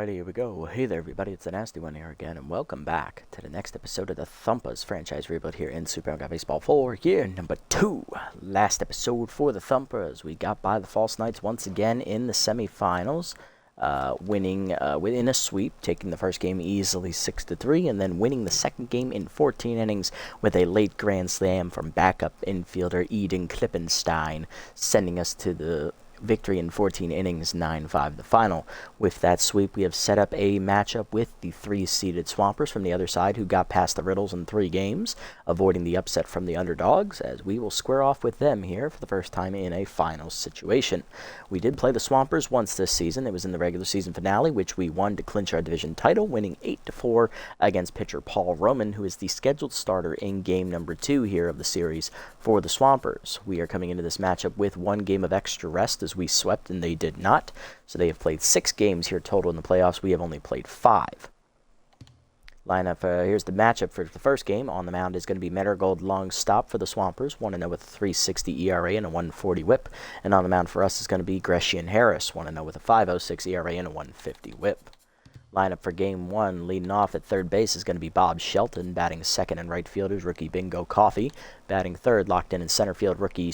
Alrighty, here we go. Hey there, everybody. It's the Nasty One here again, and welcome back to the next episode of the Thumpers franchise rebuild here in Super Randomized Baseball 4, year number 2. Last episode for the Thumpers. We got by the False Knights once again in the semifinals, winning within a sweep, taking the first game easily 6-3, and then winning the second game in 14 innings with a late grand slam from backup infielder Eden Klippenstein, sending us to the victory in 14 innings, 9-5 the final. With that sweep, we have set up a matchup with the 3-seeded Swampers from the other side, who got past the Riddles in 3 games, avoiding the upset from the underdogs, as we will square off with them here for the first time in a finals situation. We did play the Swampers once this season. It was in the regular season finale, which we won to clinch our division title, winning 8-4 against pitcher Paul Roman, who is the scheduled starter in game number 2 here of the series for the Swampers. We are coming into this matchup with 1 game of extra rest, as we swept and they did not. So they have played 6 games here total in the playoffs. We have only played 5. Lineup, here's the matchup for the first game. On the mound is going to be Mettergold long stop for the Swampers, 1-0 with a 3.60 ERA and a 1.40 whip. And on the mound for us is going to be Grecian Harris, 1-0 with a 5.06 ERA and a 1.50 whip. Lineup for Game 1, leading off at third base, is going to be Bob Shelton, batting second, and right fielders rookie Bingo Coffey. Batting third, locked in center field, rookie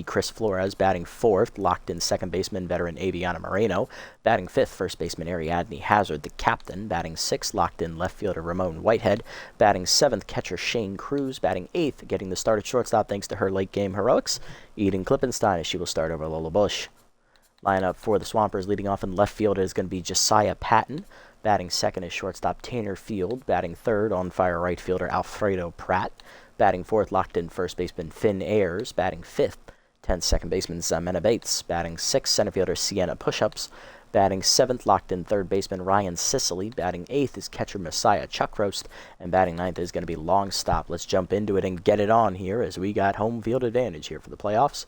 Chris Flores. Batting fourth, locked in second baseman, veteran Aviana Moreno. Batting fifth, first baseman Ariadne Hazard, the captain. Batting sixth, locked in left fielder Ramon Whitehead. Batting seventh, catcher Shane Cruz. Batting eighth, getting the start at shortstop thanks to her late game heroics, Eden Klippenstein, as she will start over Lola Bush. Lineup for the Swampers, leading off in left field, is going to be Josiah Patton. Batting second is shortstop Tanner Field. Batting third, on-fire right fielder Alfredo Pratt. Batting fourth, locked in first baseman Finn Ayers. Batting fifth, 10th second baseman Zamena Bates. Batting sixth, center fielder Sienna Pushups. Batting seventh, locked in third baseman Ryan Sicily. Batting eighth is catcher Messiah Chuckroast. And batting ninth is going to be long stop. Let's jump into it and get it on here, as we got home field advantage here for the playoffs.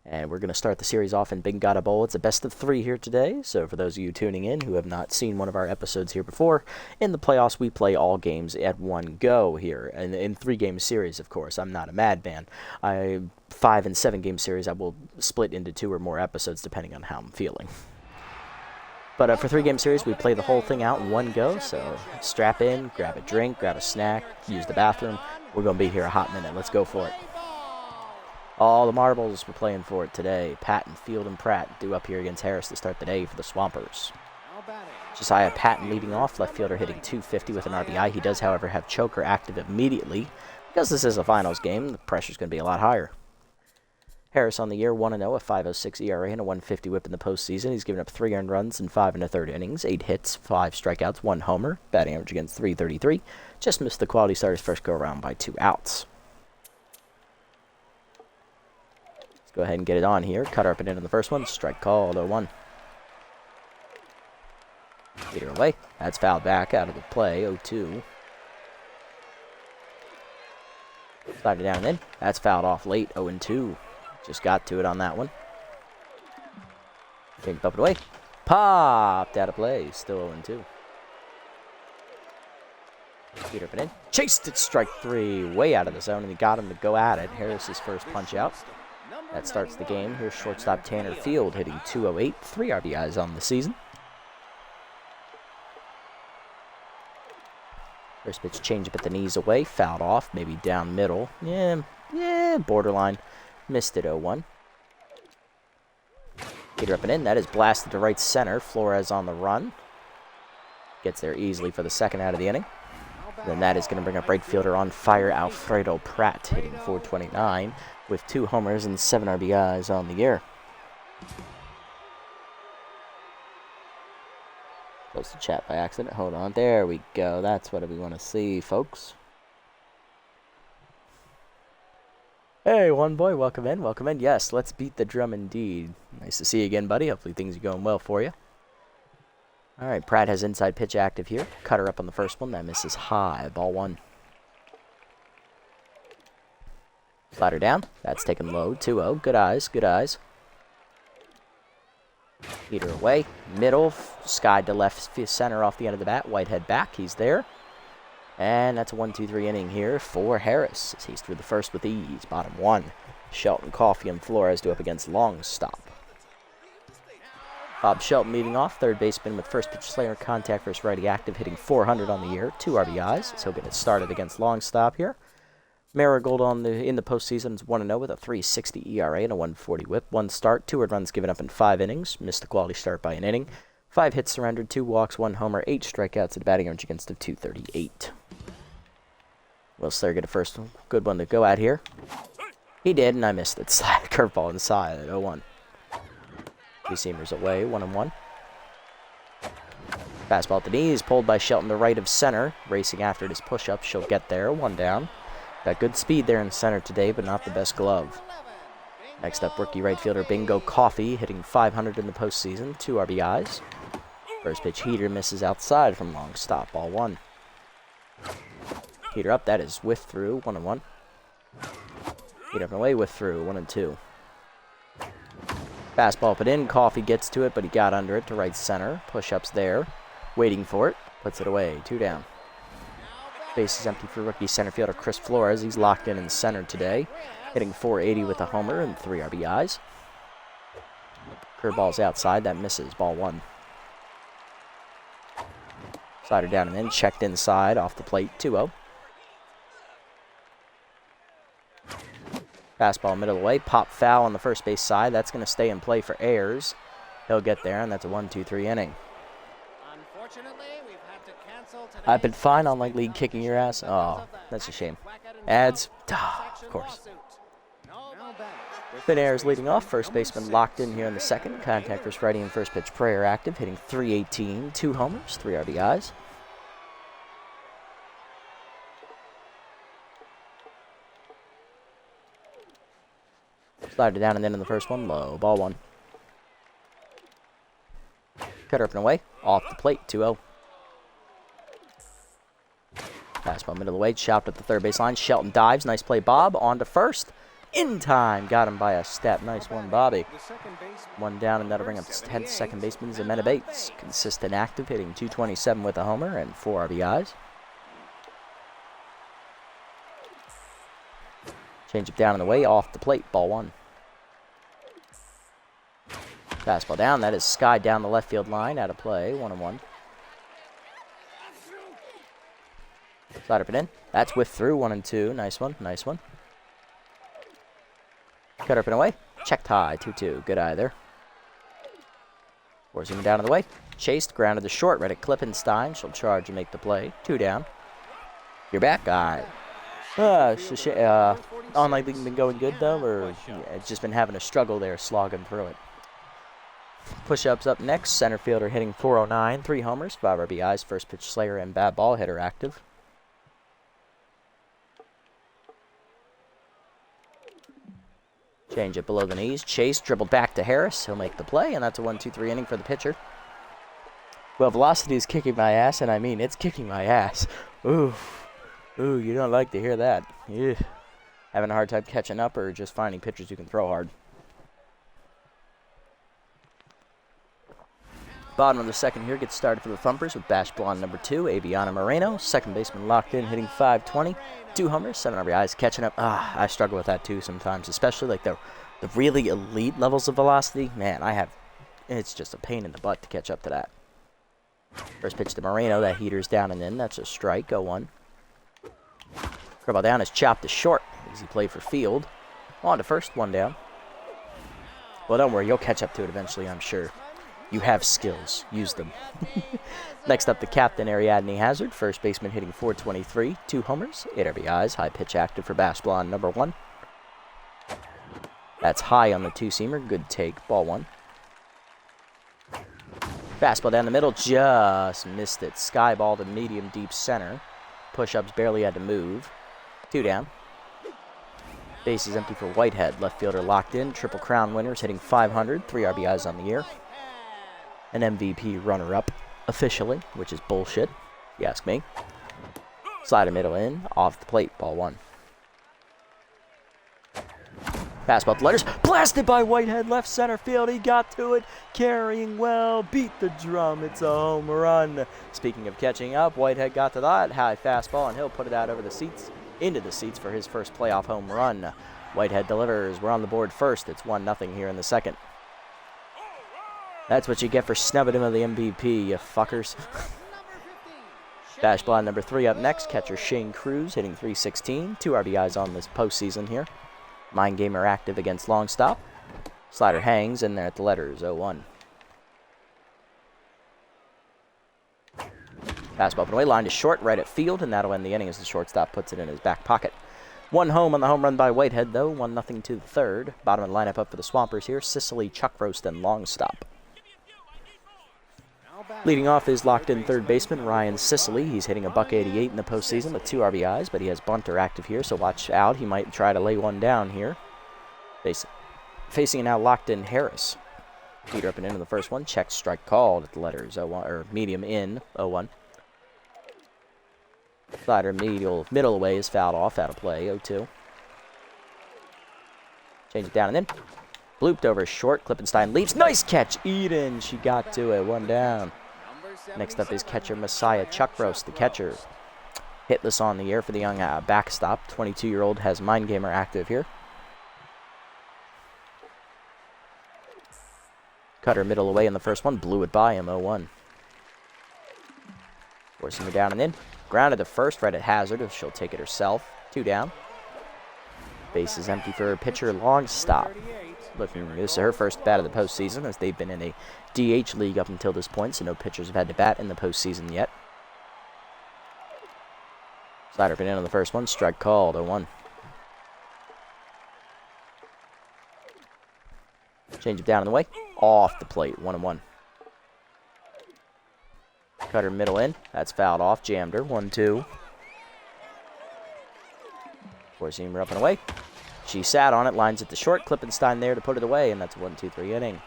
And we're going to start the series off in Big Gata Bowl. It's a best of 3 here today, so for those of you tuning in who have not seen one of our episodes here before, in the playoffs we play all games at one go here, and in 3-game series, of course. I'm not a madman. 5 and 7 game series I will split into 2 or more episodes depending on how I'm feeling. But for 3-game series, we play the whole thing out in one go, so strap in, grab a drink, grab a snack, use the bathroom. We're going to be here a hot minute. Let's go for it. All the marbles we're playing for it today. Patton, Field, and Pratt due up here against Harris to start the day for the Swampers. Josiah Patton leading off, left fielder hitting .250 with an RBI. He does, however, have choker active immediately. Because this is a finals game, the pressure's going to be a lot higher. Harris on the year, 1-0, a 5.06 ERA and a 1.50 whip in the postseason. He's given up 3 earned runs in 5 1/3 innings, 8 hits, 5 strikeouts, 1 homer, batting average against .333. Just missed the quality start his first go-around by 2 outs. Go ahead and get it on here. Cutter up and in on the first one. Strike call, 0-1. Leader away. That's fouled back out of the play, 0-2. Slide it down and in. That's fouled off late, 0-2. Just got to it on that one. King up it away. Popped out of play. Still 0-2. Leader up and in. Chased it, strike 3. Way out of the zone, and he got him to go at it. Harris's first punch out. That starts the game. Here's shortstop Tanner Field hitting .208, 3 RBIs on the season. First pitch change up at the knees away, fouled off, maybe down middle. Yeah, borderline. Missed it, 0-1. Leader up and in. That is blasted to right center. Flores on the run. Gets there easily for the second out of the inning. Then that is going to bring up right fielder on fire Alfredo Pratt, hitting .429 with 2 homers and 7 RBIs on the year. Close the chat by accident. Hold on. There we go. That's what we want to see, folks. Hey, one boy. Welcome in. Welcome in. Yes, let's beat the drum indeed. Nice to see you again, buddy. Hopefully things are going well for you. All right, Pratt has inside pitch active here. Cutter up on the first one. That misses high. Ball 1. Slider down. That's taken low. 2-0. Good eyes. Good eyes. Leader away. Middle. Skied to left center off the end of the bat. Whitehead back. He's there. And that's a 1-2-3 inning here for Harris, as he's through the first with ease. Bottom 1. Shelton, Coffey, and Flores do up against long stop. Bob Shelton leading off, third baseman with first pitch slayer, contact versus righty active, hitting 400 on the year, 2 RBIs. So he'll get it started against Longstop here. Marigold in the postseason is 1-0 with a 3.60 ERA and a 1.40 WHIP. 1 start, 2 earned runs given up in 5 innings. Missed a quality start by an inning. 5 hits surrendered, 2 walks, 1 homer, 8 strikeouts at a batting average against of 238. Will Slayer get a first good one to go at here? He did, and I missed it. Curveball inside at 0-1. 2-seamers away, 1-1. Fastball at the knees, pulled by Shelton to right of center. Racing after his push-up, she'll get there, 1 down. Got good speed there in center today, but not the best glove. Next up, rookie right fielder Bingo Coffee, hitting 500 in the postseason, 2 RBIs. First pitch heater misses outside from long stop, ball 1. Heater up, that is whiff through, 1-1. Heater up and away, whiff through, 1-2. Fastball put in, Coffee gets to it, but he got under it to right center. Push-ups there, waiting for it, puts it away, 2 down. Base is empty for rookie center fielder Chris Flores. He's locked in center today, hitting 480 with a homer and 3 RBIs. Curveball's outside, that misses, ball 1. Slider down and in, checked inside, off the plate, 2-0. Fastball middle away, pop foul on the first base side. That's going to stay in play for Ayers. He'll get there, and that's a 1-2-3 inning. I've been fine on like league kicking your ass. Oh, that's a shame. Ads, of course. Finn Ayers leading off. First baseman locked in here in the second. Contact versus righty and first pitch prayer active, hitting 318, 2 homers, 3 RBIs. Slider down and in the first one, low, ball 1. Cutter up and away, off the plate, 2-0. Fastball middle of the way, chopped at the third base line. Shelton dives, nice play, Bob, on to first. In time, got him by a step. Nice one, Bobby. 1 down, and that'll bring up 10th second baseman Zemena Bates. Consistent active, hitting 227 with a homer and 4 RBIs. Change it down and away, off the plate, ball 1. Fastball down, that is skied down the left field line, out of play, 1-1. Slider put in, that's whiffed through, 1-2, nice one, nice one. Cut up and away, checked high, 2-2, good eye there. Forcing him down in the way, chased, grounded to short, right at Klippenstein, she'll charge and make the play, 2 down. You're back, guy. Online league been going good though, or it's just been having a struggle there, slogging through it. Push-ups up next, center fielder hitting 409, 3 homers, 5 RBIs, first pitch slayer and bad ball hitter active. Change it below the knees, chase, dribbled back to Harris, he'll make the play, and that's a 1-2-3 inning for the pitcher. Well, velocity is kicking my ass, and I mean, it's kicking my ass. Ooh, you don't like to hear that. Yeah. Having a hard time catching up or just finding pitchers who can throw hard. Bottom of the second here gets started for the Thumpers with Bash Blonde number 2, Aviana Moreno. Second baseman locked in, hitting 520. 2 homers, 7 RBIs, catching up. I struggle with that too sometimes, especially like the really elite levels of velocity. Man, it's just a pain in the butt to catch up to that. First pitch to Moreno, that heater's down and in. That's a strike, 0-1. Curveball down is chopped to short. Easy play for field. On to first, 1 down. Well, don't worry, you'll catch up to it eventually, I'm sure. You have skills. Use them. Next up, the captain, Ariadne Hazard. First baseman hitting 423. 2 homers, 8 RBIs. High pitch active for Bash Blonde number 1. That's high on the 2-seamer. Good take. Ball 1. Fastball down the middle. Just missed it. Sky ball to medium deep center. Push-ups barely had to move. 2 down. Base is empty for Whitehead. Left fielder locked in. Triple Crown winners hitting 500. 3 RBIs on the year. An MVP runner-up officially, which is bullshit, if you ask me. Slider middle in, off the plate, ball 1. Fastball to letters, blasted by Whitehead, left center field, he got to it, carrying well, beat the drum, it's a home run. Speaking of catching up, Whitehead got to that high fastball, and he'll put it out over the seats, into the seats for his first playoff home run. Whitehead delivers, we're on the board first, it's 1-0 here in the second. That's what you get for snubbing him of the MVP, you fuckers. Bash blind number 3 up next. Catcher Shane Cruz hitting .316. 2 RBIs on this postseason here. Mind Gamer active against long stop. Slider hangs in there at the letters 0-1. Fastball up and away, line to short, right at field, and that'll end the inning as the shortstop puts it in his back pocket. 1 home on the home run by Whitehead, though. 1-0 to the third. Bottom of the lineup up for the Swampers here. Sicily, Chuck Roast, and long stop. Leading off is locked-in third baseman Ryan Sicily. He's hitting a .188 in the postseason with 2 RBIs, but he has bunter active here, so watch out. He might try to lay one down here. Facing a now locked-in Harris. Peter up and into the first one. Check, strike called at the letters 0-1, or medium in 0-1. Slider middle away is fouled off, out of play 0-2. Change it down and in. Blooped over short. Klippenstein leaps. Nice catch. Eden. She got to it. 1 down. Next up is catcher Messiah Chuck Roast, the catcher. Hitless on the air for the young backstop. 22-year-old has Mind Gamer active here. Cutter middle away in the first one. Blew it by him 0-1. Forcing her down and in. Grounded to first right at hazard if she'll take it herself. 2 down. Base is empty for her pitcher. Long stop. This is her first bat of the postseason, as they've been in a DH league up until this point, so no pitchers have had to bat in the postseason yet. Slider been in on the first one. Strike called 0-1. Change it down in the way. Off the plate. 1-1. Cutter middle in. That's fouled off. Jammed her. 1-2. Forcing her up and away. She sat on it. Lines it to short. Klippenstein there to put it away, and that's a 1-2-3 inning.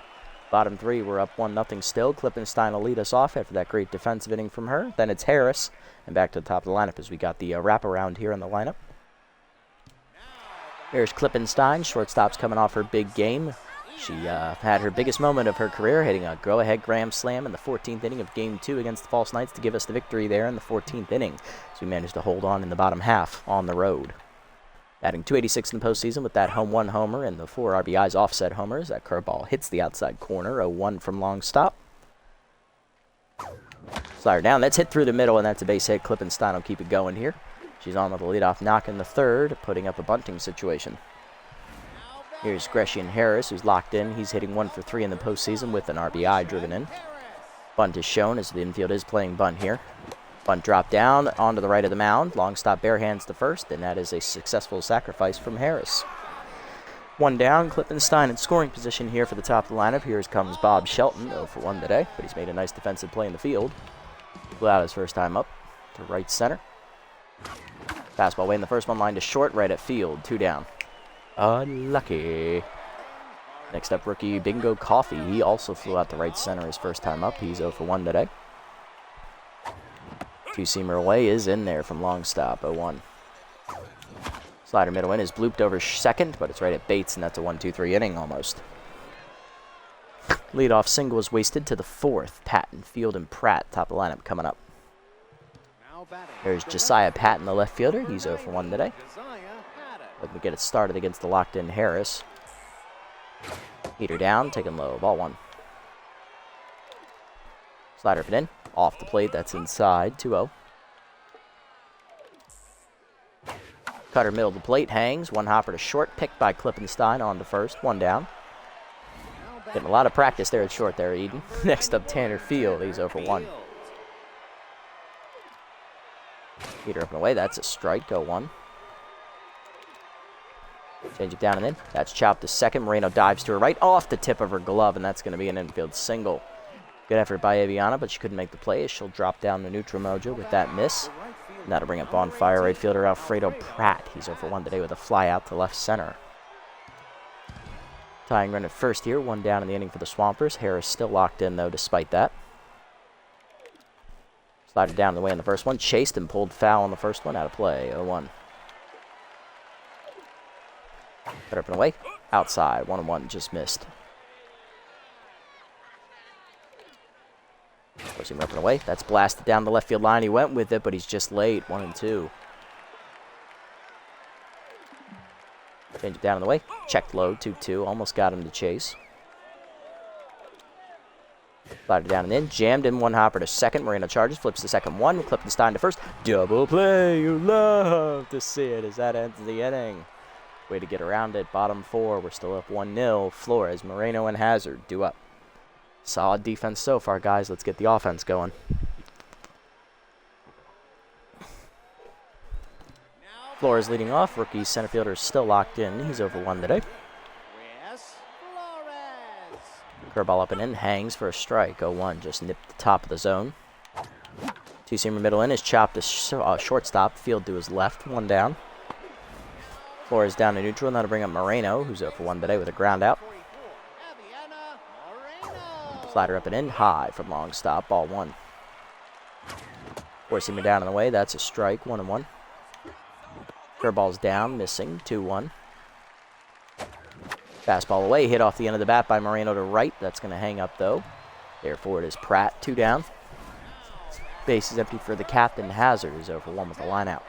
Bottom 3, we're up 1-0 still. Klippenstein will lead us off after that great defensive inning from her. Then it's Harris. And back to the top of the lineup as we got the wraparound here in the lineup. Here's Klippenstein. Shortstop's coming off her big game. She had her biggest moment of her career, hitting a go-ahead grand slam in the 14th inning of Game 2 against the False Knights to give us the victory there in the 14th inning. So we managed to hold on in the bottom half on the road. Batting .286 in the postseason with that home 1 homer and the 4 RBIs offset homers. That curveball hits the outside corner, 0-1 from long stop. Slider down, that's hit through the middle, and that's a base hit. Klippenstein will keep it going here. She's on with a leadoff knock in the third, putting up a bunting situation. Here's Grecian Harris, who's locked in. He's hitting 1 for 3 in the postseason with an RBI driven in. Bunt is shown as the infield is playing bunt here. Bunt drop down onto the right of the mound. Long stop, bare hands to first, and that is a successful sacrifice from Harris. 1 down, Klippenstein in scoring position here for the top of the lineup. Here comes Bob Shelton, 0 for 1 today, but he's made a nice defensive play in the field. Blew out his first time up to right center. Fastball away in the first one, line to short, right at field, 2 down. Unlucky. Next up, rookie Bingo Coffee. He also flew out to right center his first time up. He's 0 for 1 today. 2-seamer away is in there from long stop, 0-1. Slider middle in is blooped over second, but it's right at Bates, and that's a 1-2-3 inning almost. Leadoff single is wasted to the 4th. Patton, Field, and Pratt, top of the lineup coming up. There's Josiah Patton, the left fielder. He's 0 for 1 today. Looking to get it started against the locked-in Harris. Heater down, taken low, ball 1. Slider up and in. Off the plate, that's inside, 2-0. Cutter middle of the plate, hangs. 1 hopper to short, picked by Klippenstein on to first, 1 down. Getting a lot of practice there at short there, Eden. Next up, Tanner Field, he's 0 for 1. Heater up and away, that's a strike, 0-1. Change it down and in. That's chopped to second. Moreno dives to her right, off the tip of her glove, and that's going to be an infield single. Good effort by Aviana, but she couldn't make the play as she'll drop down the neutral mojo with that miss. And that'll bring up on fire right fielder Alfredo Pratt. He's 0 for 1 today with a fly out to left center. Tying run at first here, 1 down in the inning for the Swampers. Harris still locked in, though, despite that. Slider down the way in the first one. Chased and pulled foul on the first one. Out of play, 0-1. Cut up and away. Outside, 1-1, just missed. Forcing him up and away. That's blasted down the left field line. He went with it, but he's just late. 1-2. Change it down in the way. Checked low, 2-2. Almost got him to chase. Slider down and in. Jammed in one hopper to second. Moreno charges. Flips the second one. Klippenstein to first. Double play. You love to see it as that ends the inning. Way to get around it. Bottom 4. We're still up 1-0. Flores, Moreno, and Hazard due up. Solid defense so far, guys. Let's get the offense going. Flores leading off. Rookie center fielder is still locked in. He's over 1 today. Curveball up and in. Hangs for a strike. 0-1. Just nipped the top of the zone. Two-seamer middle in is chopped to shortstop. Field to his left. 1 down. Flores down to neutral. Now to bring up Moreno, who's over 1 today with a ground out. Slider up and in. High from long stop. Ball 1. Four-seamer down and away. That's a strike. 1-1. Curveball's down, missing, 2-1. Fastball away, hit off the end of the bat by Moreno to right. That's going to hang up, though. Therefore, it is Pratt, 2 down. Base is empty for the captain. Hazard is over 1 with the line out.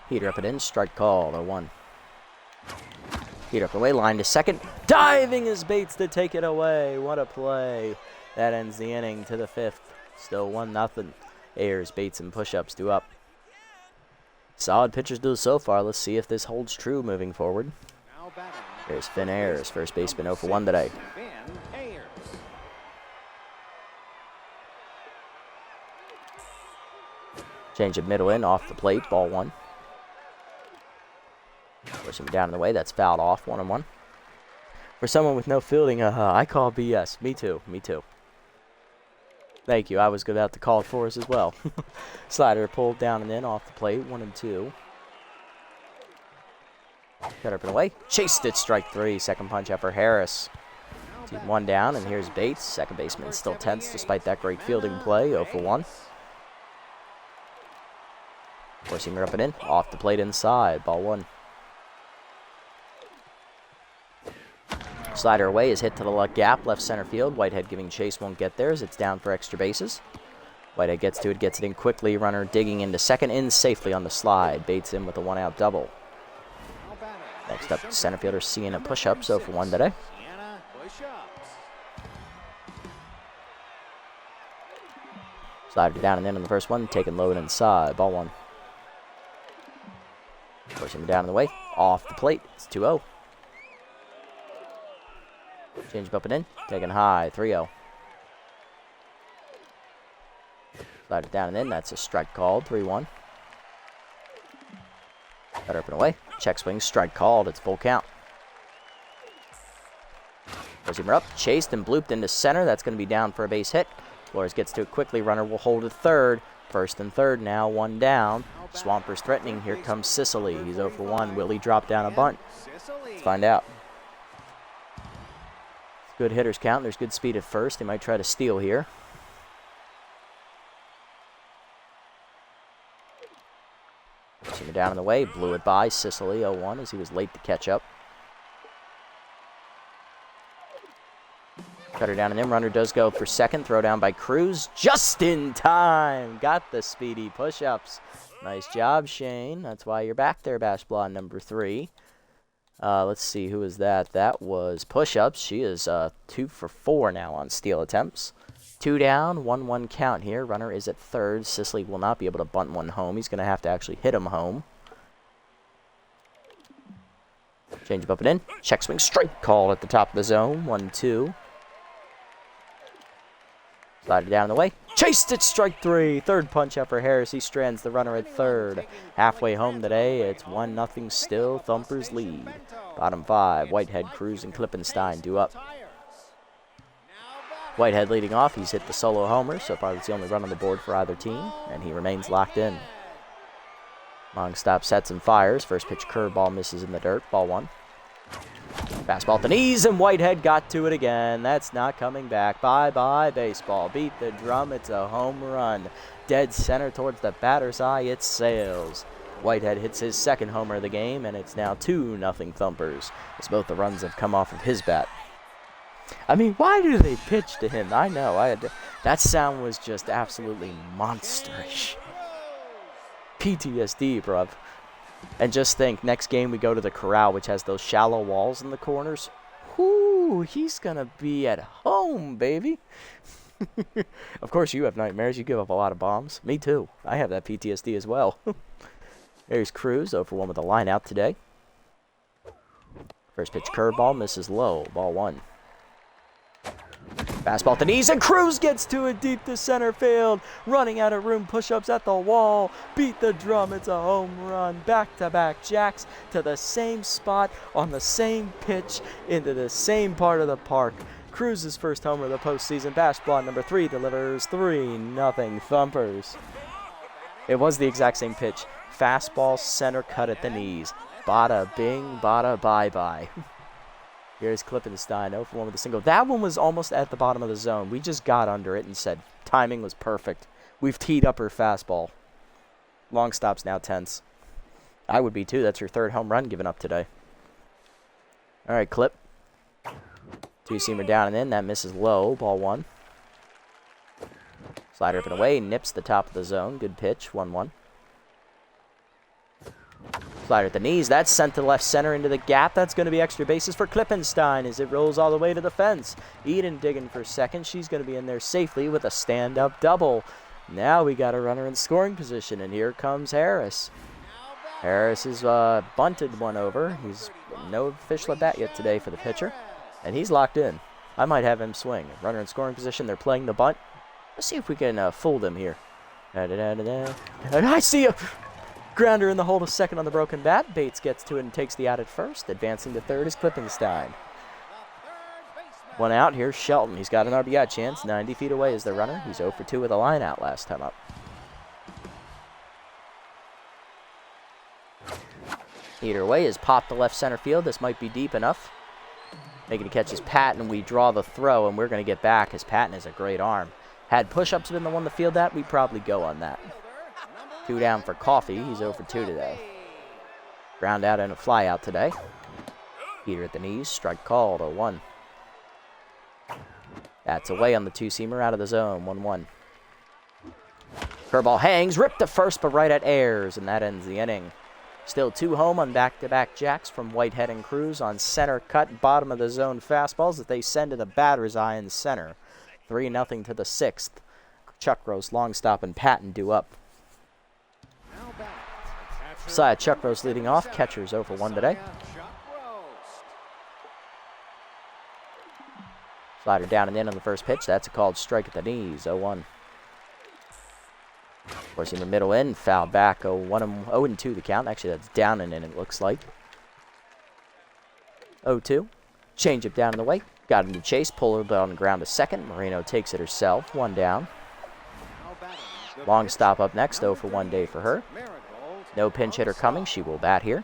Heater up and in, strike called, 0-1. Heater up and away, line to second. Diving is Bates to take it away. What a play. That ends the inning to the 5th. Still 1-0. Ayers, Bates, and push-ups due up. Solid pitchers do so far. Let's see if this holds true moving forward. There's Finn Ayers, first baseman, 0 for 1 today. Change of middle in, off the plate, ball 1. Push him down in the way. That's fouled off, 1-1. For someone with no fielding, I call BS. Me too. Thank you. I was about to call it for us as well. Slider pulled down and in, off the plate, 1-2. Cut up and away. Chased it, strike 3. Second punch out for Harris. 1 down, and here's Bates. Second baseman still tense despite that great fielding play, 0 for 1. Four-seamer up and in, off the plate inside, ball 1. Slider away is hit to the left gap, left center field. Whitehead giving chase, won't get there as it's down for extra bases. Whitehead gets to it, gets it in quickly. Runner digging into second, in safely on the slide. Bates in with a 1-out double. Next up, center fielder Sienna push-ups, 0 for 1 today. Slider down and in on the first one, taken low and inside, ball 1. Pushing him down in the way, off the plate, it's 2-0. Change up and in, taken high, 3-0. Slide it down and in, that's a strike called, 3-1. Cut up and away, check swing, strike called, it's full count. Four-seamer up, chased and blooped into center, that's going to be down for a base hit. Flores gets to it quickly, runner will hold at third. First and third now, 1 down. Swampers threatening, here comes Sicily, he's 0 for 1. Will he drop down a bunt? Let's find out. Good hitters count. There's good speed at first. They might try to steal here. Pushing it down in the way. Blew it by. Sicily 0-1 as he was late to catch up. Cutter down and in. Runner does go for second. Throw down by Cruz. Just in time. Got the speedy push-ups. Nice job, Shane. That's why you're back there, Bash Blonde number 3. Let's see, who is that? That was push-ups. She is 2 for 4 now on steal attempts. 2 down, 1-1 count here. Runner is at third. Sicily will not be able to bunt one home. He's going to have to actually hit him home. Change up and in. Check swing, strike call at the top of the zone. 1-2. Slide it down the way. Chased it, strike 3. Third punch out for Harris. He strands the runner at third. Halfway home today, it's 1-0 still. Thumpers lead. Bottom 5, Whitehead, Cruz, and Klippenstein due up. Whitehead leading off. He's hit the solo homer. So far, that's the only run on the board for either team, and he remains locked in. Long stop sets and fires. First pitch curveball misses in the dirt. Ball 1. Fastball at the knees, and Whitehead got to it again. That's not coming back. Bye-bye, baseball. Beat the drum. It's a home run. Dead center towards the batter's eye. It sails. Whitehead hits his second homer of the game, and it's now 2-0 Thumpers, as both the runs have come off of his bat. I mean, why do they pitch to him? I know. That sound was just absolutely monsterish. PTSD, bruv. And just think, next game we go to the corral, which has those shallow walls in the corners. Whoo, he's going to be at home, baby. Of course, you have nightmares. You give up a lot of bombs. Me too. I have that PTSD as well. There's Cruz, 0-for-1 with a line out today. First pitch curveball, misses low. Ball 1. Fastball at the knees, and Cruz gets to it deep to center field. Running out of room, push-ups at the wall. Beat the drum, it's a home run. Back-to-back jacks to the same spot on the same pitch into the same part of the park. Cruz's first homer of the postseason. Fastball number 3 delivers 3-0 Thumpers. It was the exact same pitch. Fastball, center cut at the knees. Bada bing, bada bye-bye. Here's Klippenstein, 0-for-1 with a single. That one was almost at the bottom of the zone. We just got under it and said timing was perfect. We've teed up her fastball. Long stop's now tense. I would be too. That's her 3rd home run given up today. All right, Clip. Two-seamer down and in. That misses low. Ball 1. Slider up and away. Nips the top of the zone. Good pitch. 1-1. Slider at the knees. That's sent to left center into the gap. That's going to be extra bases for Klippenstein as it rolls all the way to the fence. Eden digging for second. She's going to be in there safely with a stand-up double. Now we got a runner in scoring position, and here comes Harris. Harris has bunted one over. He's no official at bat yet today for the pitcher, and he's locked in. I might have him swing. Runner in scoring position. They're playing the bunt. Let's see if we can fool them here. And I see a grounder in the hole to second on the broken bat. Bates gets to it and takes the out at first. Advancing to third is Klippenstein. One out. Here's Shelton. He's got an RBI chance. 90 feet away is the runner. He's 0-for-2 with a line out last time up. Either way is popped to left center field. This might be deep enough. Making a catch is Patton. We draw the throw, and we're going to get back as Patton has a great arm. Had push-ups been the one to field that, we'd probably go on that. 2 down for Coffee. He's 0-for-2 today. Ground out and a fly out today. Heater at the knees. Strike called. 0-1. That's away on the two-seamer out of the zone. 1-1. Curveball hangs. Ripped to first, but right at Ayers, and that ends the inning. Still 2 home on back-to-back jacks from Whitehead and Cruz on center cut, bottom of the zone fastballs that they send to the batter's eye in center. 3-0 to the 6th. Chuck Rose, long stop, and Patton due up. Side Chuck Rose leading off. Catcher's 0-for-1 today. Slider down and in on the first pitch. That's a called strike at the knees. 0-1. Forcing the middle in. Foul back. 0-2 the count. Actually, that's down and in, it looks like. 0-2. Change up down in the way. Got him to chase. Puller on the ground to second. Moreno takes it herself. 1 down. Long stop up next. 0-for-1 day for her. No pinch hitter coming. She will bat here.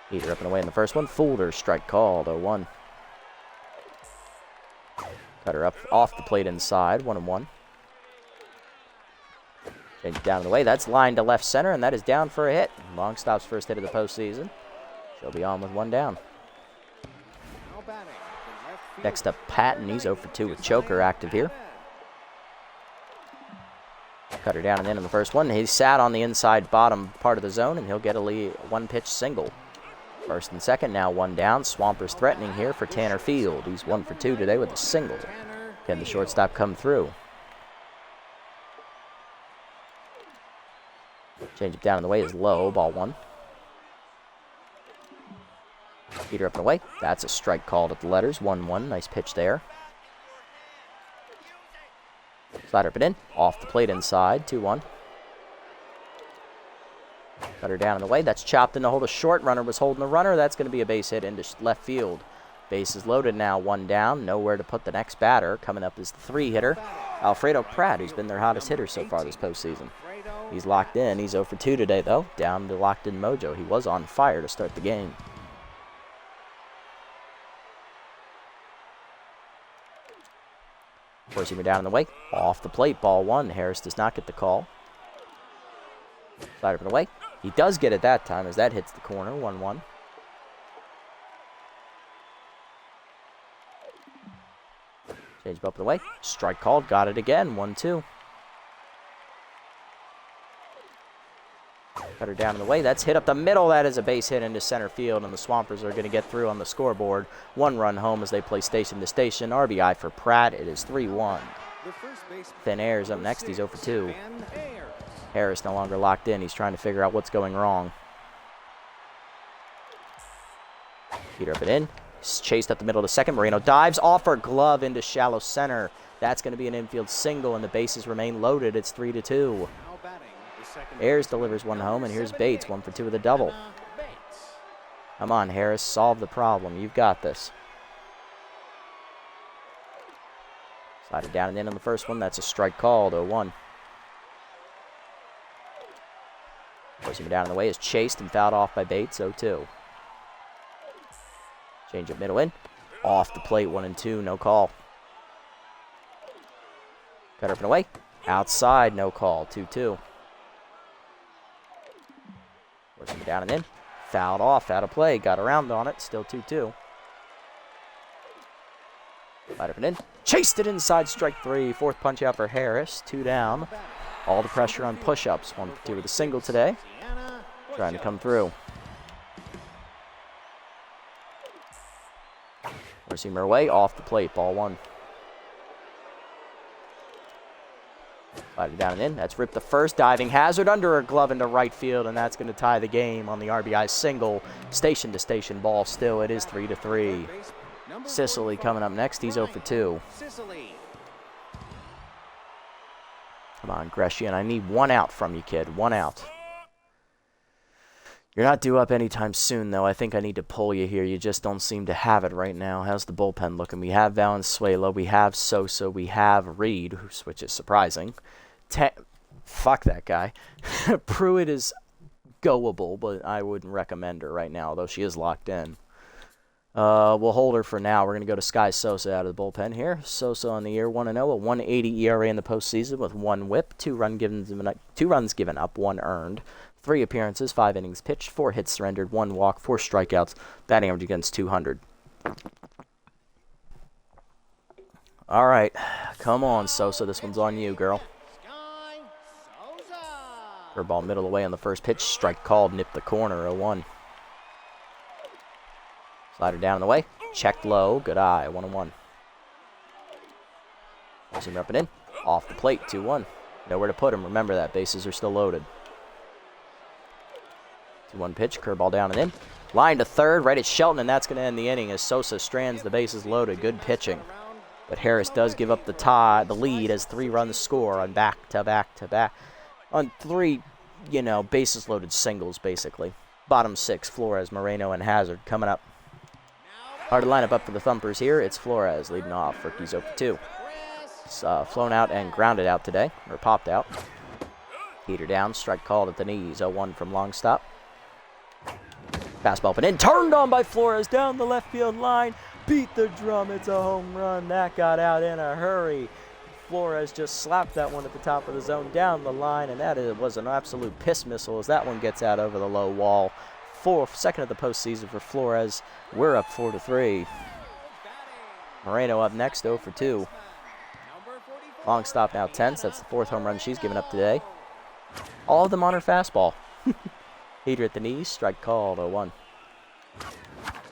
Heater up and away in the first one. Fooled her. Strike called. 0-1. Cut her up off the plate inside. 1-1. Change down the way. That's lined to left center, and that is down for a hit. Long stop's first hit of the postseason. She'll be on with 1 down. Next up, Patton. He's 0-for-2 with choker active here. Cut her down and in on the first one. He sat on the inside bottom part of the zone, and he'll get a 1-pitch single. First and second, now 1 down. Swampers threatening here for Tanner Field. He's 1-for-2 today with a single. Can the shortstop come through? Change it down in the way is low. Ball 1. Heater up and away. That's a strike called at the letters. 1-1. Nice pitch there. Slider up and in. Off the plate inside. 2-1. Cut her down in the way. That's chopped in to hold a short. Runner was holding the runner. That's going to be a base hit into left field. Bases loaded now. 1 down. Nowhere to put the next batter. Coming up is the 3-hitter, Alfredo Pratt, who's been their hottest hitter so far this postseason. He's locked in. He's 0-for-2 today, though. Down to locked-in mojo. He was on fire to start the game. Forcing her down in the way. Off the plate. Ball 1. Harris does not get the call. Slider up and away. He does get it that time as that hits the corner. 1-1. Change up and away. Strike called. Got it again. 1-2. Cut her down in the way. That's hit up the middle. That is a base hit into center field, and the Swampers are going to get through on the scoreboard. 1 run home as they play station to station. RBI for Pratt. It is 3-1. Thin Air's up next. He's 0 for 2. Harris no longer locked in. He's trying to figure out what's going wrong. Peter up and in. He's chased up the middle of the second. Moreno dives off her glove into shallow center. That's going to be an infield single, and the bases remain loaded. It's 3-2. Ayers delivers 1 home, and here's Bates, 1 for 2 with a double. Come on, Harris, solve the problem. You've got this. Slided down and in on the first one. That's a strike called, 0-1. Forcing him down in the way is chased and fouled off by Bates, 0-2. Change up middle in. Off the plate, 1-2, no call. Cut up and away. Outside, no call, 2-2. Forcing him down and in. Fouled off, out of play. Got around on it, still 2-2. Slide up and in. Chased it inside, strike 3. 4th punch out for Harris, 2 down. All the pressure on push-ups. 1 for 2 with a single today. Trying to come through. Receiver away, off the plate, ball 1. Slided down and in. That's ripped the first. Diving hazard under her glove into right field, and that's going to tie the game on the RBI single. Station to station ball still. It is 3-3. Sicily coming up next. He's 0 for 2. Come on, Grecian. I need 1 out from you, kid. 1 out. You're not due up anytime soon, though. I think I need to pull you here. You just don't seem to have it right now. How's the bullpen looking? We have Valenzuela. We have Sosa. We have Reed, which is surprising. Fuck that guy. Pruitt is goable, but I wouldn't recommend her right now, though she is locked in. We'll hold her for now. We're going to go to Sky Sosa out of the bullpen here. Sosa on the year, 1-0, a 1.80 ERA in the postseason with 1 whip, 2 runs given up, 1 earned, 3 appearances, 5 innings pitched, 4 hits surrendered, 1 walk, 4 strikeouts, batting average against 200. All right, come on, Sosa. This one's on you, girl. Curveball middle away on the first pitch. Strike called, nipped the corner, 0-1. Slider down in the way. Checked low. Good eye. 1-1. Forcing him up and in. Off the plate. 2-1. Nowhere to put him. Remember that. Bases are still loaded. 2-1 pitch. Curveball down and in. Line to third. Right at Shelton, and that's going to end the inning as Sosa strands the bases loaded. Good pitching. But Harris does give up the lead as 3 runs score on back-to-back-to-back. On 3, bases loaded singles, basically. Bottom 6, Flores, Moreno, and Hazard coming up. Hard to line up for the Thumpers here. It's Flores leading off. Rookies 0 for 2. It's flown out and grounded out today, or popped out. Heater down, strike called at the knees. 0-1 from long stop. Fastball up and in. Turned on by Flores down the left field line. Beat the drum. It's a home run. That got out in a hurry. Flores just slapped that one at the top of the zone down the line, and that was an absolute piss missile as that one gets out over the low wall. 2nd of the postseason for Flores. We're up 4-3. Moreno up next, 0 for 2. Long stop now tense. That's the 4th home run she's given up today. All of them on her fastball. Heater at the knees. Strike called, 0-1.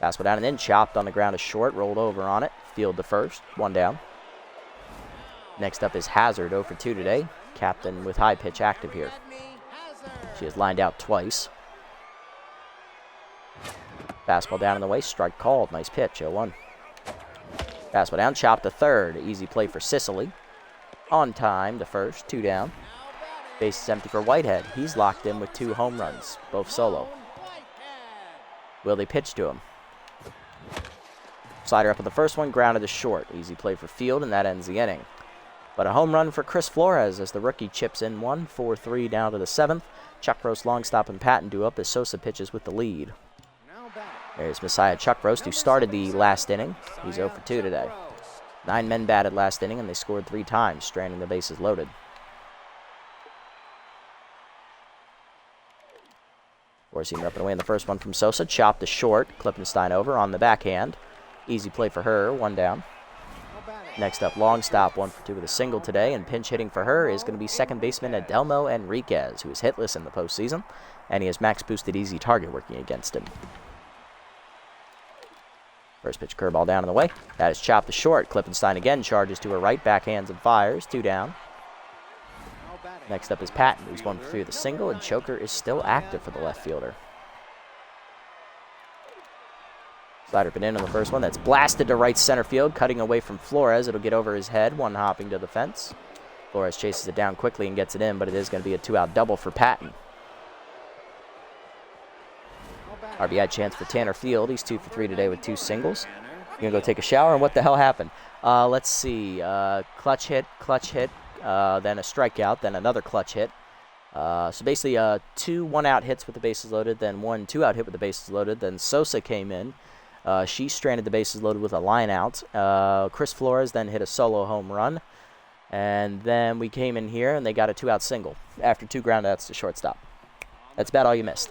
Fastball down and in. Chopped on the ground is short. Rolled over on it. Field to first. 1 down. Next up is Hazard, 0 for 2 today. Captain with high pitch active here. She has lined out twice. Fastball down in the way, strike called. Nice pitch, 0-1. Fastball down, chopped to third. Easy play for Sicily. On time to first, 2 down. Base is empty for Whitehead. He's locked in with 2 home runs, both solo. Will they pitch to him? Slider up on the first one, grounded to short. Easy play for Field, and that ends the inning. But a home run for Chris Flores as the rookie chips in 1, 4-3 down to the 7th. Chuck Roast, long stop, and Patton do up as Sosa pitches with the lead. There's Messiah Chuck Roast, who started the last inning. He's 0 for 2 today. 9 men batted last inning, and they scored 3 times, stranding the bases loaded. Forcing up and away in the first one from Sosa. Chopped to short. Klippenstein over on the backhand. Easy play for her. 1 down. Next up, long stop, 1 for 2 with a single today, and pinch hitting for her is going to be second baseman Adelmo Enriquez, who is hitless in the postseason, and he has max boosted easy target working against him. First pitch curveball down and away. That is chopped to short. Klippenstein again charges to her right, backhands and fires. 2 down. Next up is Patton, who's 1 for 3 with a single, and choker is still active for the left fielder. Slider been in on the first one. That's blasted to right center field, cutting away from Flores. It'll get over his head, one hopping to the fence. Flores chases it down quickly and gets it in, but it is going to be a 2-out double for Patton. RBI chance for Tanner Field. He's 2 for 3 today with 2 singles. You're going to go take a shower, and what the hell happened? Let's see. Clutch hit, then a strikeout, then another clutch hit. So basically 2 1-out hits with the bases loaded, then 1 2-out hit with the bases loaded. Then Sosa came in. She stranded the bases loaded with a line out. Chris Flores then hit a solo home run. And then we came in here, and they got a 2-out single after 2 ground outs to shortstop. That's about all you missed.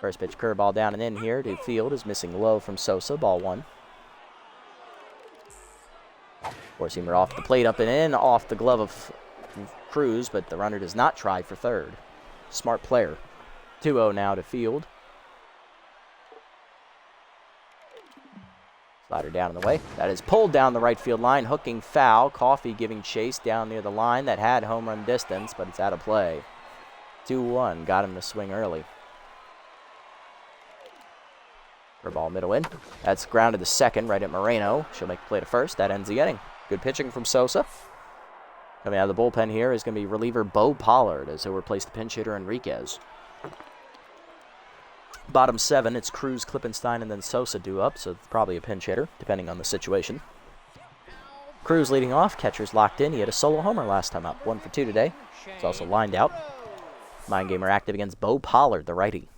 First pitch curveball down and in here to Field is missing low from Sosa, ball 1. Four-seamer off the plate, up and in, off the glove of Cruz, but the runner does not try for third. Smart player. 2-0 now to Field. Slider down in the way. That is pulled down the right field line, hooking foul. Coffey giving chase down near the line. That had home run distance, but it's out of play. 2-1, got him to swing early. Ball middle in. That's grounded to second, right at Moreno. She'll make the play to first. That ends the inning. Good pitching from Sosa. Coming out of the bullpen here is going to be reliever Bo Pollard as he'll replace the pinch hitter Enriquez. Bottom 7, it's Cruz, Klippenstein, and then Sosa due up, so it's probably a pinch hitter, depending on the situation. Cruz leading off. Catcher's locked in. He had a solo homer last time up. 1 for 2 today. He's also lined out. Mind Gamer active against Bo Pollard, the righty.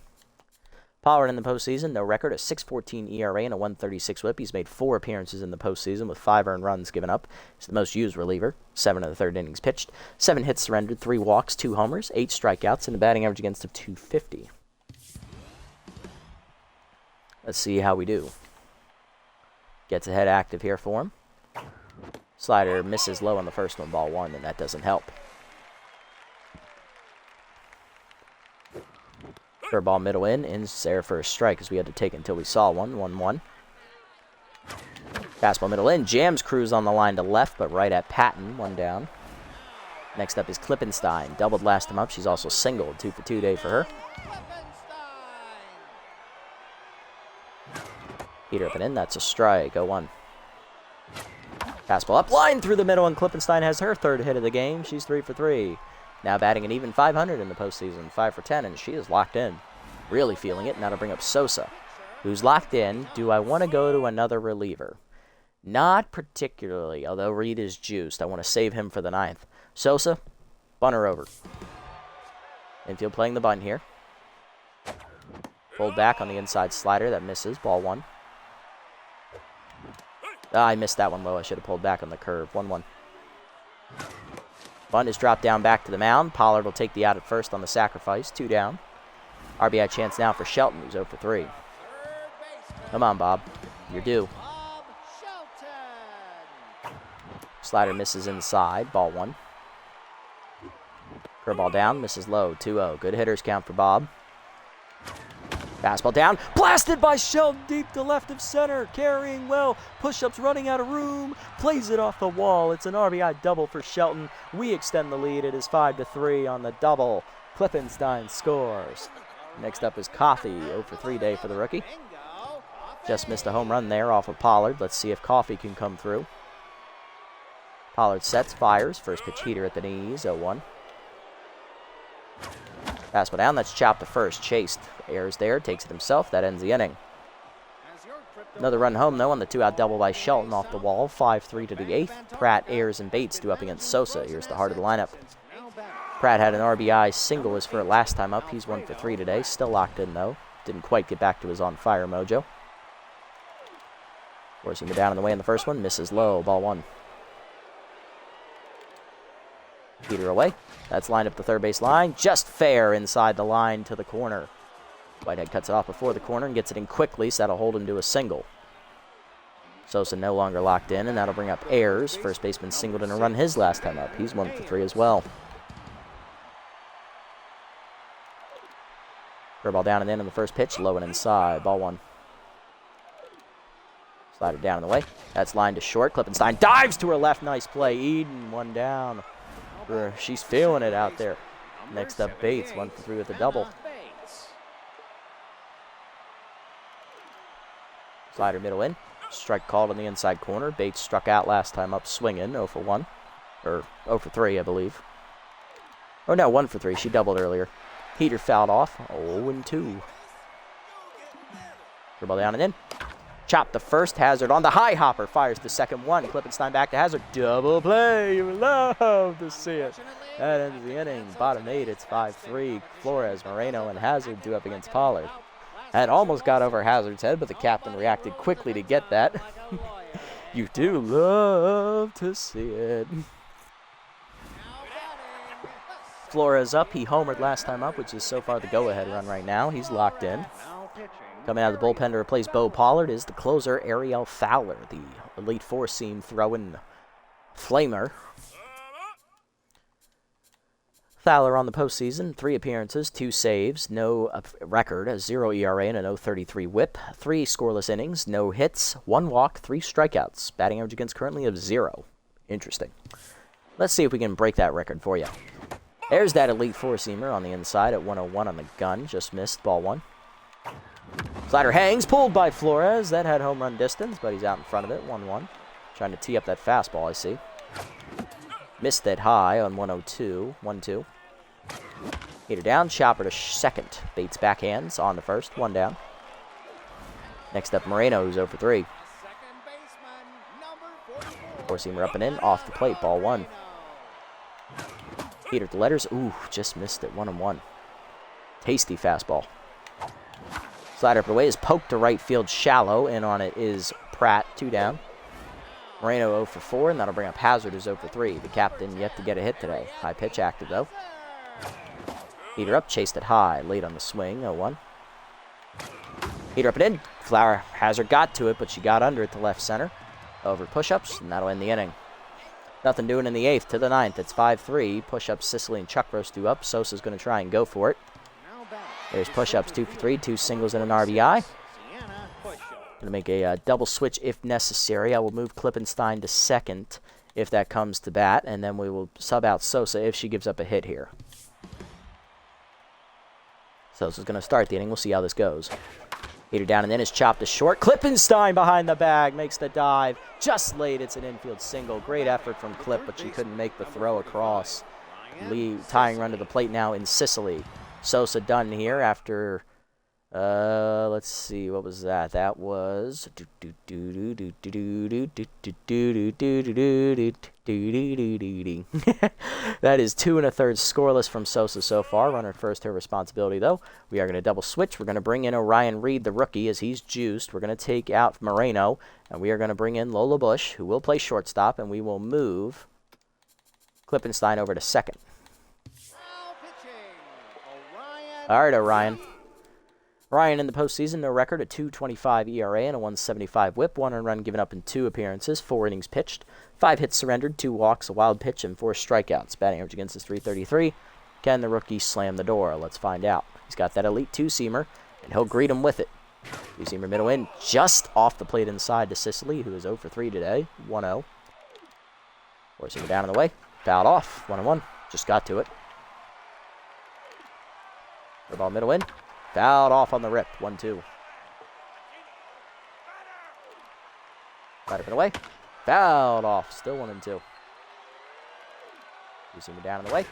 Pollard in the postseason, no record, a 6.14 ERA and a 1.36 whip. He's made 4 appearances in the postseason with 5 earned runs given up. He's the most used reliever. 7 of the 3rd innings pitched. 7 hits surrendered, 3 walks, 2 homers, 8 strikeouts, and a batting average against of .250. Let's see how we do. Gets ahead active here for him. Slider misses low on the first one, ball 1, and that doesn't help. Curveball middle in there for a strike as we had to take it until we saw one. 1-1. Fastball middle in, jams Cruz on the line to left, but right at Patton, 1 down. Next up is Klippenstein, doubled last time up. She's also singled, 2 for 2 day for her. Heater up and in, that's a strike, 0-1. Fastball up, line through the middle, and Klippenstein has her 3rd hit of the game. She's 3 for 3. Now batting an even .500 in the postseason, 5 for 10, and she is locked in. Really feeling it. Now to bring up Sosa, who's locked in. Do I want to go to another reliever? Not particularly, although Reed is juiced. I want to save him for the 9th. Sosa, bunter over. Infield playing the bunt here. Pulled back on the inside slider. That misses. Ball 1. I missed that one low. I should have pulled back on the curve. 1-1. Bunt is dropped down back to the mound. Pollard will take the out at first on the sacrifice. 2 down. RBI chance now for Shelton, who's 0 for 3. Come on, Bob. You're due. Slider misses inside. Ball 1. Curveball down. Misses low. 2-0. Good hitters count for Bob. Fastball down. Blasted by Shelton deep to left of center. Carrying well. Push-ups running out of room. Plays it off the wall. It's an RBI double for Shelton. We extend the lead. It is 5-3 on the double. Klippenstein scores. Next up is Coffey. 0 for 3 day for the rookie. Just missed a home run there off of Pollard. Let's see if Coffey can come through. Pollard sets, fires. First pitch heater at the knees. 0-1. Fastball down, that's chopped to first. Chased. Ayers there, takes it himself. That ends the inning. Another run home, though, on the 2-out double by Shelton off the wall. 5-3 to the 8th. Pratt, Ayers, and Bates due up against Sosa. Here's the heart of the lineup. Pratt had an RBI single as for last time up. He's 1 for 3 today. Still locked in, though. Didn't quite get back to his on-fire mojo. Forcing him down in the way in the first one. Misses low. Ball 1. Peter away. That's lined up the third base line. Just fair inside the line to the corner. Whitehead cuts it off before the corner and gets it in quickly, so that'll hold him to a single. Sosa no longer locked in, and that'll bring up Ayers. First baseman singled in a run his last time up. He's 1 for 3 as well. Curveball down and in on the first pitch, low and inside. Ball 1. Slider down in the way. That's lined to short. Klippenstein dives to her left. Nice play. Eden, 1 down. She's feeling it out there. Next up, Bates, 1 for 3 with a double. Slider middle in. Strike called on the inside corner. Bates struck out last time up swinging. 0 for 1. Or 0 for 3, I believe. Oh, no, 1 for 3. She doubled earlier. Heater fouled off. 0 and 2. Dribble down and in. Chop the first. Hazard on the high hopper. Fires the second one. Klippenstein back to Hazard. Double play. You love to see it. That ends the inning. Bottom 8. It's 5-3. Flores, Moreno, and Hazard due up against Pollard. That almost got over Hazard's head, but the captain reacted quickly to get that. You do love to see it. Flores up. He homered last time up, which is so far the go-ahead run right now. He's locked in. Coming out of the bullpen to replace Bo Pollard is the closer, Ariel Fowler, the Elite Four-seam throwing flamer. Fowler on the postseason, 3 appearances, 2 saves, no record, a 0 ERA and a 0.33 whip, 3 scoreless innings, no hits, 1 walk, 3 strikeouts. Batting average against currently of 0. Interesting. Let's see if we can break that record for you. There's that Elite Four-seamer on the inside at 101 on the gun. Just missed, ball 1. Slider hangs, pulled by Flores. That had home run distance, but he's out in front of it, 1-1. Trying to tee up that fastball, I see. Missed that high on 102, 1-2. Heater down, chopper to second. Bates backhands on to first, 1 down. Next up, Moreno, who's 0 for 3. Four-seamer up and in, off the plate, ball 1. Heater to letters, ooh, just missed it, 1-1. Tasty fastball. Slider up and away is poked to right field shallow, and on it is Pratt, 2 down. Moreno 0 for 4, and that'll bring up Hazard, who's 0 for 3. The captain yet to get a hit today. High pitch active, though. Heater up, chased it high, late on the swing, 0-1. Heater up and in. Hazard got to it, but she got under it to left center. Over push-ups, and that'll end the inning. Nothing doing in the 8th to the 9th. It's 5-3. Push-ups, Sicily and Chuck Roast do up. Sosa's going to try and go for it. There's push-ups, 2 for 3, 2 singles and an RBI. Going to make a double switch if necessary. I will move Klippenstein to second if that comes to bat, and then we will sub out Sosa if she gives up a hit here. Sosa's going to start the inning. We'll see how this goes. Heater down and then is chopped to short. Klippenstein behind the bag makes the dive. Just late. It's an infield single. Great effort from Clip, but she couldn't make the throw across. Lee tying run to the plate now in Sicily. Sosa done here after, let's see, what was that? That was, that is 2 1/3 scoreless from Sosa so far. Runner at first, her responsibility, though. We are going to double switch. We're going to bring in Orion Reed, the rookie, as he's juiced. We're going to take out Moreno, and we are going to bring in Lola Bush, who will play shortstop, and we will move Klippenstein over to second. All right, Orion. Ryan in the postseason, no record, a 2.25 ERA and a 1.75 whip, 1 run given up in 2 appearances, 4 innings pitched, 5 hits surrendered, 2 walks, a wild pitch, and 4 strikeouts. Batting average against is .333. Can the rookie slam the door? Let's find out. He's got that elite 2-seamer, and he'll greet him with it. 2-seamer middle in, just off the plate inside to Sicily, who is 0 for 3 today, 1-0. 4-seamer down in the way, fouled off, 1-1, just got to it. Ball middle in. Fouled off on the rip. 1-2. Right up and away. Fouled off. Still 1-2. You see me down in the way.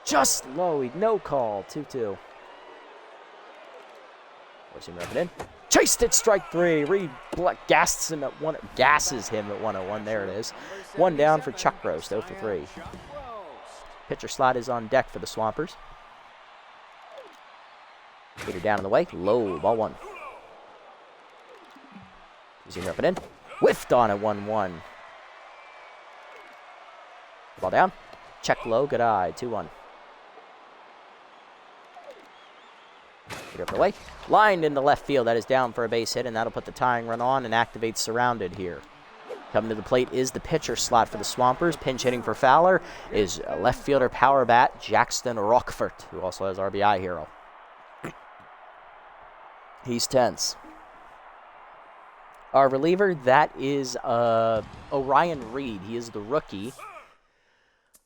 Just low. No call. 2-2. Forcing him up and in. Chased it. Strike 3. Reed gasses him at 101. There it is. 1 down for Chuck Roast. 0 for 3. Pitcher slide is on deck for the Swampers. Heater down in the way. Low. Ball 1. Using her up and in. Whiffed on at 1-1. Ball down. Check low. Good eye. 2-1. Get up the way. Lined in the left field. That is down for a base hit, and that'll put the tying run on and activate Surrounded here. Coming to the plate is the pitcher slot for the Swampers. Pinch hitting for Fowler is left fielder power bat Jackson Rockford, who also has RBI hero. He's tense. Our reliever, that is Orion Reed. He is the rookie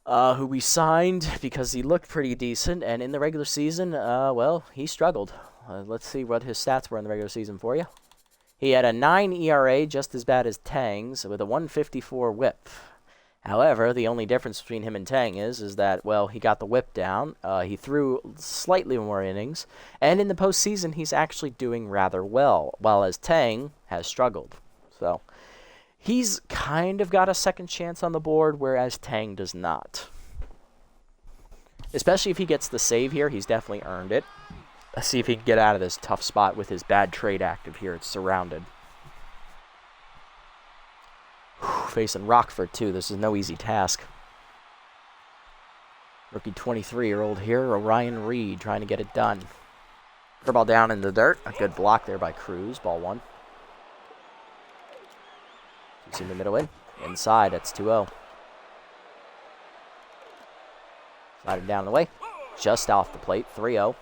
who we signed because he looked pretty decent. And in the regular season, well, he struggled. Let's see what his stats were in the regular season for you. He had a 9 ERA, just as bad as Tang's, with a 154 whip. However, the only difference between him and Tang is that, well, he got the whip down. He threw slightly more innings. And in the postseason, he's actually doing rather well, while as Tang has struggled. So he's kind of got a second chance on the board, whereas Tang does not. Especially if he gets the save here, he's definitely earned it. Let's see if he can get out of this tough spot with his bad trade active here. It's Surrounded. Facing Rockford, too. This is no easy task. Rookie 23-year-old here, Orion Reed, trying to get it done. Curveball down in the dirt. A good block there by Cruz. Ball 1. You see the middle in. Inside, that's 2-0. Slide it down the way. Just off the plate, 3-0.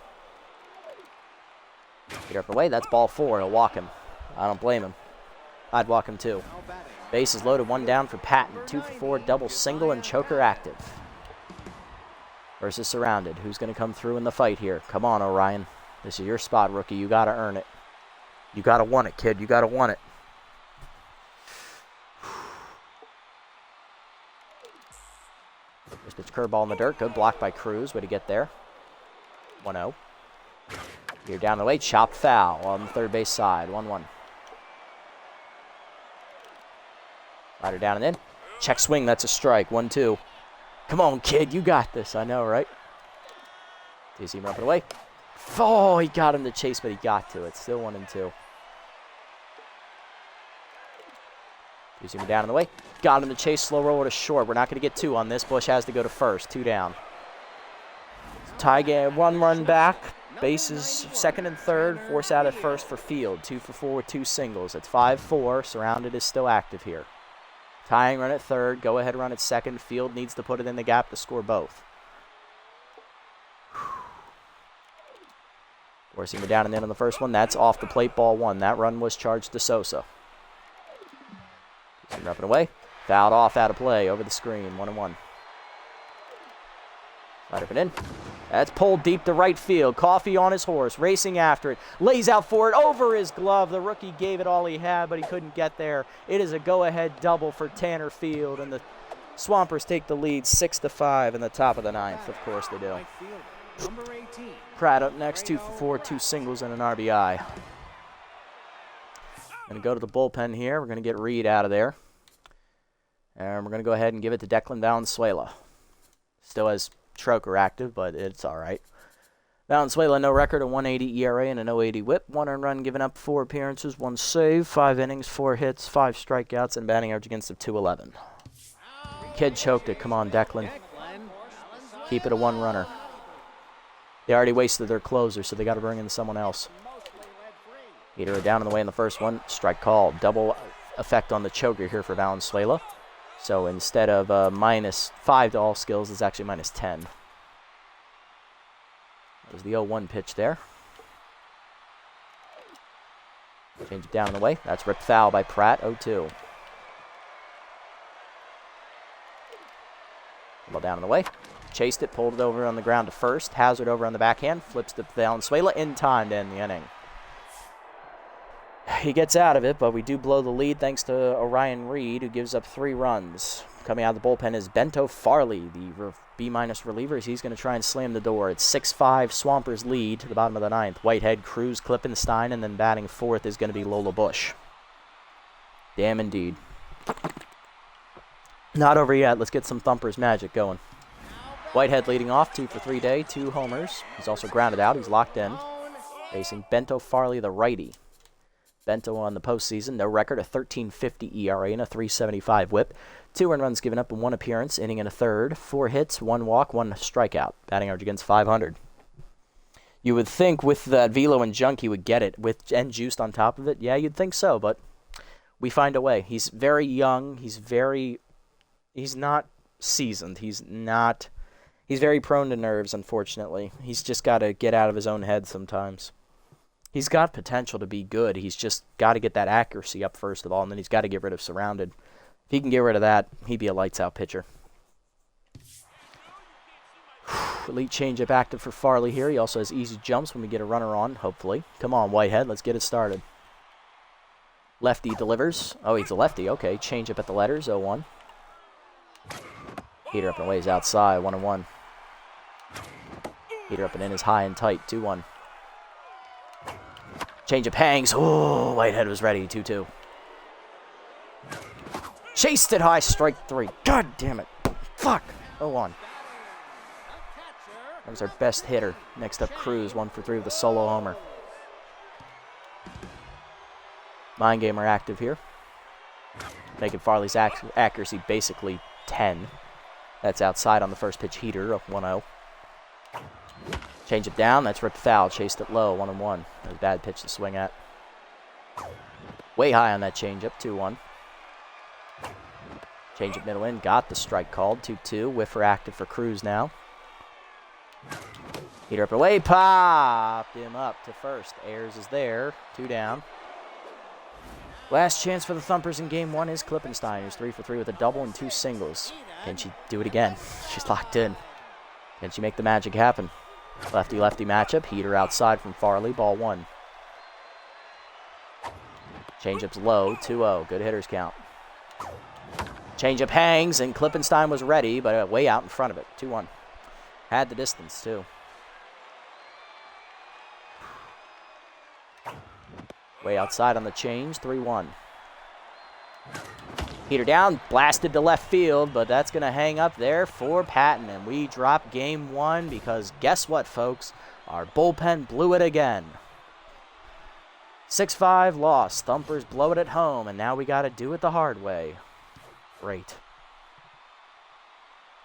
Get up the way, that's ball 4. He'll walk him. I don't blame him. I'd walk him too. Base is loaded, 1 down for Patton. 2 for 4, double single, and choker active. Versus Surrounded. Who's going to come through in the fight here? Come on, Orion. This is your spot, rookie. You got to earn it. You got to want it, kid. You got to want it. First pitch curveball in the dirt. Good block by Cruz. Way to get there. 1-0. Here down the way. Chopped foul on the third base side. 1-1. Rider down and in. Check swing. That's a strike. 1-2. Come on, kid. You got this. I know, right? Do you see him up and away? Oh, he got him to chase, but he got to it. Still 1-2. Do you see him down in the way? Got him to chase. Slow roll to short. We're not going to get 2 on this. Bush has to go to first. 2 down. Tie game. 1 run back. Bases second and third. Force out at first for Field. 2 for 4 with 2 singles. It's 5-4. Surrounded is still active here. Tying run at third. Go ahead run at second. Field needs to put it in the gap to score both. Forcing it down and in on the first one. That's off the plate, ball 1. That run was charged to Sosa. Up and away. Fouled off out of play over the screen. 1-1. Right up and in. That's pulled deep to right field. Coffee on his horse, racing after it. Lays out for it over his glove. The rookie gave it all he had, but he couldn't get there. It is a go-ahead double for Tanner Field, and the Swampers take the lead 6-5 in the top of the 9th. Of course they do. Pratt up next, 2 for 4, 2 singles and an RBI. Going to go to the bullpen here. We're going to get Reed out of there. And we're going to go ahead and give it to Declan Valenzuela. Still has Troker active, but it's all right. Valenzuela, no record, a 180 ERA and a 080 whip. 1 earned run given up, 4 appearances, 1 save, 5 innings, 4 hits, 5 strikeouts, and batting average against of 211. Kid choked it. Come on, Declan. Keep it a 1 runner. They already wasted their closer, so they got to bring in someone else. Eater down in the way in the first one. Strike called. Double effect on the choker here for Valenzuela. So instead of -5 to all skills, it's actually -10. There's the 0-1 pitch there. Change it down in the way. That's ripped foul by Pratt. 0-2. Ball down in the way. Chased it, pulled it over on the ground to first. Hazard over on the backhand. Flips to Valenzuela in time to end the inning. He gets out of it, but we do blow the lead thanks to Orion Reed, who gives up 3 runs. Coming out of the bullpen is Bento Farley, the B- reliever. He's going to try and slam the door. It's 6-5 Swampers lead to the bottom of the 9th. Whitehead, Cruz, Klippenstein, and then batting 4th is going to be Lola Bush. Damn indeed. Not over yet. Let's get some Thumpers magic going. Whitehead leading off, 2 for 3 day, 2 homers. He's also grounded out. He's locked in. Facing Bento Farley, the righty. Bento on the postseason, no record, a 13.50 ERA and a 3.75 whip. 2 earned runs given up in 1 appearance, inning and a third. 4 hits, 1 walk, 1 strikeout. Batting average against 500. You would think with that velo and junk he would get it, and juiced on top of it. Yeah, you'd think so, but we find a way. He's very young. He's not seasoned. He's very prone to nerves, unfortunately. He's just got to get out of his own head sometimes. He's got potential to be good. He's just got to get that accuracy up first of all, and then he's got to get rid of surrounded. If he can get rid of that, he'd be a lights-out pitcher. Elite changeup active for Farley here. He also has easy jumps when we get a runner on, hopefully. Come on, Whitehead. Let's get it started. Lefty delivers. Oh, he's a lefty. Okay, changeup at the letters. 0-1. Heater up and away is outside. 1-1. Heater up and in is high and tight. 2-1. Changeup hangs. Oh, Whitehead was ready. 2-2. Chased it high. Strike 3. God damn it. Fuck. 0-1. That was our best hitter. Next up, Cruz, 1 for 3 with a solo homer. Mind Gamer active here. Making Farley's accuracy basically 10. That's outside on the first pitch heater of 1-0. Change it down. That's ripped foul. Chased it low. 1-1. That was a bad pitch to swing at. Way high on that changeup. 2-1. Change it middle in. Got the strike called. 2-2. Whiffer active for Cruz now. Heater up and away. Popped him up to first. Ayers is there. 2 down. Last chance for the Thumpers in game 1 is Klippenstein, who's 3 for 3 with a double and 2 singles. Can she do it again? She's locked in. Can she make the magic happen? Lefty-lefty matchup. Heater outside from Farley. Ball 1. Changeup's low. 2-0. Good hitters count. Changeup hangs, and Klippenstein was ready, but way out in front of it. 2-1. Had the distance, too. Way outside on the change. 3-1. Heater down. Blasted to left field, but that's going to hang up there for Patton. And we drop game 1 because guess what, folks? Our bullpen blew it again. 6-5 loss. Thumpers blow it at home, and now we got to do it the hard way. Great.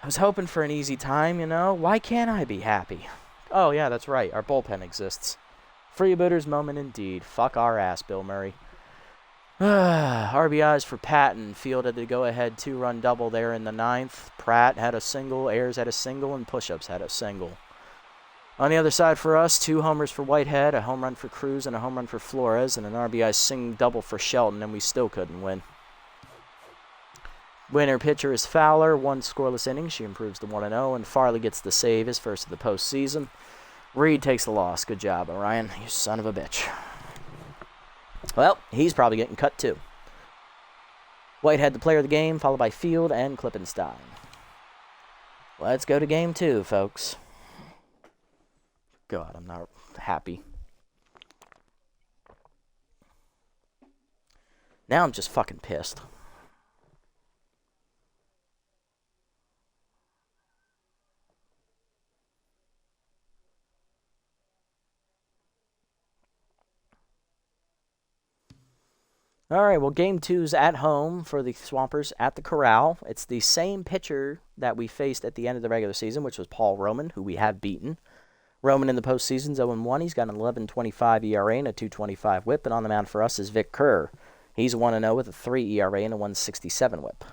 I was hoping for an easy time, you know. Why can't I be happy? Oh, yeah, that's right. Our bullpen exists. Freebooters moment indeed. Fuck our ass, Bill Murray. RBIs for Patton. Fielded the go-ahead 2-run double there in the 9th. Pratt had a single. Ayers had a single. And Pushups had a single. On the other side for us, 2 homers for Whitehead, a home run for Cruz, and a home run for Flores, and an RBI double for Shelton, and we still couldn't win. Winner pitcher is Fowler. 1 scoreless inning. She improves to 1-0, and Farley gets the save, his first of the postseason. Reed takes the loss. Good job, Orion. You son of a bitch. Well, he's probably getting cut too. Whitehead, the player of the game, followed by Field and Klippenstein. Let's go to game 2, folks. God, I'm not happy. Now I'm just fucking pissed. All right, well, game 2's at home for the Swampers at the Corral. It's the same pitcher that we faced at the end of the regular season, which was Paul Roman, who we have beaten. Roman in the postseason's 0-1. He's got an 11.25 ERA and a 2.25 whip, and on the mound for us is Vic Kerr. He's 1-0 with a 3 ERA and a 1.67 whip.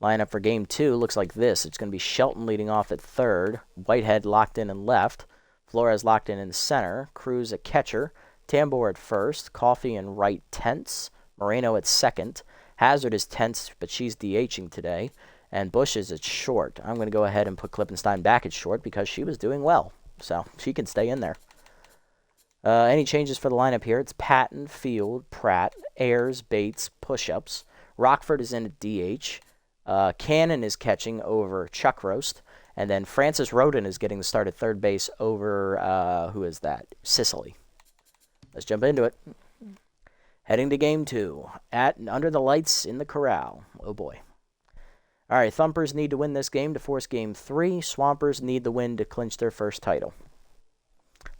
Lineup for game 2 looks like this. It's going to be Shelton leading off at third, Whitehead locked in left, Flores locked in center, Cruz at catcher, Tambor at first, Coffey in right tense, Moreno at second, Hazard is tense, but she's DHing today, and Bush is at short. I'm going to go ahead and put Klippenstein back at short because she was doing well, so she can stay in there. Any changes for the lineup here? It's Patton, Field, Pratt, Ayers, Bates, Pushups. Rockford is in at DH. Cannon is catching over Chuck Roast. And then Francis Roden is getting the start at third base over, who is that? Sicily. Let's jump into it. Heading to game 2. At and under the lights in the Corral. Oh, boy. All right, Thumpers need to win this game to force game 3. Swampers need the win to clinch their first title.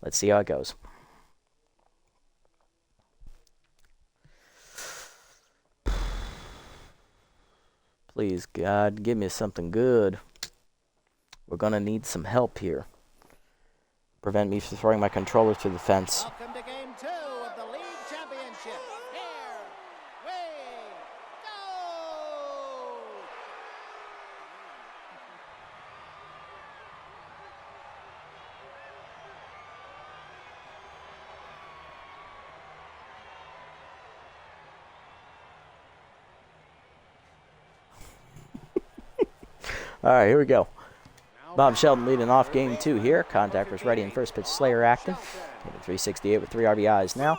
Let's see how it goes. Please, God, give me something good. We're going to need some help here. prevent me from throwing my controller through the fence. Welcome to game 2 of the league championship. Here we go! All right, here we go. Bob Sheldon leading off game 2 here. Contactors ready in first pitch. Slayer active. Hitting 368 with 3 RBIs now.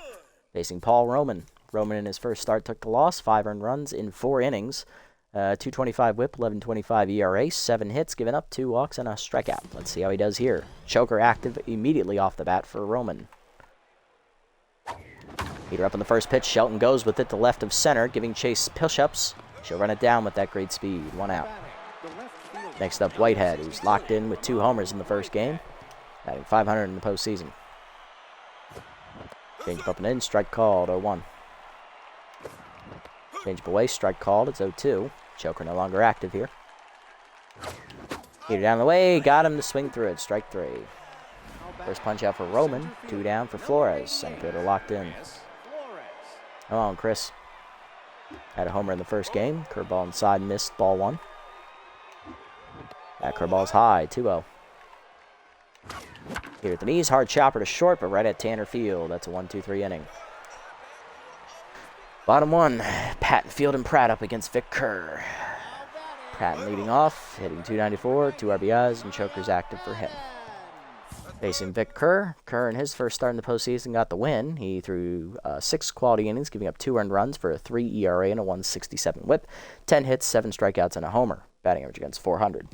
Facing Paul Roman. Roman in his first start took the loss. 5 earned runs in 4 innings. 225 whip, 11.25 ERA. 7 hits, given up 2 walks and a strikeout. Let's see how he does here. Choker active immediately off the bat for Roman. Heater up on the first pitch. Shelton goes with it to left of center, giving Chase push-ups. She'll run it down with that great speed. 1 out. Next up, Whitehead, who's locked in with 2 homers in the first game, batting .500 in the postseason. Change up and in, strike called, 0-1. Change up away, strike called, it's 0-2. Choker no longer active here. Heater down the way, got him to swing through it, strike 3. First punch out for Roman, 2 down for Flores. Center fielder locked in. Come on, Chris. Had a homer in the first game, curveball inside, missed, ball 1. That curveball's high, 2-0. Here at the knees, hard chopper to short, but right at Tanner Field. That's a 1-2-3 inning. Bottom 1, Patton, Field, and Pratt up against Vic Kerr. Patton leading off, hitting 294, 2 RBIs, and chokers active for him. Facing Vic Kerr. Kerr in his first start in the postseason got the win. He threw 6 quality innings, giving up 2 earned runs for a 3 ERA and a 167 whip, 10 hits, 7 strikeouts, and a homer. Batting average against .400.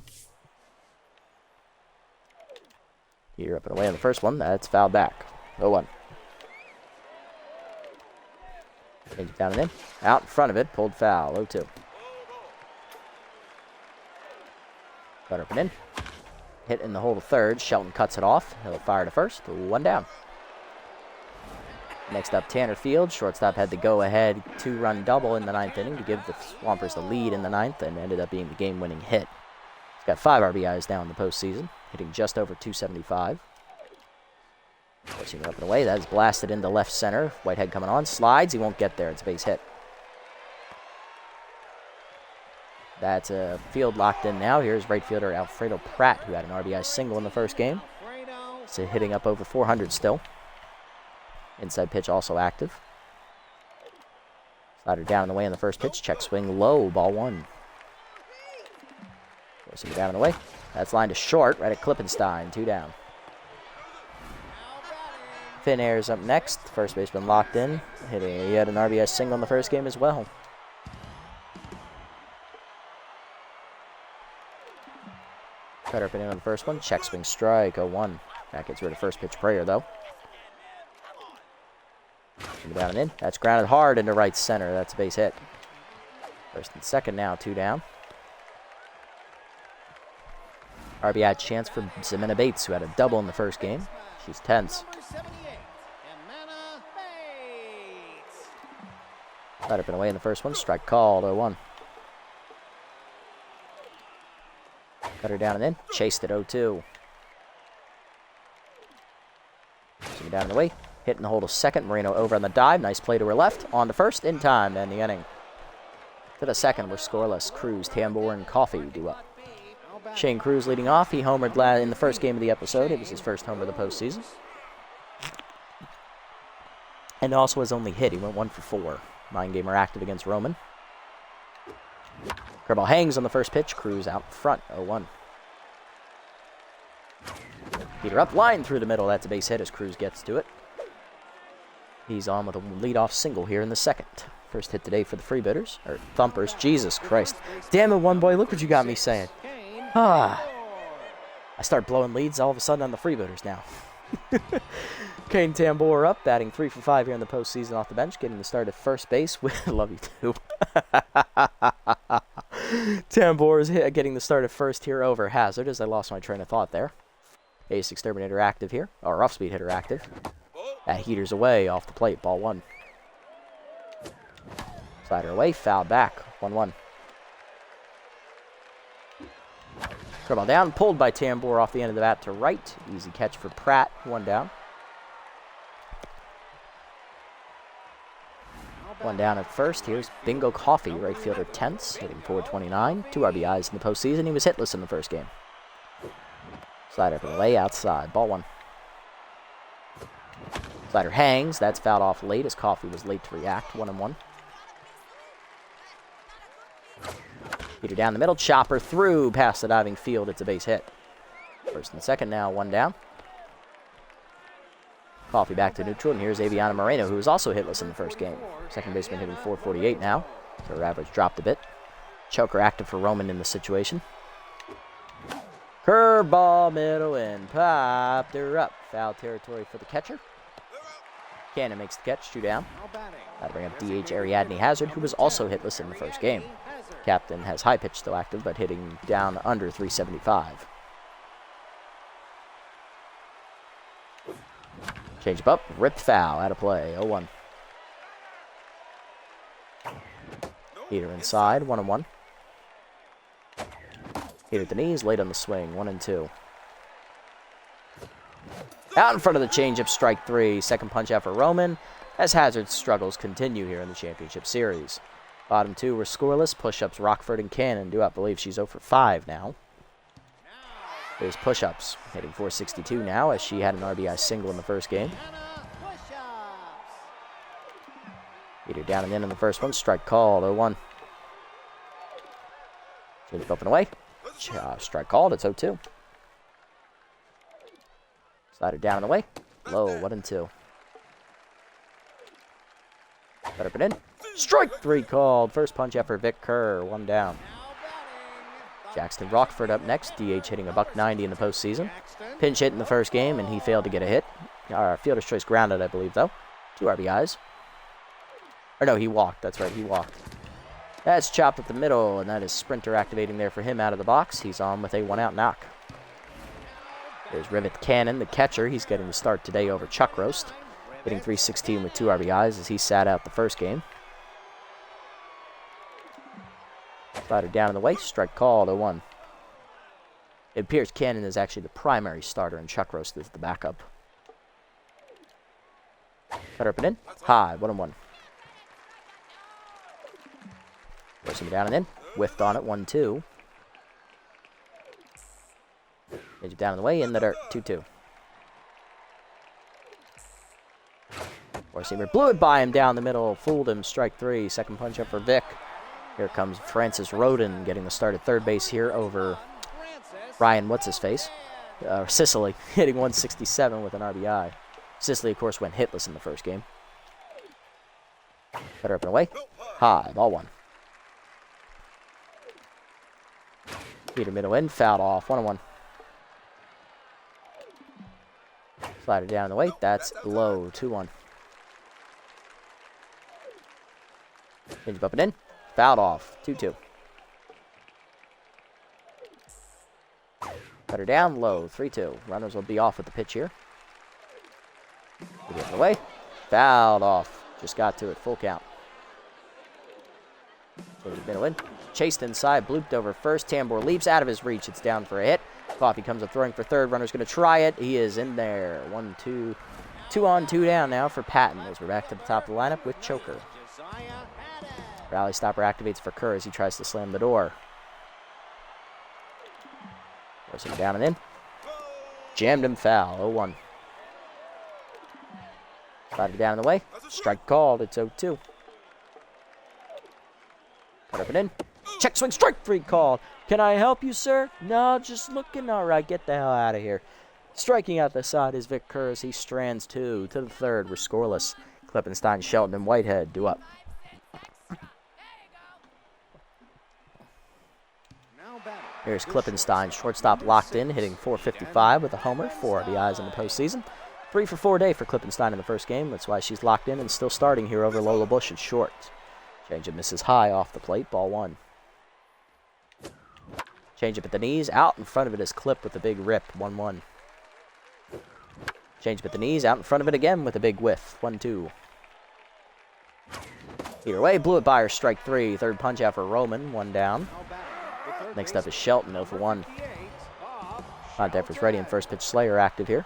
Heater up and away on the first one. That's fouled back. 0-1. Change it down and in. Out in front of it. Pulled foul. 0-2. Cut up and in. Hit in the hole to third. Shelton cuts it off. He'll fire to first. 1 down. Next up, Tanner Field. Shortstop had the go-ahead 2-run double in the 9th inning to give the Swampers the lead in the 9th and ended up being the game-winning hit. He's got 5 RBIs now in the postseason, hitting just over 275. Pushing it up and away. That is blasted into left center. Whitehead coming on. Slides. He won't get there. It's a base hit. That's a Field locked in now. Here's right fielder Alfredo Pratt, who had an RBI single in the first game. So hitting up over 400 still. Inside pitch also active. Slider down and away in the first pitch. Check swing low. Ball 1. Forcing it down and away. That's lined to short. Right at Klippenstein. 2 down. Finn Ayers up next. First baseman locked in. He had an RBI single in the first game as well. Cutter up and in on the first one. Check swing strike. 0-1. That gets rid of first pitch prayer though. Down and in. That's grounded hard into right center. That's a base hit. First and second now, 2 down. RBI chance for Ximena Bates, who had a double in the first game. She's tense. Right up and away in the first one. Strike called. 0-1. Cutter down and in. Chased it. 0-2. Down and away. Hitting the hole to second. Moreno over on the dive. Nice play to her left. On to first in time to end the inning. To the second, we're scoreless. Cruz, Tambor, and Coffee do up. Shane Cruz leading off. He homered in the first game of the episode. It was his first homer of the postseason. And also his only hit. He went 1 for 4. Nine-gamer active against Roman. Curveball hangs on the first pitch. Cruz out front. 0-1. Heater up. Line through the middle. That's a base hit as Cruz gets to it. He's on with a leadoff single here in the second. First hit today for the Freebitters. Or Thumpers. Jesus Christ. Damn it, one boy. Look what you got me saying. I start blowing leads all of a sudden on the Freebitters now. Kane Tambor up, batting 3 for 5 here in the postseason off the bench, getting the start at first base. Love you too. Tambor is getting the start at first here over Hazard, as I lost my train of thought there. Ace Exterminator active here, or off speed hitter active. That heater's away off the plate, ball 1. Slider away, foul back, 1-1. Ball down, pulled by Tambor off the end of the bat to right. Easy catch for Pratt, 1 down. 1 down at first. Here's Bingo Coffee, right fielder, tenths, hitting .429. 2 RBIs in the postseason. He was hitless in the first game. Slider for the lay outside. Ball 1. Slider hangs. That's fouled off late as Coffee was late to react. 1-1. Peter down the middle. Chopper through past the diving field. It's a base hit. First and second now. 1 down. Coffee back to neutral, and here's Aviana Moreno, who was also hitless in the first game. Second baseman hitting .448 now, so her average dropped a bit. Choker active for Roman in the situation. Curveball, middle, and popped her up. Foul territory for the catcher. Cannon makes the catch, 2 down. That'll bring up DH Ariadne Hazard, who was also hitless in the first game. Captain has high pitch still active, but hitting down under .375. Change up, ripped foul, out of play, 0-1. Heater inside, 1-1. Heater at the knees, late on the swing, 1-2. Out in front of the changeup, strike 3. Second punch out for Roman, as Hazard's struggles continue here in the championship series. Bottom 2 were scoreless. Push-ups, Rockford and Cannon. Do I believe she's 0 for 5 now. There's push-ups, hitting .462 now, as she had an RBI single in the first game. Heater down and in the first one. Strike called, 0-1. Change up and away. Strike called, it's 0-2. Slider down and away. Low, 1-2. Better put in. Strike 3 called. First punch after Vic Kerr, 1 down. Jackson Rockford up next. DH hitting a .190 in the postseason. Pinch hit in the first game, and he failed to get a hit. Fielder's choice grounded, I believe, though. 2 RBIs. Or no, he walked. That's right, he walked. That's chopped at the middle, and that is Sprinter activating there for him out of the box. He's on with a 1-out knock. There's Rivet Cannon, the catcher. He's getting the start today over Chuck Roast, hitting .316 with 2 RBIs as he sat out the first game. Slider down in the way, strike called, 0-1. It appears Cannon is actually the primary starter and Chuck Roast is the backup. Cutter up and in, high, 1-1. Forcing it down and in, whiffed on it, 1-2. Change it down in the way, in the dirt, 2-2. Four-seamer blew it by him down the middle, fooled him, strike 3, second punch up for Vic. Here comes Francis Roden getting the start at third base here over Ryan What's-His-Face. Sicily hitting .167 with an RBI. Sicily, of course, went hitless in the first game. Cutter up and away. High, ball 1. Peter middle in, fouled off, 1-1. Slider down in the way, that's low, 2-1. Change up and in. Fouled off, 2-2. Cutter down, low, 3-2. Runners will be off with the pitch here. Get away. Fouled off. Just got to it, full count. Change middle in. Chased inside, blooped over first. Tambor leaps out of his reach. It's down for a hit. Coffee comes up throwing for third. Runner's going to try it. He is in there. 1-2. 2 on, 2 down now for Patton as we're back to the top of the lineup with Choker. Rally stopper activates for Kerr as he tries to slam the door. Forcing down and in. Jammed him foul, 0-1. Slider down in the way. Strike called, it's 0-2. Cut up and in. Check swing, strike 3 called. Can I help you, sir? No, just looking. All right, get the hell out of here. Striking out the side is Vic Kerr as he strands 2 to the third. We're scoreless. Klippenstein, Shelton, and Whitehead due up. Here's Klippenstein, shortstop locked in, hitting .455 with a homer, 4 RBIs in the postseason. 3 for 4 day for Klippenstein in the first game. That's why she's locked in and still starting here over Lola Bush at short. Changeup misses high off the plate, ball 1. Changeup at the knees, out in front of it is Clip with a big rip, 1-1. Changeup at the knees, out in front of it again with a big whiff, 1-2. Either way, blew it by her, strike 3. Third punch out for Roman, 1 down. Next up is Shelton, 0 for 1. Denver's ready and first pitch Slayer active here.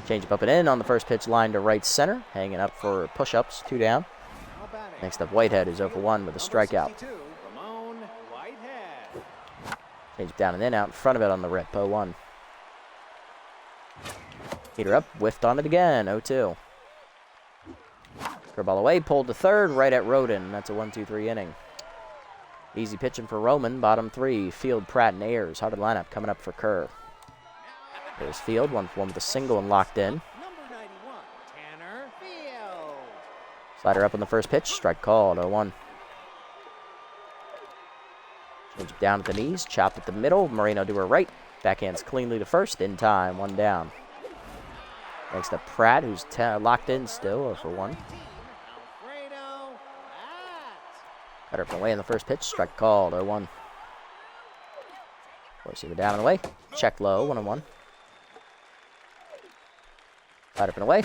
Change up and in on the first pitch line to right center. Hanging up for push-ups, 2 down. Next up, Whitehead is 0-for-1 with a strikeout. Change down and in out in front of it on the rip, 0-1. Heater up, whiffed on it again, 0-2. Curveball away, pulled to third, right at Roden. That's a 1-2-3 inning. Easy pitching for Roman, bottom 3. Field, Pratt, and Ayers. Hearted lineup coming up for Kerr. There's Field, 1-for-1 with a single and locked in. Slider up on the first pitch, strike called, 0-1. Change it down at the knees, chopped at the middle, Moreno to her right. Backhands cleanly to first, in time, 1 down. Next up, Pratt, who's locked in still, 0-for-1. Cutter from away in the first pitch, strike called, 0-1. Four-seamer down and away, check low, 1-1. Slider from away.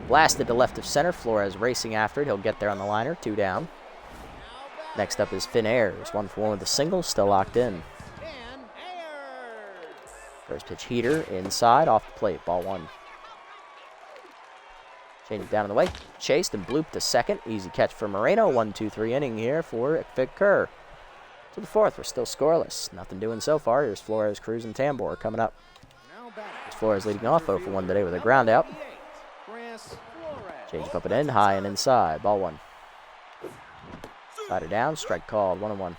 Blasted to left of center. Flores racing after it. He'll get there on the liner. 2 down. Next up is Finn Ayers. 1-for-1 with a single. Still locked in. First pitch heater. Inside. Off the plate. Ball 1. Change it down in the way. Chased and blooped to second. Easy catch for Moreno. 1-2-3 inning here for Vic Kerr. To the 4th. We're still scoreless. Nothing doing so far. Here's Flores, Cruz, and Tambor coming up. Here's Flores leading off 0-for-1 today with a ground out. Change up and in, high and inside. Ball 1. Slider down, strike called, 1-1.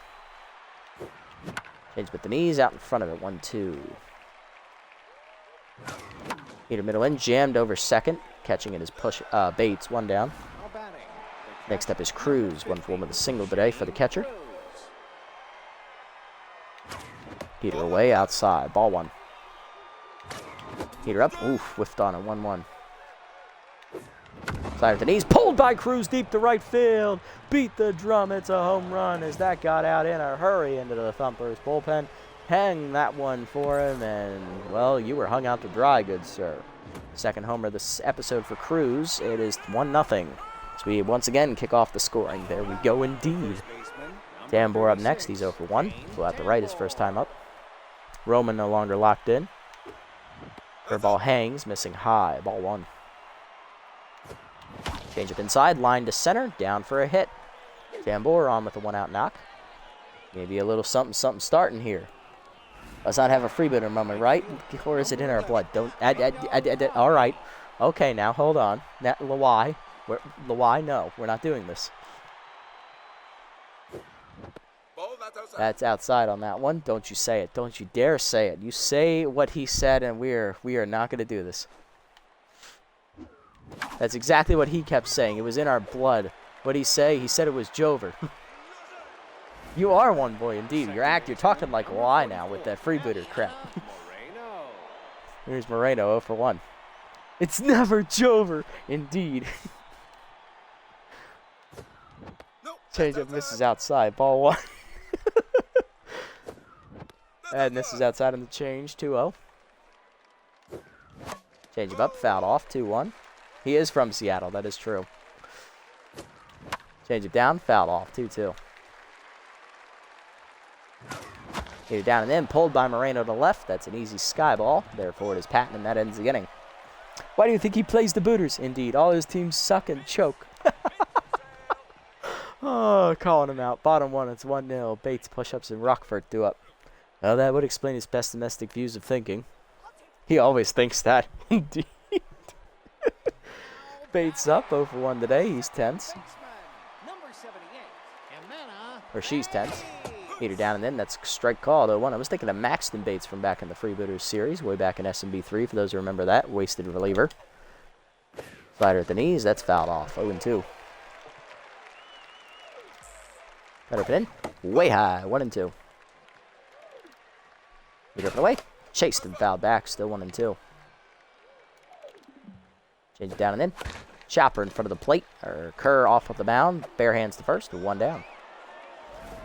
Change with the knees, out in front of it, 1-2. Heater middle in, jammed over second. Catching it is Bates, 1 down. Next up is Cruz, 1-for-1 with a single today for the catcher. Heater away, outside, ball 1. Heater up, oof, whiffed on it, 1-1. Slider to knees, pulled by Cruz deep to right field. Beat the drum, it's a home run as that got out in a hurry into the Thumpers bullpen. Hang that one for him, and, well, you were hung out to dry, good sir. Second homer of this episode for Cruz. It is 1-0. So we once again kick off the scoring. There we go indeed. Tambor up next, he's 0-for-1. Flew out the right his first time up. Roman no longer locked in. Curveball hangs, missing high, ball 1. Change up inside, line to center, down for a hit. Tambor on with a 1-out knock. Maybe a little something starting here. Let's not have a freebooter moment, right? Or is it in our blood? All right. Okay, now hold on. Lawai, no, we're not doing this. That's outside on that one. Don't you say it. Don't you dare say it. You say what he said, and we are not going to do this. That's exactly what he kept saying. It was in our blood. What'd he say? He said it was Jover. You are one boy indeed. You're talking like why now with that freebooter crap. Here's Moreno 0-for-1. It's never Jover. Indeed. Change up misses outside. Ball 1. And this is outside on the change. 2-0. Change him up. Fouled off. 2-1. He is from Seattle. That is true. Change it down. Fouled off. 2-2. Hit it down and in. Pulled by Moreno to left. That's an easy sky ball. Therefore, it is Patton, and that ends the inning. Why do you think he plays the booters? Indeed. All his teams suck and choke. Oh, calling him out. Bottom 1. It's 1-0. Bates push-ups and Rockford do up. Well, that would explain his pessimistic views of thinking. He always thinks that. Indeed. Bates up 0-for-1 today. He's tense. Or she's tense. Heater down and in. That's strike call, 0-1. I was thinking of Maxton Bates from back in the Freebooters series, way back in SMB4, for those who remember that. Wasted reliever. Slider at the knees. That's fouled off. 0-2. Better pin in. Way high. 1-2. Heater up and away. Chased and fouled back. Still 1-2. Change it down and in. Chopper in front of the plate. Kerr off of the mound. Bare hands to first. 1 down.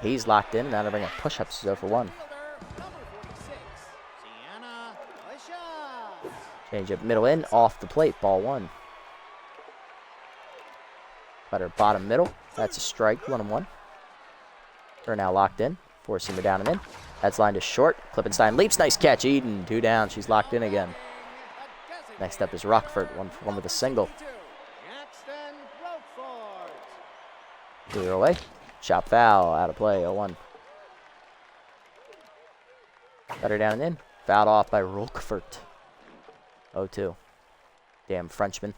He's locked in. Now to bring up push-ups. 0-for-1. Change up middle in. Off the plate. Ball 1. Cutter bottom middle. That's a strike. 1-1. Kerr now locked in. Four-seamer down and in. That's lined to short. Klippenstein leaps. Nice catch. Eden, 2 down. She's locked in again. Next up is Rockford, 1-for-1 with a single. Clear away. Shot foul. Out of play. 0-1. Got her down and in. Fouled off by Rockford. 0-2. Damn Frenchman.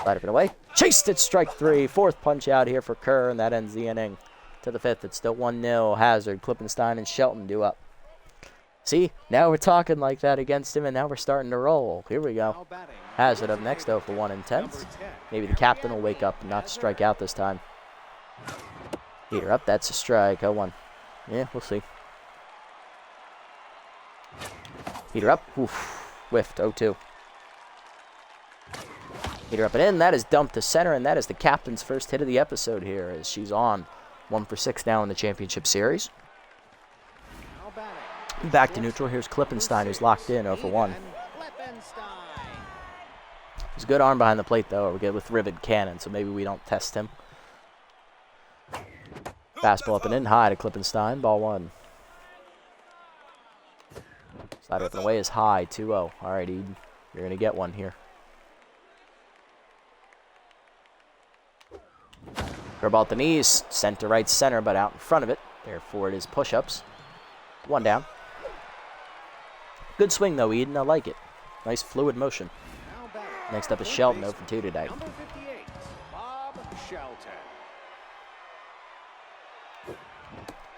Slide up and away. Chased it. Strike 3. 4th punch out here for Kerr, and that ends the inning. To the 5th, it's still 1-0. Hazard, Klippenstein, and Shelton do up. See, now we're talking like that against him, and now we're starting to roll. Here we go. Hazard up next, 0-for-1 in 10th. Maybe the captain will wake up and not strike out this time. Heater up, that's a strike. 0-1. Yeah, we'll see. Heater up. Oof. Whiffed. 0-2. Heater up and in. That is dumped to center, and that is the captain's first hit of the episode here as she's on 1-for-6 now in the championship series. Back to neutral. Here's Klippenstein, who's locked in 0-for-1. He's a good arm behind the plate, though. We're good with Rivet Cannon, so maybe we don't test him. Fastball up and in, high to Klippenstein. Ball 1. Slide up and away is high, 2-0. All right, Eden, you're going to get one here. Curveball at the knees, sent to right center, but out in front of it. Therefore, it is push-ups. 1 down. Good swing, though, Eden. I like it. Nice fluid motion. Next up is Shelton, 0-for-2 today. Number 58, Bob Shelton.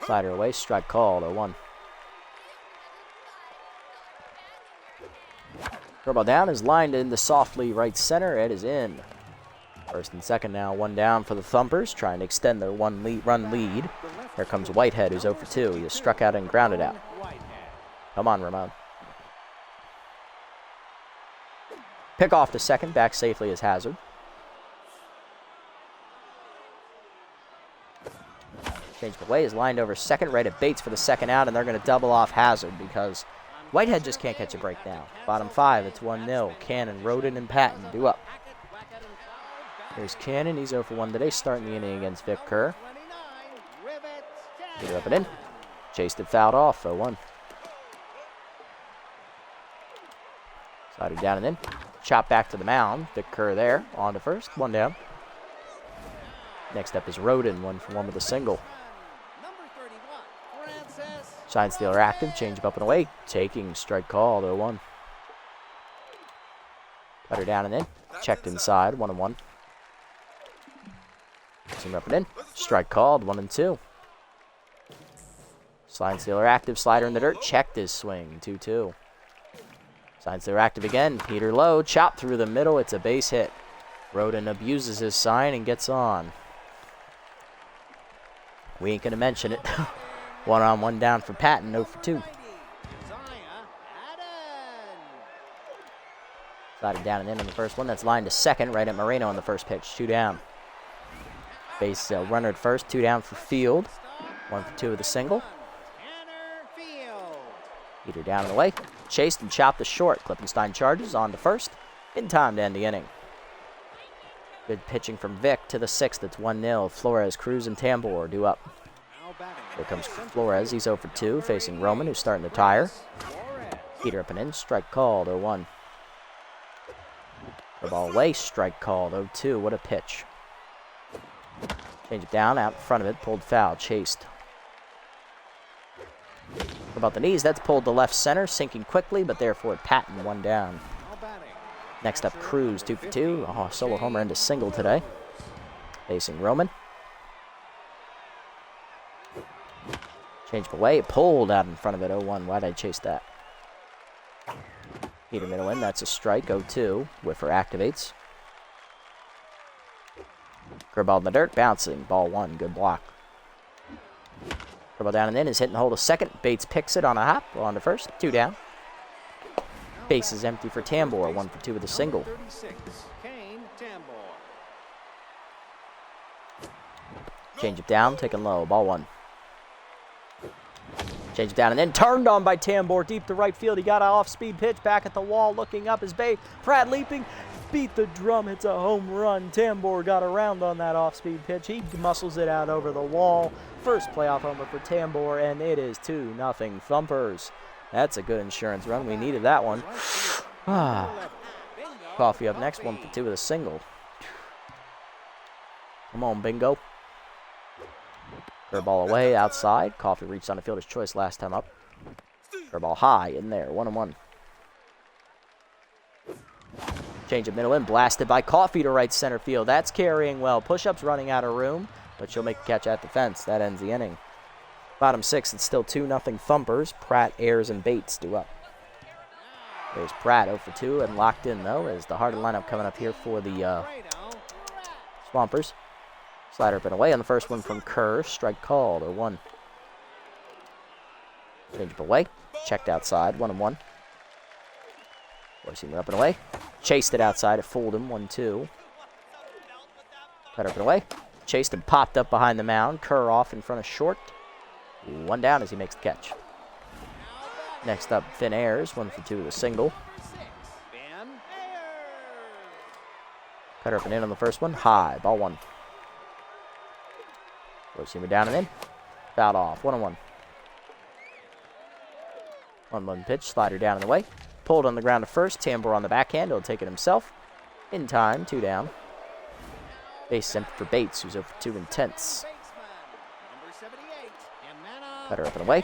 Slider away, strike called, 0-1. Curveball down is lined into softly right center. It is in. First and second now, 1 down for the Thumpers, trying to extend their run lead. Here comes Whitehead, who's 0-for-2. He is struck out and grounded out. Come on, Ramon. Pick off to second, back safely as Hazard. Change the way is lined over second, right at Bates for the second out, and they're going to double off Hazard because Whitehead just can't catch a break now. Bottom 5, it's 1-0. Cannon, Roden, and Patton do up. Here's Cannon. He's 0-for-1 today, starting the inning against Vic Kerr. Get it up and in. Chased it, fouled off, 0-1. Slider down and in. Chop back to the mound. Vic Kerr there, on to first, 1 down. Next up is Roden, 1-for-1 with a single. Side stealer active, change up and away. Taking, strike called, 0-1. Cutter down and in. Checked inside, 1-1. Team up and in. Strike called, 1-2. Slide stealer active, slider in the dirt. Checked his swing, 2-2. Slide stealer active again. Peter low, chop through the middle. It's a base hit. Roden abuses his sign and gets on. We ain't gonna mention it. 1 on, 1 down for Patton, 0-for-2. Slided down and in on the first one. That's lined to second, right at Moreno on the first pitch. 2 down. Base runner at first, 2 down for Field. 1-for-2 with a single. Either down and away. Chased and chopped to short. Klippenstein charges on to first. In time to end the inning. Good pitching from Vic to the 6th. It's 1-0. Flores, Cruz, and Tambor do up. Here comes Flores. He's 0-for-2, facing Roman, who's starting to tire. Peter up and in. Strike called, 0-1. The ball away. Strike called, 0-2. What a pitch. Change it down, out in front of it. Pulled foul. Chased. What about the knees? That's pulled to left center, sinking quickly, but therefore Patton, 1 down. Next up, Cruz, 2-for-2. Oh, solo homer into single today. Facing Roman. Change away, pulled out in front of it, 0-1. Why'd I chase that? Peter middle in, that's a strike, 0-2. Whiffer activates. Curveball in the dirt, bouncing, ball 1, good block. Curveball down and in is hitting the hole to second. Bates picks it on a hop, on to first, 2 down. Base is empty for Tambor, 1-for-2 with a single. Change it down, taking low, ball 1. Change it down and then turned on by Tambor deep to right field. He got an off-speed pitch back at the wall, looking up his bay. Pratt leaping. beat the drum, hits a home run. Tambor got around on that off-speed pitch. He muscles it out over the wall. First playoff homer for Tambor, and it is 2-0 Thumpers. That's a good insurance run. We needed that one. Coffee up next, 1 for 2 with a single. Come on, bingo. Curveball away, outside. Coffee reached on the fielder's choice last time up. Curveball high in there, 1-1. Change of middle in, blasted by Coffee to right center field. That's carrying well. Push-ups running out of room, but she'll make a catch at the fence. That ends the inning. Bottom 6, it's still 2-0 Thumpers. Pratt, Ayers, and Bates due up. There's Pratt 0 for 2 and locked in, though, as the heart of the lineup coming up here for the Swampers. Slider up and away on the first one from Kerr. Strike called, 0-1. Change up away. Checked outside, 1-1. Four-seamer up and away. Chased it outside. It fooled him, 1-2. Cut up and away. Chased and popped up behind the mound. Kerr off in front of short. 1 down as he makes the catch. Next up, Finn Ayers, 1 for 2 with a single. Cutter up and in on the first one. High, ball 1. Four-seamer down and in. Fouled off, 1-1. 1-1 pitch, slider down and away. Pulled on the ground to first. Tambor on the backhand. He'll take it himself. In time, 2 down. Base empty for Bates, who's 0 for 2 intense. Cutter up and away.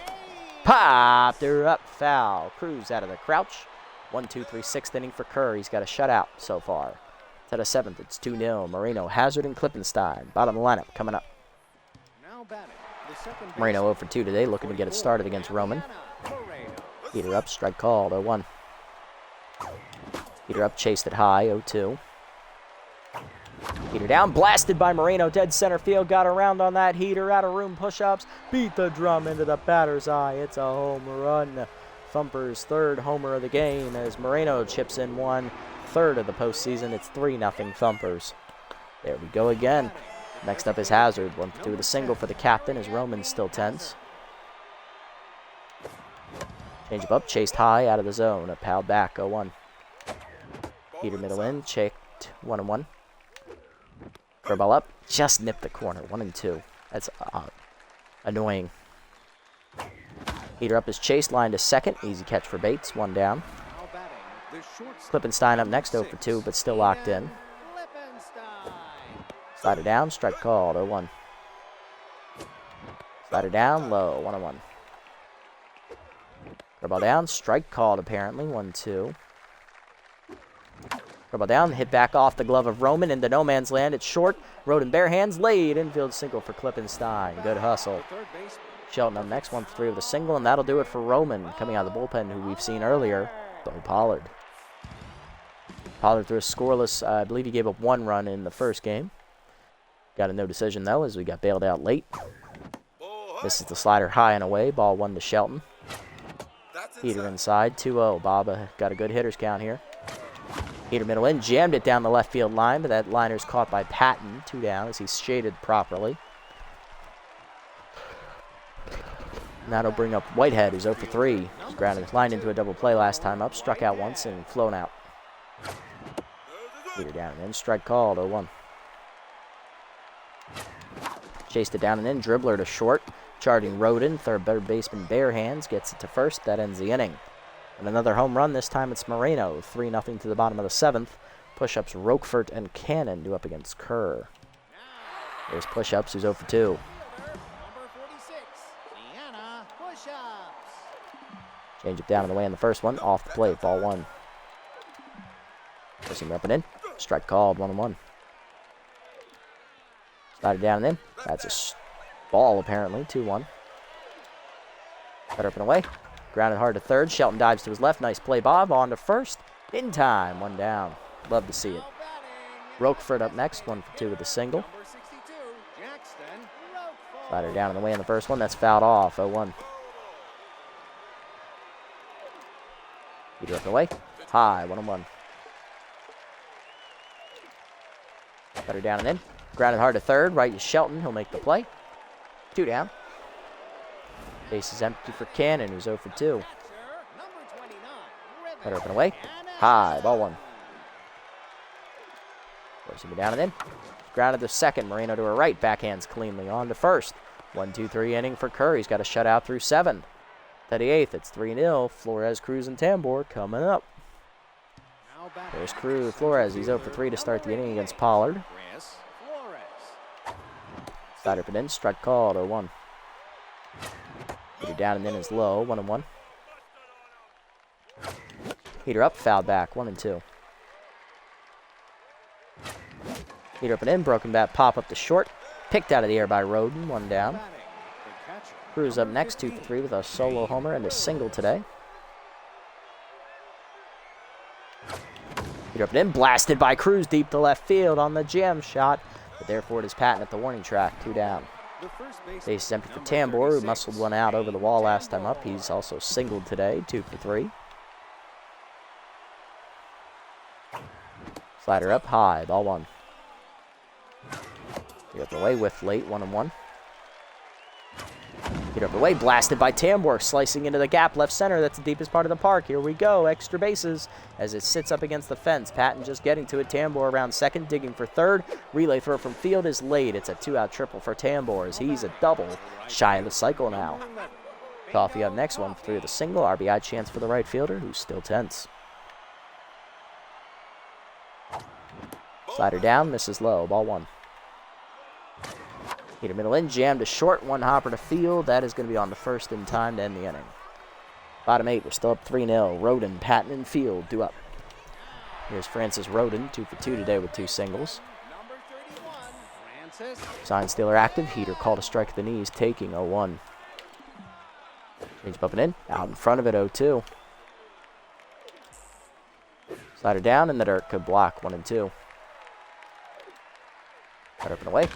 Popped her up, foul. Cruz out of the crouch. 1-2-3, 6th inning for Kerr. He's got a shutout so far. To the 7th, it's 2-0. Moreno, Hazard, and Klippenstein. Bottom of the lineup coming up. Moreno 0 for 2 today, looking to get it started against Roman. Heater up, strike called, 0-1. Heater up, chased it high, 0-2. Heater down, blasted by Moreno, dead center field, got around on that heater, out of room, push-ups, beat the drum into the batter's eye. It's a home run. Thumpers' 3rd homer of the game as Moreno chips in 1, 3rd of the postseason. It's 3-0 Thumpers. There we go again. Next up is Hazard, 1 for 2 with a single for the captain as Roman's still tense. Change up, chased high, out of the zone. A pal back, 0-1. Heater middle in, checked, 1-1. Curveball up, just nipped the corner, 1-2. That's annoying. Heater up is chased, line to second. Easy catch for Bates, 1 down. Klippenstein up next, 0 for 2, but still locked in. Slider down, strike called, 0-1. Slider down, low, 1-1. Curveball down, strike called apparently, 1-2. Curveball down, hit back off the glove of Roman into no man's land. It's short, rode in bare hands, laid, infield single for Klippenstein. Good hustle. Shelton up next, 1 for 3 with a single, and that'll do it for Roman, coming out of the bullpen, who we've seen earlier, Bo Pollard. Pollard threw a scoreless, I believe he gave up 1 run in the first game. Got a no decision, though, as we got bailed out late. This is the slider high and away, ball 1 to Shelton. Heater inside, 2-0. Baba got a good hitter's count here. Heater middle in, jammed it down the left field line, but that liner's caught by Patton, 2 down as he's shaded properly. And that'll bring up Whitehead, who's 0 for 3. He's grounded his line into a double play last time up, struck out once and flown out. Heater down and in, strike called, 0-1. Chased it down and in, dribbler to short. Charging Roden, 3rd baseman bare hands, gets it to first. That ends the inning. And another home run, this time it's Moreno. 3-0 to the bottom of the 7th. Push-ups, Roquefort and Cannon due up against Kerr. There's push-ups, who's 0 for 2. Change it down and away on the first one. Off the plate, ball 1. Pushing up and in. Strike called, 1-1. Slider down and in. That's a ball, apparently, 2-1. Cut up and away. Grounded hard to third. Shelton dives to his left. Nice play, Bob. On to first. In time. 1 down. Love to see it. Roquefort up next. 1 for 2 with a single. Slider down and away in the first one. That's fouled off. 0-1. Heater up and away. High. 1-1. Cutter down and in. Grounded hard to third. Right to Shelton. He'll make the play. 2 down. Base is empty for Cannon, who's 0 for 2. Cutter up and away. High. Ball 1. Forcing it down and in. Grounded to second. Moreno to her right. Backhands cleanly on to first. 1-2-3 inning for Kerr. He's got a shutout through 7th. To the 8th, it's 3-0. Flores, Cruz, and Tambor coming up. There's Cruz. Flores, he's 0-for-3 to start the inning against Pollard. Slider put in, strike called, 0-1. Heater down and in is low, 1-1. Heater up, foul back, 1-2. Heater up and in, broken bat, pop up to short. Picked out of the air by Roden, 1 down. Cruz up next, 2-for-3 with a solo homer and a single today. Heater up and in, blasted by Cruz deep to left field on the jam shot. But therefore it is Patton at the warning track, 2 down. Base is empty for Tambor, who muscled one out over the wall last time up. He's also singled today, 2-for-3. Slider up high, ball 1. Get up the way, whiff late, 1-1. Get up the way, blasted by Tambor, slicing into the gap left center. That's the deepest part of the park. Here we go, extra bases as it sits up against the fence. Patton just getting to it. Tambor around second, digging for third. Relay throw from field is late. It's a 2-out triple for Tambor as he's a double shy of the cycle now. Coffee up next, 1-for-3 with a single. RBI chance for the right fielder, who's still tense. Slider down, misses low, ball 1. Heater middle in, jam to short, 1 hopper to field. That is going to be on the first in time to end the inning. Bottom 8, we're still up 3-0. Roden, Patton, and Field, 2 up. Here's Francis Roden, 2-for-2 today with 2 singles. Sign stealer active. Heater called a strike at the knees, taking 0-1. Change bumping in, out in front of it, 0-2. Slider down, and the dirt could block 1-2. Cut up and away.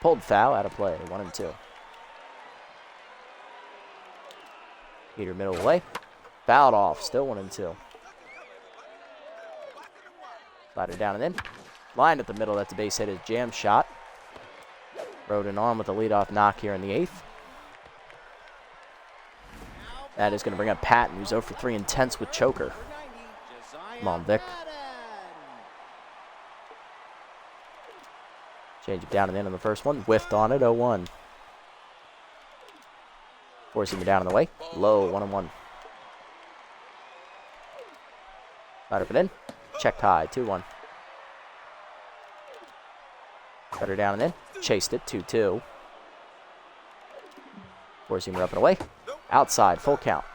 Pulled foul, out of play, 1-2. Heater middle away. Fouled off, still 1-2. Slider down and in. Lined at the middle, that's a base hit, his jam shot. Roden on with a leadoff knock here in the 8th. That is going to bring up Patton, who's 0-for-3 intense with choker. Come on, Vic. Change it down and in on the first one. Whiffed on it, 0-1. Forcing it down and away. Low, 1-1. Slider up and in. Checked high, 2-1. Cutter down and in. Chased it, 2-2. Forcing her up and away. Outside, full count.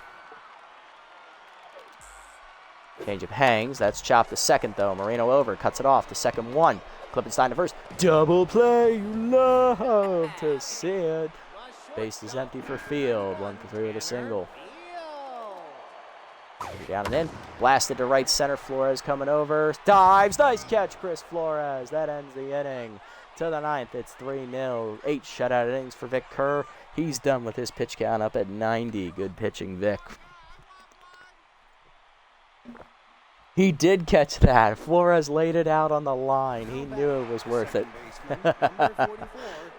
Changeup hangs. That's chopped to second, though. Moreno over, cuts it off. The second 1. Klippenstein to first. Double play, you love to see it. Base is empty for Field. 1-for-3 with a single. Down and in. Blasted to right center. Flores coming over. Dives. Nice catch, Chris Flores. That ends the inning. To the 9th, it's 3-0. 8 shutout innings for Vic Kerr. He's done with his pitch count up at 90. Good pitching, Vic. He did catch that. Flores laid it out on the line. He knew it was worth it.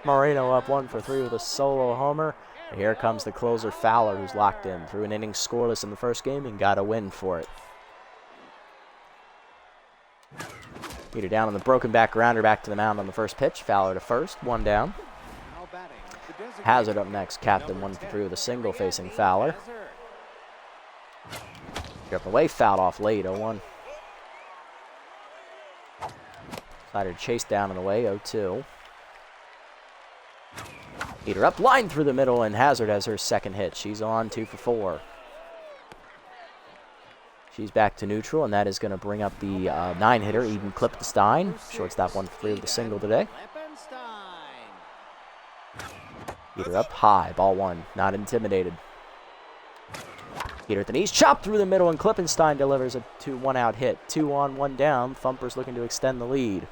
Moreno up 1-for-3 with a solo homer. And here comes the closer Fowler, who's locked in. Threw an inning scoreless in the first game and got a win for it. Heater down on the broken back grounder back to the mound on the first pitch. Fowler to first, 1 down. Hazard up next. Captain 1-for-3 with a single facing Fowler. Up and away, fouled off late, 0-1. Slider chased down and away, 0-2. Heater up, line through the middle, and Hazard has her second hit. She's on 2-for-4. She's back to neutral, and that is going to bring up the 9-hitter, Eden Klippenstein. Shortstop 1-for-3 with a single today. Heater up high, ball 1, not intimidated. Heater at the knees, chopped through the middle, and Klippenstein delivers a 1-out hit. 2 on, 1 down. Thumpers looking to extend the lead.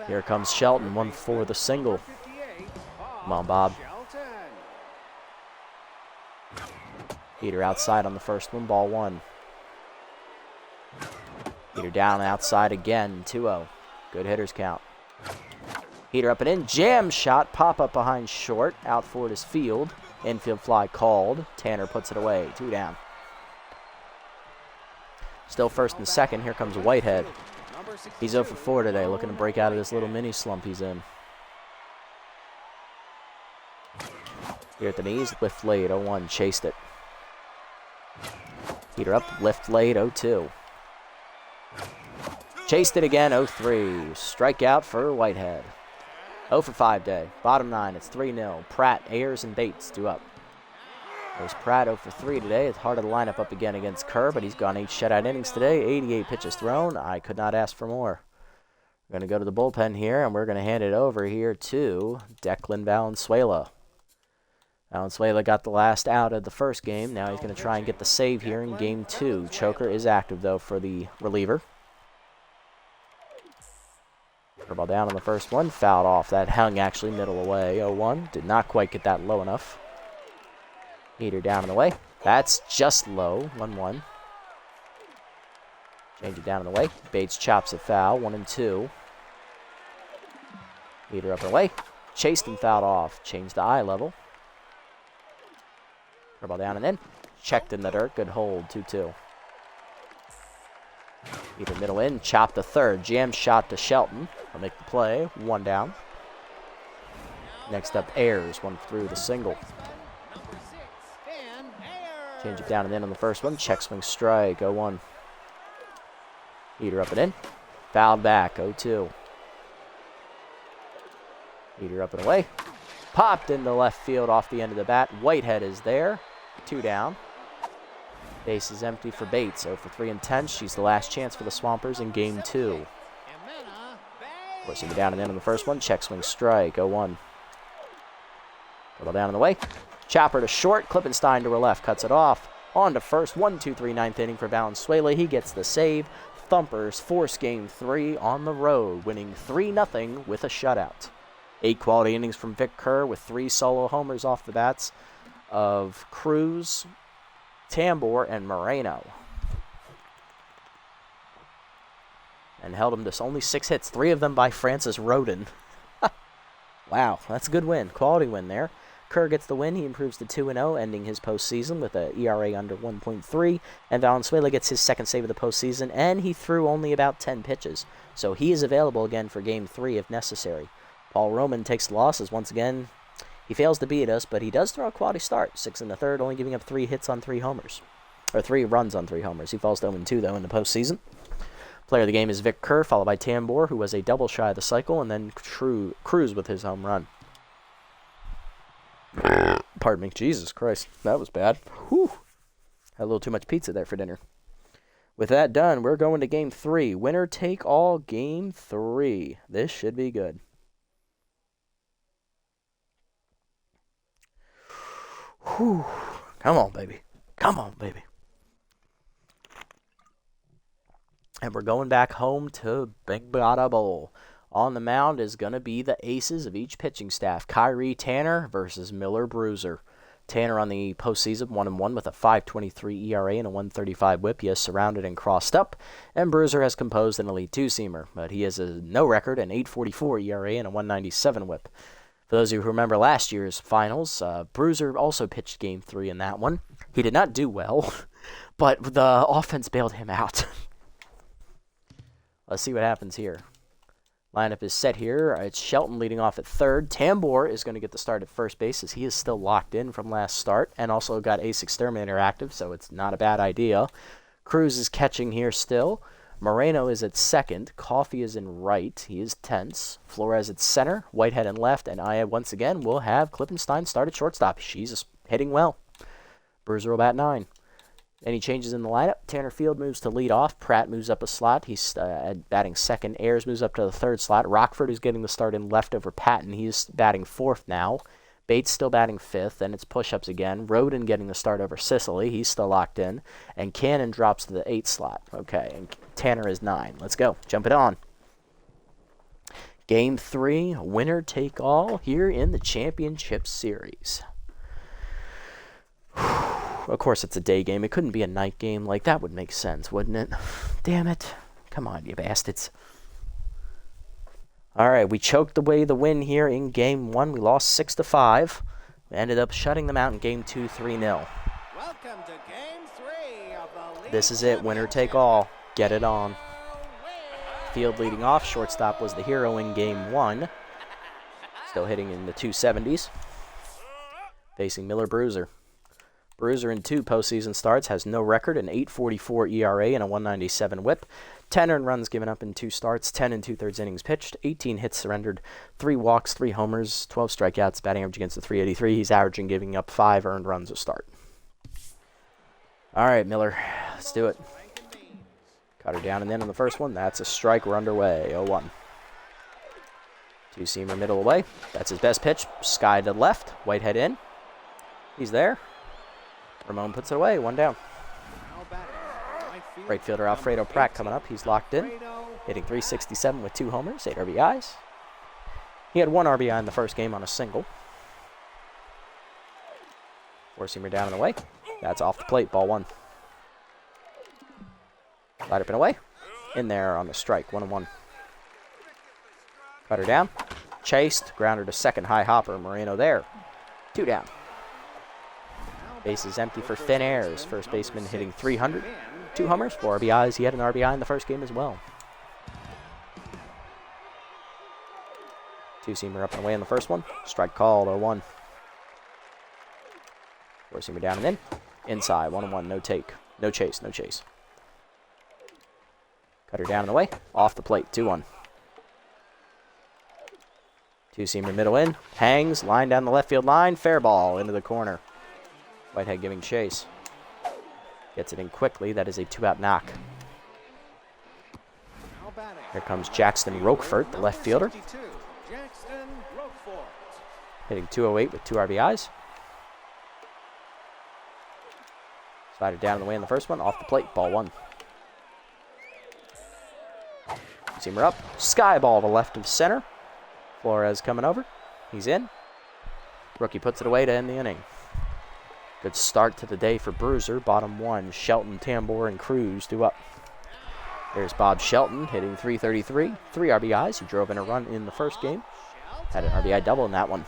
Here comes Shelton, 1-for the single. Come on, Bob. Heater outside on the first one, ball 1. Heater down outside again, 2-0. Good hitters count. Heater up and in, jam shot, pop up behind short. Out forward is Field. Infield fly called. Tanner puts it away. 2 down. Still first and second. Here comes Whitehead. He's 0 for 4 today, looking to break out of this little mini slump he's in. Here at the knees, lift late, 0-1, chased it. Heater up, lift late, 0-2. Chased it again, 0-3. Strikeout for Whitehead. 0 for 5 day. Bottom 9, it's 3-0. Pratt, Ayers, and Bates due up. There's Pratt 0 for 3 today. It's hard to line up again against Kerr, but he's gone 8 shutout innings today, 88 pitches thrown. I could not ask for more. We're going to go to the bullpen here, and we're going to hand it over here to Declan Valenzuela. Valenzuela got the last out of the first game. Now he's going to try and get the save here in game 2. Choker is active, though, for the reliever. Curveball down on the first one. Fouled off. That hung actually middle away. 0-1. Did not quite get that low enough. Heater down and away. That's just low. 1-1. Change it down and away. Bates chops it foul. 1-2. Heater up and away. Chased and fouled off. Changed the eye level. Curveball down and in. Checked in the dirt. Good hold. 2-2. Heater middle in. Chop the third. Jam shot to Shelton. I'll make the play. 1 down. Next up, Ayers. 1 through the single. Change it down and in on the first one. Check swing strike. 0-1. Heater up and in. Fouled back. 0-2. Heater up and away. Popped into left field off the end of the bat. Whitehead is there. 2 down. Base is empty for Bates. 0 for 3 and 10. She's the last chance for the Swampers in game 2. Forcing it down and in on the first one. Check swing strike. 0-1. Little down in the way. Chopper to short. Klippenstein to her left. Cuts it off. On to first. 1-2-3 9th inning for Valenzuela. He gets the save. Thumpers force game 3 on the road, winning 3-0 with a shutout. 8 quality innings from Vic Kerr with 3 solo homers off the bats of Cruz, Tambor, and Moreno. And held him to only 6 hits, 3 of them by Francis Roden. Wow, that's a good win. Quality win there. Kerr gets the win. He improves to 2-0, ending his postseason with an ERA under 1.3. And Valenzuela gets his second save of the postseason, and he threw only about 10 pitches. So he is available again for Game 3 if necessary. Paul Roman takes the losses once again. He fails to beat us, but he does throw a quality start. 6 in the third, only giving up 3 hits on 3 homers. Or 3 runs on 3 homers. He falls to 0-2, though, in the postseason. Player of the game is Vic Kerr, followed by Tambor, who was a double shy of the cycle, and then Cruz with his home run. Pardon me. Jesus Christ. That was bad. Whew. Had a little too much pizza there for dinner. With that done, we're going to Game 3. Winner take all Game 3. This should be good. Whew. Come on, baby. Come on, baby. And we're going back home to Big Bada Bowl. On the mound is going to be the aces of each pitching staff. Kyrie Tanner versus Miller Bruiser. Tanner on the postseason 1-1 with a 5.23 ERA and a 1.35 whip. He is surrounded and crossed up. And Bruiser has composed an elite 2-seamer, but he has a no record, an 8.44 ERA and a 1.97 whip. For those of you who remember last year's finals, Bruiser also pitched Game 3 in that one. He did not do well, but the offense bailed him out. Let's see what happens here. Lineup is set here. It's Shelton leading off at third. Tambor is going to get the start at first base as he is still locked in from last start and also got Ace Exterminator active, so it's not a bad idea. Cruz is catching here still. Moreno is at second. Coffee is in right. He is tense. Flores at center. Whitehead in left. And I, once again, will have Klippenstein start at shortstop. She's hitting well. Bruiser will bat 9. Any changes in the lineup? Tanner Field moves to lead off. Pratt moves up a slot. He's batting second. Ayers moves up to the third slot. Rockford is getting the start in left over Patton. He's batting fourth now. Bates still batting fifth, and it's push-ups again. Roden getting the start over Sicily. He's still locked in. And Cannon drops to the 8th slot. Okay, and Tanner is 9. Let's go. Jump it on. Game 3, winner take all here in the Championship Series. Of course, it's a day game. It couldn't be a night game. Like, that would make sense, wouldn't it? Damn it. Come on, you bastards. All right, we choked away the win here in Game 1. We lost 6-5. We ended up shutting them out in Game 2, 3-0. Welcome to Game 3 of the league. This is it. Winner take all. Get it on. field leading off. Shortstop was the hero in game 1. Still hitting in the 270s. Facing Miller Bruiser. Bruiser in 2 postseason starts has no record, an 8.44 ERA and a 197 whip. 10 earned runs given up in 2 starts, 10 and 2/3 innings pitched, 18 hits surrendered, 3 walks, 3 homers, 12 strikeouts, batting average against the 383. He's averaging giving up 5 earned runs a start. All right, Miller, let's do it. Cut her down and in on the first one. That's a strike. We're underway. 0-1. Two-seamer middle away. That's his best pitch. Sky to the left. Whitehead in. He's there. Ramon puts it away. 1 down. Right fielder Alfredo Pratt coming up. He's locked in. Hitting .367 with 2 homers, 8 RBIs. He had 1 RBI in the first game on a single. Four-seamer down and away. That's off the plate. Ball 1. Slide up and away. In there on the strike. 1-1. Cut her down. Chased. Grounder to second. High hopper. Moreno there. 2 down. Base is empty for Finn Ayers. First baseman hitting .300. 2 homers, 4 RBIs. He had an RBI in the first game as well. Two-seamer up and away in the first one. Strike called. 0-1. Four-seamer down and in. Inside. 1-1. No take. No chase. No chase. Cut her down and away. Off the plate. 2-1. Two-seamer middle in. Hangs. Line down the left field line. Fair ball into the corner. Whitehead giving chase. Gets it in quickly. That is a 2-out knock. Here comes Jackson Roquefort, the left fielder. Hitting .208 with 2 RBIs. Slider down and away in the first one. Off the plate. Ball 1. Seamer up. Sky ball to left of center. Flores coming over. He's in. Rookie puts it away to end the inning. Good start to the day for Bruiser. Bottom 1, Shelton, Tambor, and Cruz due up. There's Bob Shelton hitting .333, 3 RBIs. He drove in a run in the first game. Had an RBI double in that one.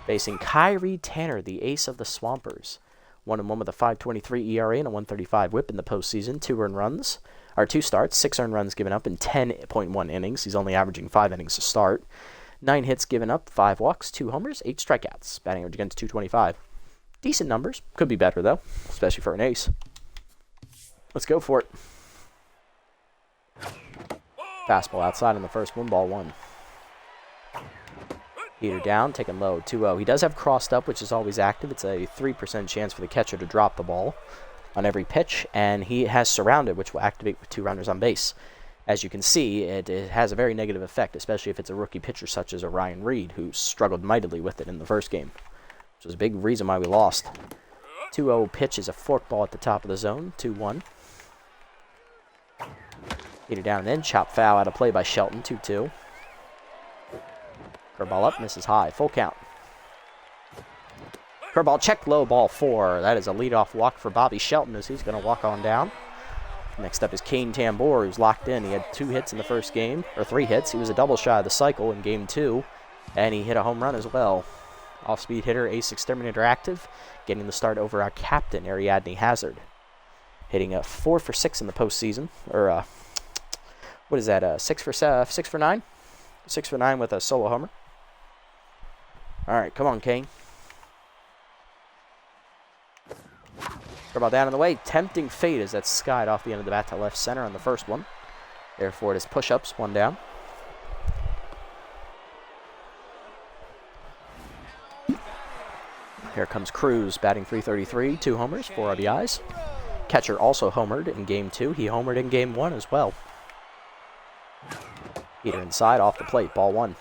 Facing Kyrie Tanner, the ace of the Swampers. 1-1 with a .523 ERA and a 135 whip in the postseason. 2 starts, 6 earned runs given up in 10.1 innings. He's only averaging 5 innings to start. 9 hits given up, 5 walks, 2 homers, 8 strikeouts. Batting average against .225. Decent numbers. Could be better, though, especially for an ace. Let's go for it. Fastball outside on the first one, ball 1. Heater down, taken low, 2-0. He does have crossed up, which is always active. It's a 3% chance for the catcher to drop the ball on every pitch, and he has surrounded, which will activate with 2 runners on base. As you can see, it has a very negative effect, especially if it's a rookie pitcher such as Ryan Reed, who struggled mightily with it in the first game, which was a big reason why we lost. 2-0 pitch is a forkball at the top of the zone, 2-1. Heater down and in, chop foul out of play by Shelton, 2-2. Curveball up, misses high, full count. Curveball checked low, ball 4. That is a leadoff walk for Bobby Shelton as he's going to walk on down. Next up is Kane Tambor, who's locked in. He had 2 hits in the first game, or 3 hits. He was a double shy of the cycle in game 2, and he hit a home run as well. Off-speed hitter, ace exterminator active, getting the start over our captain, Ariadne Hazard. Hitting a 4 for 6 in the postseason, or what is that, 6 for 9? 6 for 9 with a solo homer. All right, come on, Kane. Curveball down in the way. Tempting fade as that's skied off the end of the bat to left center on the first one. Therefore, it is push-ups, 1 down. Here comes Cruz, batting .333, 2 homers, 4 RBIs. Catcher also homered in game 2. He homered in game 1 as well. Heater inside, off the plate, ball 1.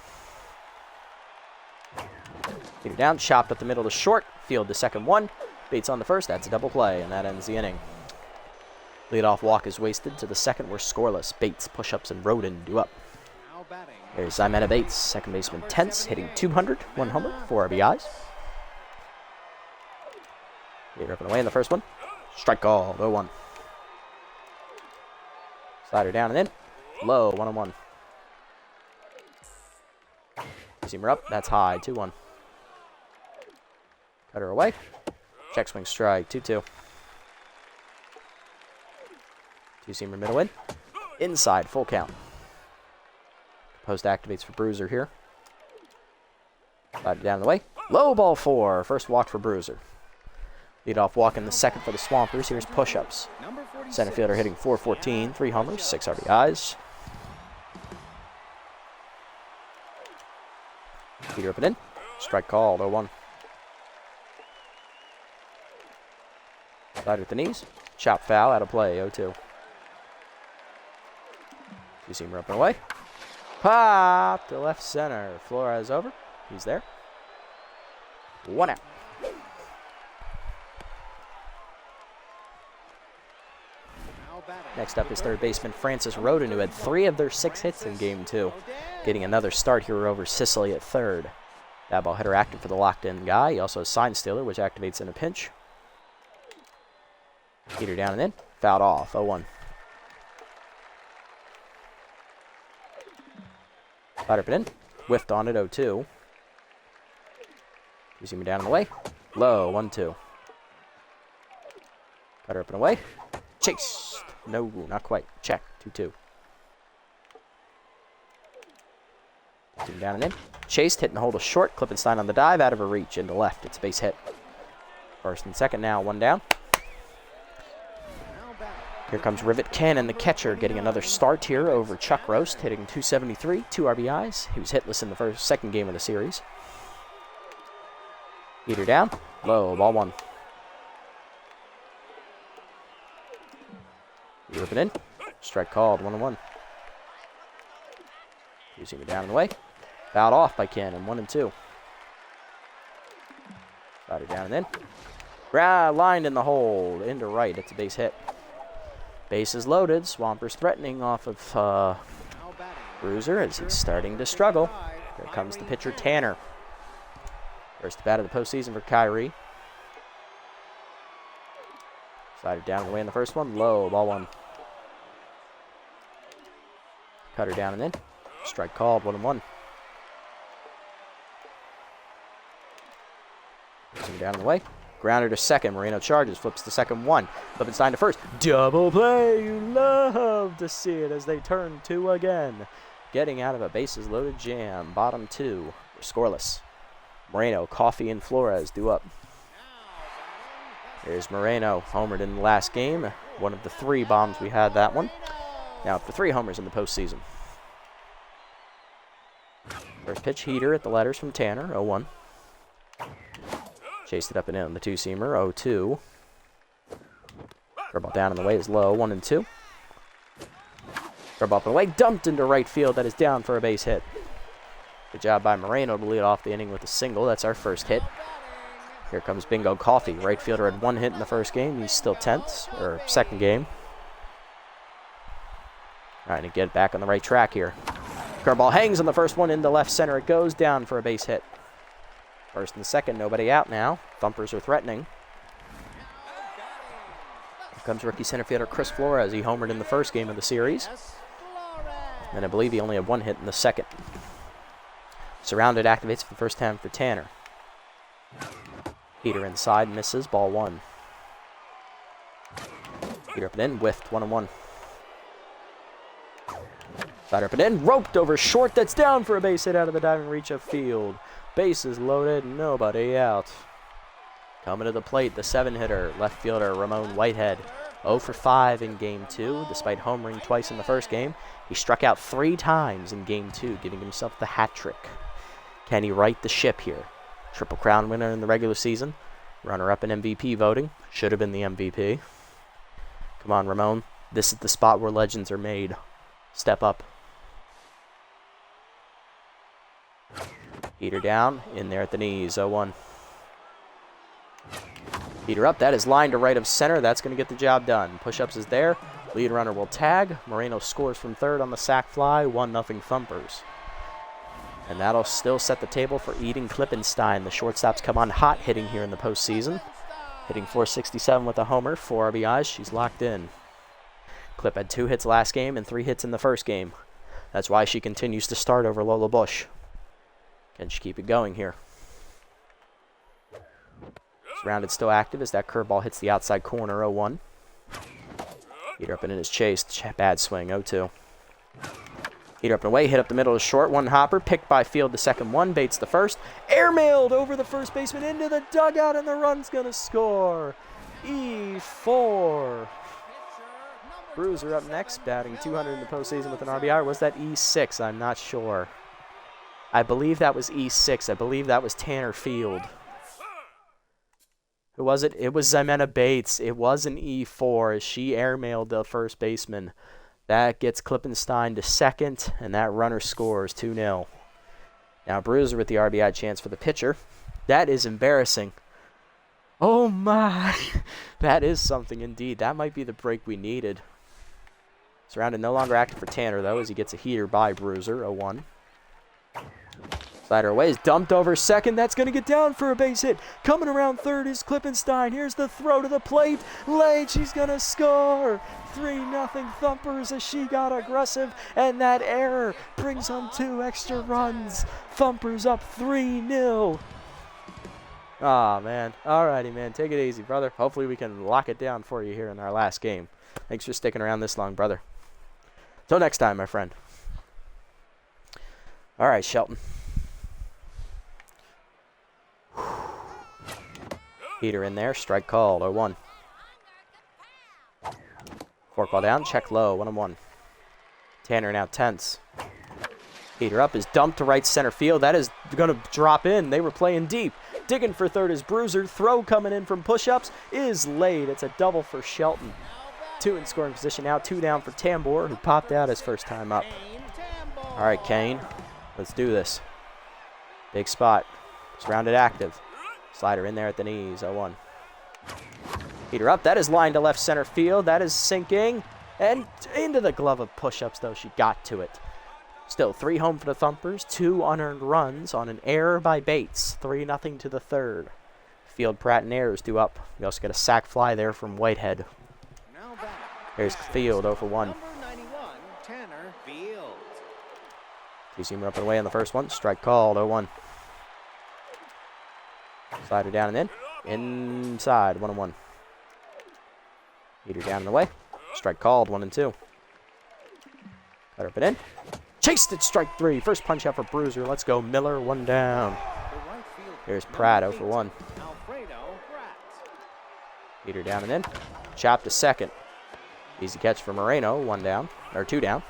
Heater down, chopped up the middle to short. Field to second 1. Bates on the first, that's a double play, and that ends the inning. Leadoff walk is wasted to the second. We're scoreless. Bates, push-ups, and Roden due up. There's Ximena Bates, second baseman tense, hitting .200, 1 homer, 4 RBIs. Heater up and away in the first one. Strike call, 0-1. Slider down and in. Low, 1-1. Seamer up, that's high, 2-1. Cutter away. Check swing strike, 2-2. Two-seamer middle in. Inside, full count. Post activates for Bruiser here. Slide it down the way. Low ball 4. First walk for Bruiser. Lead off walk in the second for the Swampers. Here's push-ups. Center fielder hitting .414. 3 homers, 6 RBIs. Peter up and in. Strike called, 0-1. Slider at the knees. Chop foul, out of play, 0-2. Two-seamer up and away. Pop to left center. Flores over. He's there. 1 out. Next up is third baseman Francis Roden, who had 3 of their 6 hits in Game 2. Getting another start here over Sicily at third. That ball hitter active for the locked-in guy. He also has Sign Stealer, which activates in a pinch. Peter down and in. Fouled off, 0-1. Slider up and in. Whiffed on it, 0-2. You see me down and away. Low, 1-2. Cutter up and away. Chase. No, not quite. Check, 2-2. Down and in. Chased, hitting the hold of short. Klippenstein on the dive, out of her reach, into left. It's a base hit. First and second now, 1 down. Here comes Rivet Cannon, the catcher, getting another start here over Chuck Roast, hitting .273, 2 RBIs. He was hitless in the second game of the series. Peter down, low, ball 1. Rip it in. Strike called, 1-1. You see me down and away. Fouled off by Cannon, 1-2. Slider down and in. Lined in the hold, into right. It's a base hit. Bases loaded. Swampers threatening off of Bruiser as he's starting to struggle. Here comes the pitcher, Tanner. First at bat of the postseason for Kyrie. Slider down and away in the first one. Low, ball 1. Cutter down and in. Strike called, 1-1. Down and away. Grounder to second. Moreno charges. Flips to second, 1. Klippenstein to first. Double play. You love to see it as they turn 2 again. Getting out of a bases loaded jam. Bottom 2. We're scoreless. Moreno, Coffey, and Flores due up. Here's Moreno, homered in the last game. One of the 3 bombs we had that one. Now for 3 homers in the postseason. First pitch, heater at the letters from Tanner, 0-1. Chased it up and in on the two-seamer, 0-2. Curveball down in the way is low, 1-2. Curveball up and away, dumped into right field. That is down for a base hit. Good job by Moreno to lead off the inning with a single. That's our first hit. Here comes Bingo Coffey. Right fielder had 1 hit in the first game. He's still 10th, or second game. Trying to get back on the right track here. Curveball hangs on the first one into left center. It goes down for a base hit. First and second, nobody out now. Thumpers are threatening. Here comes rookie center fielder Chris Flores. He homered in the first game of the series. And I believe he only had 1 hit in the second. Surrounded activates for the first time for Tanner. Peter inside, misses, ball 1. Peter up and in, whiffed, 1-1. Slider up and in, roped over short, that's down for a base hit out of the diving reach of field. Bases loaded, nobody out. Coming to the plate, the 7-hitter, left fielder Ramon Whitehead. 0 for 5 in Game 2, despite homering twice in the first game. He struck out 3 times in Game 2, giving himself the hat trick. Can he right the ship here? Triple Crown winner in the regular season. Runner-up in MVP voting. Should have been the MVP. Come on, Ramon. This is the spot where legends are made. Step up. Peter down. In there at the knees. 0-1. Peter up. That is line to right of center. That's going to get the job done. Push-ups is there. Lead runner will tag. Moreno scores from third on the sac fly. 1-0 Thumpers. And that'll still set the table for Eden Klippenstein. The shortstop's come on hot hitting here in the postseason. Hitting .467 with a homer, 4 RBIs. She's locked in. Clip had 2 hits last game and 3 hits in the first game. That's why she continues to start over Lola Bush. Can she keep it going here? Surrounded still active as that curveball hits the outside corner, 0-1. Heater up and in his chase. Bad swing, 0-2. Heater up and away, hit up the middle of short. One hopper, picked by field the second one, baits the first. Airmailed over the first baseman into the dugout, and the run's going to score. E4. Bruiser up next, batting 200 in the postseason with an RBI. Or was that E6? I'm not sure. I believe that was E6. I believe that was Tanner Field. Who was it? It was Ximena Bates. It was an E4 as she airmailed the first baseman. That gets Klippenstein to second, and that runner scores 2-0. Now Bruiser with the RBI chance for the pitcher. That is embarrassing. Oh my! That is something indeed. That might be the break we needed. Surrounded no longer active for Tanner, though, as he gets a heater by Bruiser, 0-1. Slider away is dumped over second. That's going to get down for a base hit. Coming around third is Klippenstein. Here's the throw to the plate. Late, she's going to score. 3-0 Thumpers as she got aggressive. And that error brings home 2 extra runs. Thumpers up 3-0. Aw, man. Alrighty, man. Take it easy, brother. Hopefully we can lock it down for you here in our last game. Thanks for sticking around this long, brother. Till next time, my friend. All right, Shelton. Heater in there. Strike called. 0-1. Forkball down. Check low. 1-1. Tanner now tense. Heater up is dumped to right center field. That is going to drop in. They were playing deep. Digging for third is Bruiser. Throw coming in from push-ups is late. It's a double for Shelton. 2 in scoring position now. 2 down for Tambor, who popped out his first time up. All right, Kane. Let's do this. Big spot. Surrounded active. Slider in there at the knees. 0-1. Heater up. That is lined to left center field. That is sinking. And into the glove of push-ups, though. She got to it. Still 3 home for the Thumpers. 2 unearned runs on an error by Bates. 3-0 to the third. Field, Pratt, and Ayers due up. We also get a sac fly there from Whitehead. Here's Field, 0-1. Tanner Field. Two-seamer up and away on the first one. Strike called, 0-1. Slider down and in. Inside, 1-1. Heater down and away. Strike called, 1-2. Cut up and in. Chased it, strike 3. First punch out for Bruiser. Let's go, Miller, 1 down. Here's Pratt, 0-1. Heater down and in. Chop to second. Easy catch for Moreno, 1 down, or 2 down.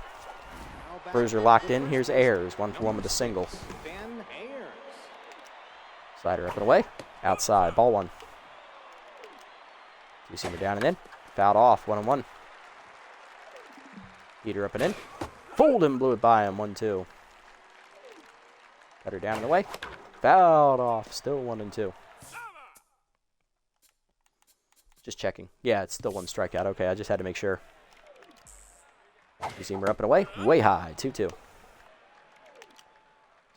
Bruiser locked in. Here's Ayers, 1-for-1 with a single. Slider up and away. Outside, ball 1. Two-seamer down and in. Fouled off, 1-1. Heater up and in. Fold him, blew it by him, 1-2. Cutter down and away. Fouled off, still 1-2. Just checking. Yeah, it's still 1 strikeout. Okay, I just had to make sure. Two-seamer up and away. Way high. 2-2.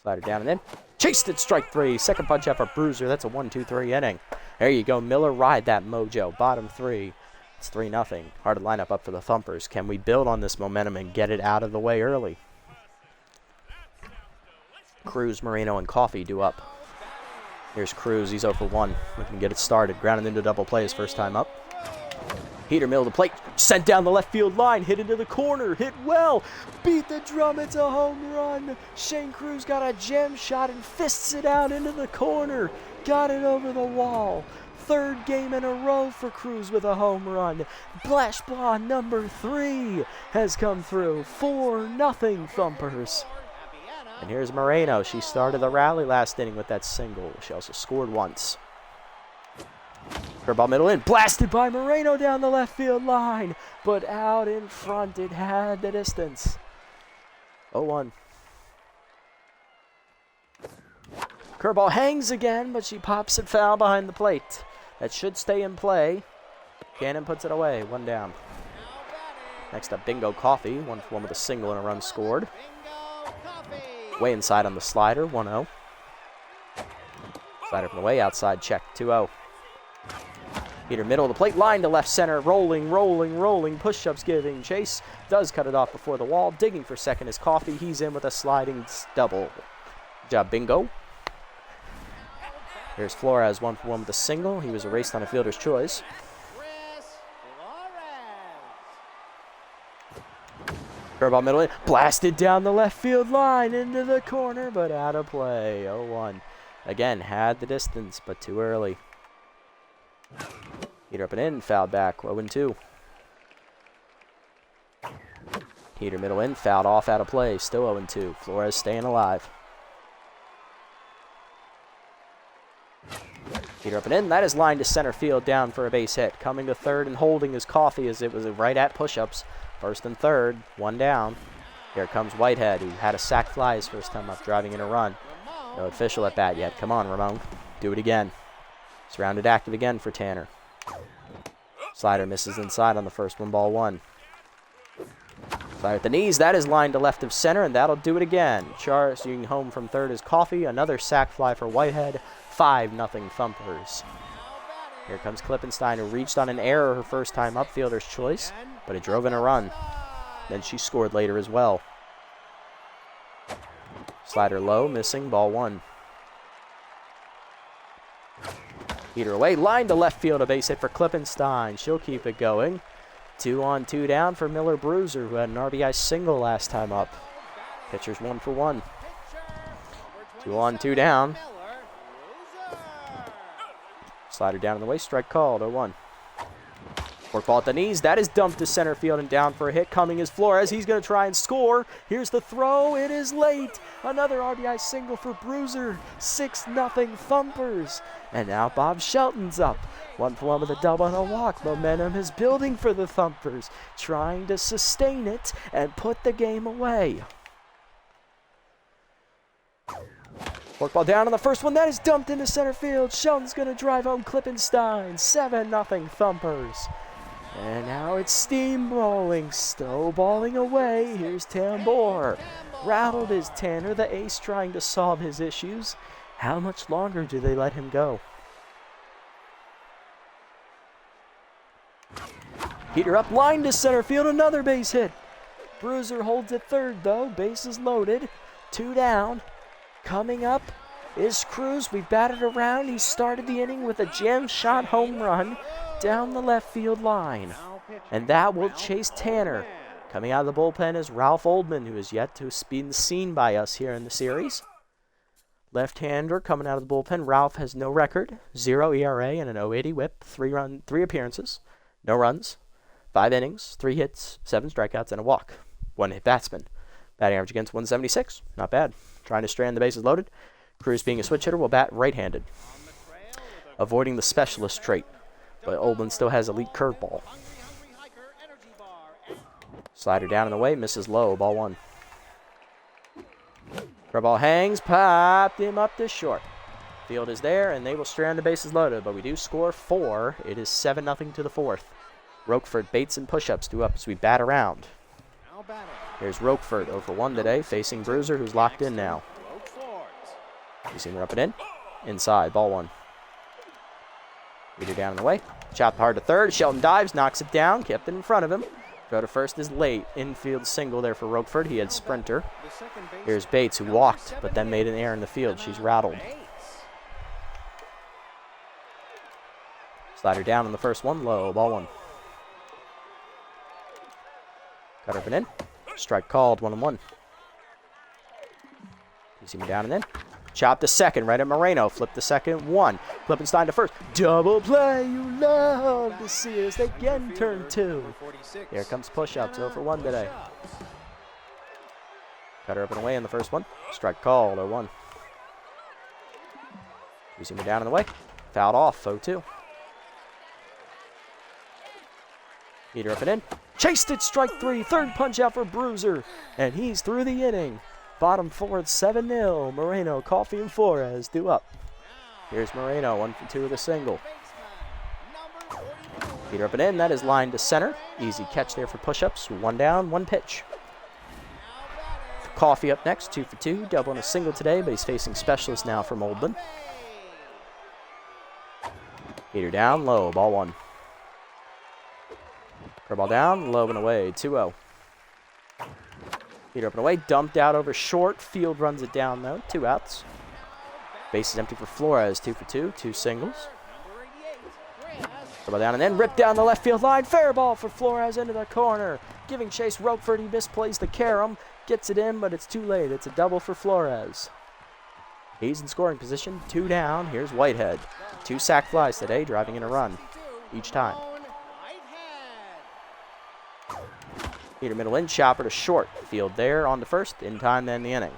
Slider down and in. Chased it. Strike 3. Second punch out for Bruiser. That's a 1-2-3 inning. There you go. Miller, ride that mojo. Bottom 3. It's 3-0. Hard lineup up for the Thumpers. Can we build on this momentum and get it out of the way early? Cruz, Moreno, and Coffey due up. Here's Cruz. He's 0-for-1. We can get it started. Grounded into double play his first time up. Heater middle of the plate. Sent down the left field line. Hit into the corner. Hit well. Beat the drum. It's a home run. Shane Cruz got a gem shot and fists it out into the corner. Got it over the wall. 3rd game in a row for Cruz with a home run. Blash Blah number 3 has come through. 4-0 Thumpers. And here's Moreno. She started the rally last inning with that single. She also scored once. Curveball middle in. Blasted by Moreno down the left field line. But out in front, it had the distance. 0-1. Curveball hangs again, but she pops it foul behind the plate. That should stay in play. Cannon puts it away. 1 down. Next up, Bingo Coffey. 1-for-1 with a single and a run scored. Way inside on the slider, 1-0. Slider from the way, outside check, 2-0. Heater middle of the plate, line to left center, rolling, rolling, rolling, push-ups giving chase. Does cut it off before the wall, digging for second is Coffey. He's in with a sliding double. Good job, Bingo. Here's Flores, 1-for-1 with a single. He was erased on a fielder's choice. Curveball middle in, blasted down the left field line into the corner, but out of play. 0-1. Again, had the distance, but too early. Heater up and in, fouled back. 0-2. Heater middle in, fouled off, out of play. Still 0-2. Flores staying alive. Heater up and in. That is lined to center field, down for a base hit. Coming to third and holding his coffee as it was right at push-ups. First and third, one down. Here comes Whitehead, who had a sac fly his first time up, driving in a run. No official at bat yet. Come on, Ramon. Do it again. Surrounded active again for Tanner. Slider misses inside on the first one, ball one. Slider at the knees. That is lined to left of center, and that'll do it again. Charging home from third is Coffee. Another sac fly for Whitehead. 5-0 Thumpers. Here comes Klippenstein, who reached on an error her first time up, fielder's choice, but it drove in a run. Then she scored later as well. Slider low, missing, ball one. Heater away, line to left field, a base hit for Klippenstein. She'll keep it going. 2-on-2 down for Miller Bruiser, who had an RBI single last time up. Pitcher's 1 for 1. 2-on-2 down. Slider down in the way, strike called, 0-1. Fork ball at the knees, that is dumped to center field and down for a hit. Coming is Flores, he's going to try and score. Here's the throw, it is late. Another RBI single for Bruiser. 6-0 Thumpers. And now Bob Shelton's up. 1 for 1 with a double and a walk. Momentum is building for the Thumpers, trying to sustain it and put the game away. Fork ball down on the first one. That is dumped into center field. Shelton's going to drive home Klippenstein. 7-0 Thumpers. And now it's steamrolling, snowballing away. Here's Tambor. Rattled is Tanner, the ace, trying to solve his issues. How much longer do they let him go? Heater up, line to center field. Another base hit. Bruiser holds at third, though. Bases loaded. 2 down. Coming up is Cruz. We batted around. He started the inning with a jam shot home run down the left field line. And that will chase Tanner. Coming out of the bullpen is Ralph Oldman, who is yet to be seen by us here in the series. Left-hander coming out of the bullpen. Ralph has no record. 0 ERA and an 080 whip. 3 appearances. No runs. 5 innings. 3 hits. 7 strikeouts and a walk. 1 hit batsman. Batting average against 176. Not bad. Trying to strand the bases loaded. Cruz, being a switch hitter, will bat right-handed, avoiding the specialist trait, but Oldman still has elite curveball. Slider down and away, misses low, ball one. Curveball hangs, popped him up to short. Field is there, and they will strand the bases loaded, but we do score 4. It is 7-0 to the 4th. Roquefort, Bates, and push-ups do up as we bat around. Here's Roquefort, 0 for 1 today, facing Bruiser, who's locked in now. You see him up and in. Inside, ball one. Leader down in the way. Chopped hard to third. Shelton dives, knocks it down, kept it in front of him. Go to first is late. Infield single there for Roquefort. He had sprinter. Here's Bates, who walked, but then made an error in the field. She's rattled. Slider down on the first one, low, ball one. Cut up and in. Strike called, 1-1. You see me down and in. Chop to second, right at Moreno. Flip to second, 1. Klippenstein to first. Double play, you love to see as they again turn 2. Here comes push-ups, 0 for 1 today. Cutter up and away in the first one. Strike called, 0-1. You see me down in the way. Fouled off, 0-2. Heater up and in. Chased it, strike 3. Third punch out for Bruiser. And he's through the inning. Bottom fourth, 7-0. Moreno, Coffee, and Flores do up. Here's Moreno, 1 for 2 with a single. Heater up and in. That is lined to center. Easy catch there for push-ups. 1 down, 1 pitch. Coffee up next, 2 for 2. Double and a single today, but he's facing specialist now from Oldman. Heater down, low, ball 1. Curveball down, low and away, 2-0. Heater up and away, dumped out over short. Field runs it down, though. 2 outs. Base is empty for Flores. 2 for 2, 2 singles. Curveball down and then ripped down the left field line. Fair ball for Flores into the corner. giving chase. Roquefort, he misplays the carom. Gets it in, but it's too late. It's a double for Flores. He's in scoring position. 2 down. Here's Whitehead. 2 sack flies today, driving in a run each time. Peter middle in, Chopper to short. Field there on the first, in time to end the inning.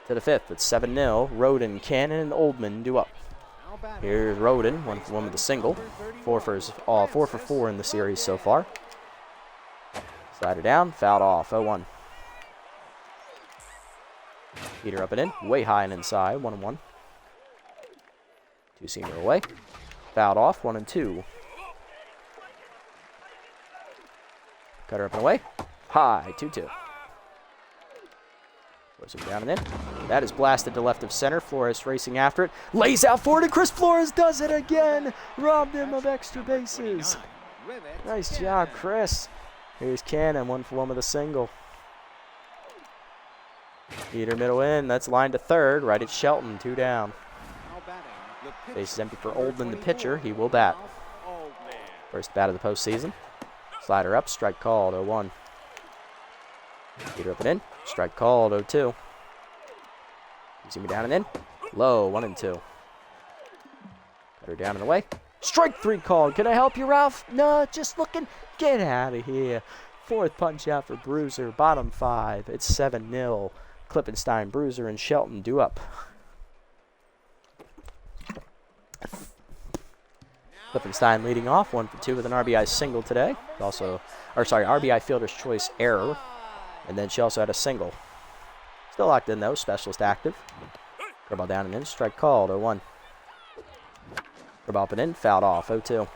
To the 5th, it's 7-0. Roden, Cannon, and Oldman do up. Here's Roden, 1-for-1 with a single. 4 for 4 in the series so far. Slider down, fouled off, 0-1. Peter up and in, way high and inside, 1-1. 2-seamer away, fouled off, 1-2. Cutter up and away, high, 2-2. Goes down and in. That is blasted to left of center. Flores racing after it. Lays out forward, and Chris Flores does it again. Robbed him of extra bases. Nice job, Chris. Here's Cannon, 1-for-1 with a single. Peter middle in. That's line to third. Right at Shelton, 2 down. Base is empty for Oldman, the pitcher. He will bat. First bat of the postseason. Slider up, strike called, 0-1. Peter up and in. Strike called, 0-2. You see me down and in. Low, 1-2. Cutter down and away. Strike 3 called. Can I help you, Ralph? No, just looking. Get out of here. 4th punch out for Bruiser. Bottom 5. It's 7-0. Klippenstein, Bruiser, and Shelton do up. Klippenstein leading off, 1-for-2 with an RBI single today. RBI fielder's choice error. And then she also had a single. Still locked in, though. Specialist active. Curveball down and in. Strike called, 0-1. Curveball up and in. Fouled off, 0-2.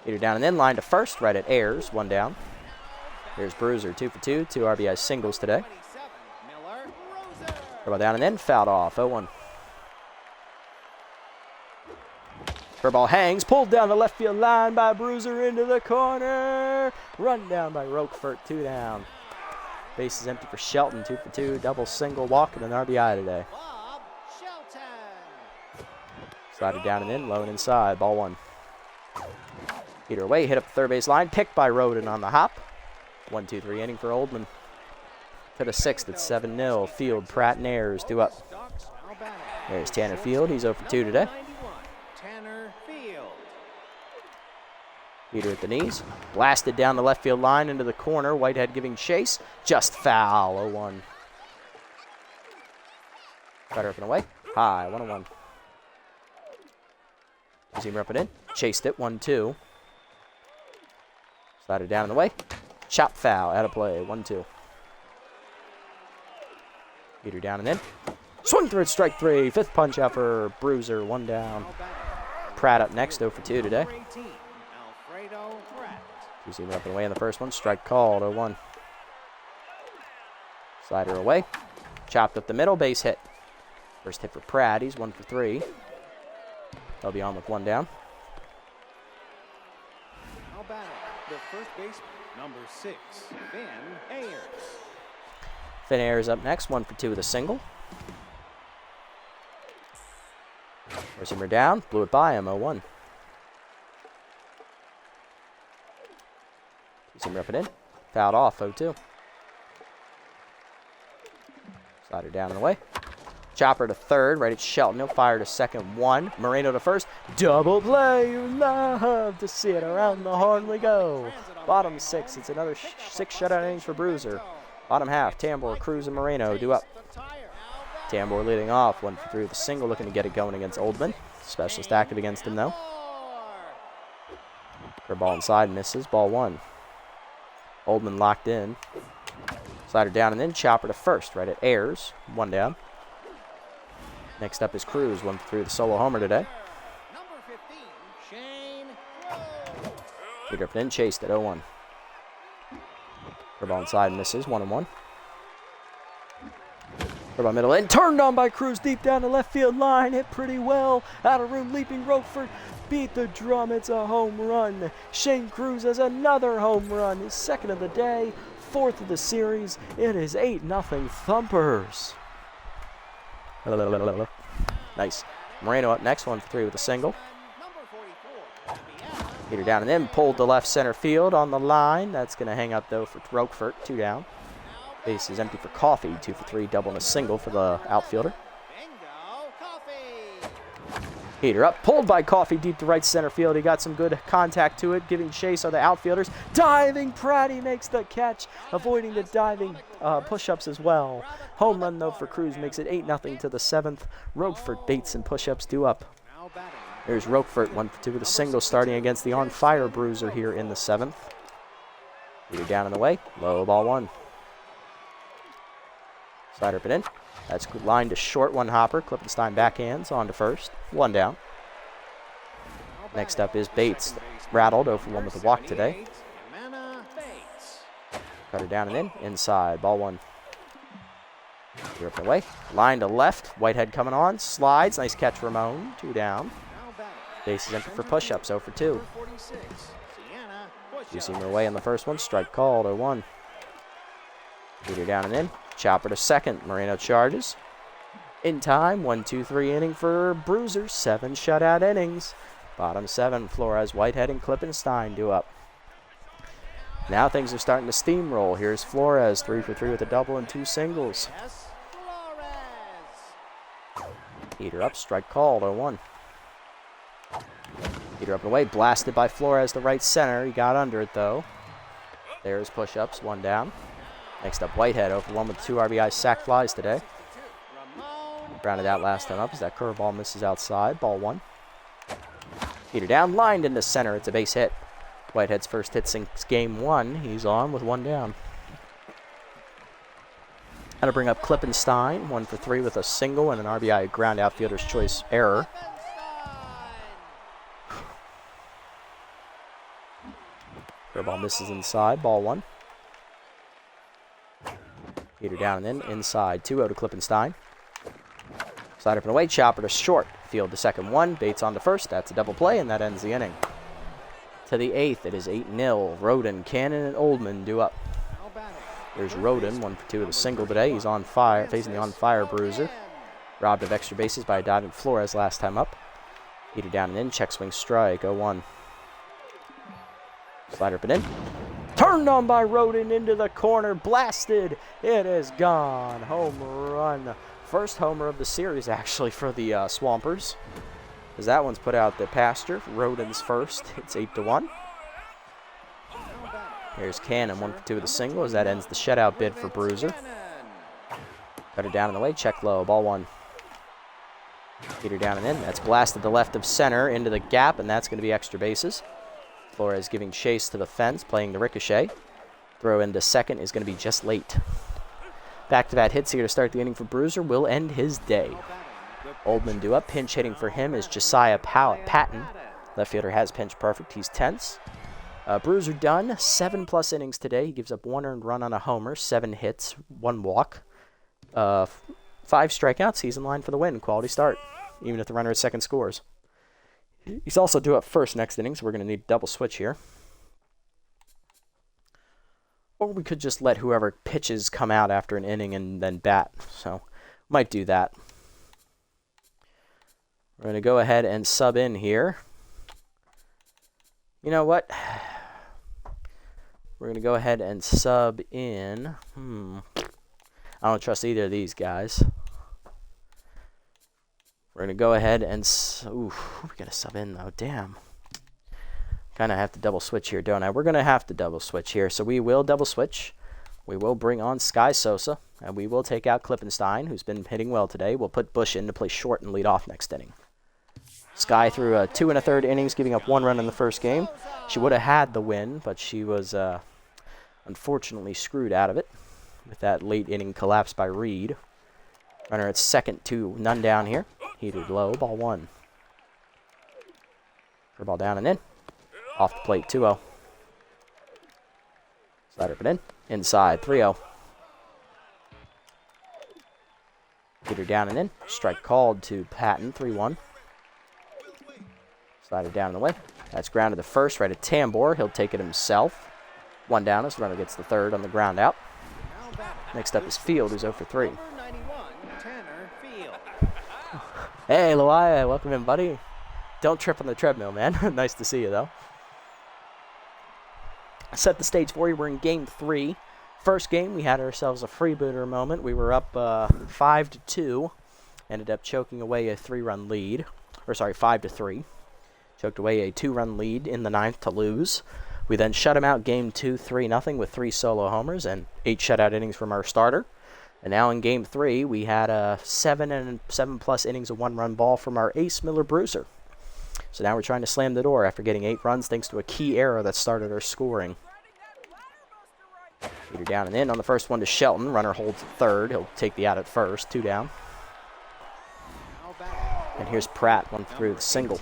Peter down and in. Line to first. Right at Ayers. 1 down. Here's Bruiser. 2-for-2. 2 RBI singles today. Curveball down and in. Fouled off, 0-1. Curveball hangs, pulled down the left field line by Bruiser into the corner. Run down by Roquefort, 2 down. Base is empty for Shelton, 2-for-2. Double single walk and an RBI today. Slider down and in, low and inside, ball 1. Peter away, hit up the third base line, picked by Roden on the hop. 1-2-3 inning for Oldman. To the 6th, it's 7-0. Field, Pratt, and Ayers do up. There's Tanner Field, he's 0-for-2 today. Peter at the knees. Blasted down the left field line into the corner. Whitehead giving chase. Just foul. 0-1. Cutter up and away. High. 1-1. Zoomer up and in. Chased it. 1-2. Slider down and away. Chop foul. Out of play. 1-2. Peter down and in. Swing through it. Strike 3. 5th punch out for Bruiser. 1 down. Pratt up next. 0-for-2 today. Zoomer up and away in the first one. Strike called, 0-1. Slider away. Chopped up the middle, base hit. First hit for Pratt. He's 1-for-3. They'll be on with 1 down. How about the first baseman, number 6, Finn Ayers. Finn Ayers up next, 1-for-2 with a single. Zoomer down, blew it by him, 0-1. Zoomer up and in. Fouled off, 0-2. Slider down and away. Chopper to third, right at Shelton. He'll fire to second, 1. Moreno to first. Double play. You love to see it. Around the horn we go. Bottom 6. It's another 6 shutout innings for Bruiser. Bottom half, Tambor, Cruz, and Moreno do up. Tambor leading off, 1-for-3 with a single, looking to get it going against Oldman. Specialist active against him, though. Curveball inside, misses. Ball 1. Oldman locked in. Slider down and in. Chopper to first, right at Ayers. 1 down. Next up is Cruz, 1-for-3 with a solo homer today. Number 15, Shane. Peter up and in, chased at 0-1. Curveball inside, misses. 1-1. Curveball middle in. Turned on by Cruz deep down the left field line. Hit pretty well. Out of room, leaping Roquefort. Beat the drum. It's a home run. Shane Cruz has another home run. His 2nd of the day. 4th of the series. It is 8-0 Thumpers. Nice. Moreno up next, 1-for-3 with a single. Number 44, Heater down and in, pulled to left center field on the line. That's going to hang up, though, for Roquefort, 2 down. Base is empty for Coffee, 2 for 3, double and a single for the outfielder. Bingo, Coffee. Heater up, pulled by Coffee deep to right center field. He got some good contact to it, giving chase on the outfielders. Diving, Pratty makes the catch, avoiding the diving push-ups as well. Home run, though, for Cruz makes it 8-0 to the 7th. Roquefort, Bates, and push-ups due up. Now batting. There's Roquefort, 1 for 2 with a single, starting against the on-fire Bruiser here in the 7th. Heater down and away, low, ball 1. Slider up and in. That's line to short, 1 hopper. Klippenstein backhands on to first, 1 down. Next up is Bates, rattled, 0 for 1 with a walk today. Cutter down and in, inside, ball 1. Heater up and away, line to left, Whitehead coming on, slides, nice catch Ramon, 2 down. Base is empty for push-ups, 0 for 2. Two-seamer away in the first one, strike called, 0-1. Heater down and in, chopper to second, Moreno charges. In time, 1-2-3 inning for Bruiser, 7 shutout innings. Bottom 7, Flores, Whitehead, and Klippenstein due up. Now things are starting to steamroll. Here's Flores, 3 for 3 with a double and 2 singles. Heater up, strike called, 0-1. Heater up and away, blasted by Flores to right center. He got under it, though. There's push-ups, 1 down. Next up, Whitehead, 0 for 1 with 2 RBI sac flies today. Grounded out last time up as that curveball misses outside, ball 1. Heater down, lined into center. It's a base hit. Whitehead's first hit since game 1. He's on with 1 down. How to bring up Klippenstein, 1 for 3 with a single and an RBI ground outfielder's choice error. Curveball misses inside, ball 1. Heater down and in, inside, 2-0 to Klippenstein. Slide up and away, chopper to short. Field to second 1, Bates on to first. That's a double play, and that ends the inning. To the 8th, it is 8-0. Roden, Cannon, and Oldman due up. There's Roden, 1 for 2 with a single today. He's on fire, facing the on-fire Bruiser. Robbed of extra bases by a diving Flores last time up. Heater down and in, check swing strike, 0-1. Slider up and in. Turned on by Roden into the corner, blasted. It is gone. Home run. First homer of the series, actually, for the Swampers. As that one's put out the pasture. Roden's first. It's 8-1. Here's Cannon, 1 for 2 with a single, as that ends the shutout bid for Bruiser. Cut it down and away, check low, ball 1. Heater down and in. That's blasted to left of center into the gap, and that's going to be extra bases. Flores giving chase to the fence, playing the ricochet. Throw into second is going to be just late. Back-to-back hits here to start the inning for Bruiser will end his day. Oldman due up. Pinch hitting for him is Josiah Patton. Left fielder has pinch perfect. He's tense. Bruiser done. 7+ innings today. He gives up 1 earned run on a homer, 7 hits, 1 walk. 5 strikeouts. He's in line for the win. Quality start, even if the runner at second scores. He's also due up first next inning, so we're going to need a double switch here. Or we could just let whoever pitches come out after an inning and then bat. So, might do that. We're going to go ahead and sub in here. You know what? We're going to go ahead and sub in. I don't trust either of these guys. We're going to go ahead and... Ooh, we got to sub in, though. Damn. Kind of have to double switch here, don't I? We're going to have to double switch here. So we will double switch. We will bring on Sky Sosa. And we will take out Klippenstein, who's been hitting well today. We'll put Bush in to play short and lead off next inning. Sky threw 2 1/3 innings, giving up 1 run in the first game. She would have had the win, but she was unfortunately screwed out of it with that late inning collapse by Reed. Runner at second, 2, none down here. Heated low, ball 1. Ball down and in. Off the plate, 2-0. Slider up and in. Inside, 3-0. Heater down and in. Strike called to Patton, 3-1. Slider down and away. That's grounded to first, right at Tambor. He'll take it himself. 1 down as the runner gets the third on the ground out. Next up is Field, who's 0 for 3. Hey, Loaya, welcome in, buddy. Don't trip on the treadmill, man. Nice to see you, though. set the stage for you. We're in game 3. First game, we had ourselves a freebooter moment. We were up 5-2. Ended up choking away a 3-run lead. Or sorry, 5-3. Choked away a 2-run lead in the 9th to lose. We then shut him out game 2, 3-0 with 3 solo homers and 8 shutout innings from our starter. And now in game 3, we had 7+ innings of 1-run ball from our ace Miller Bruiser. So now we're trying to slam the door after getting 8 runs thanks to a key error that started our scoring. Peter down and in on the first one to Shelton. Runner holds at third. He'll take the out at first. 2 down. And here's Pratt, 1 through the single.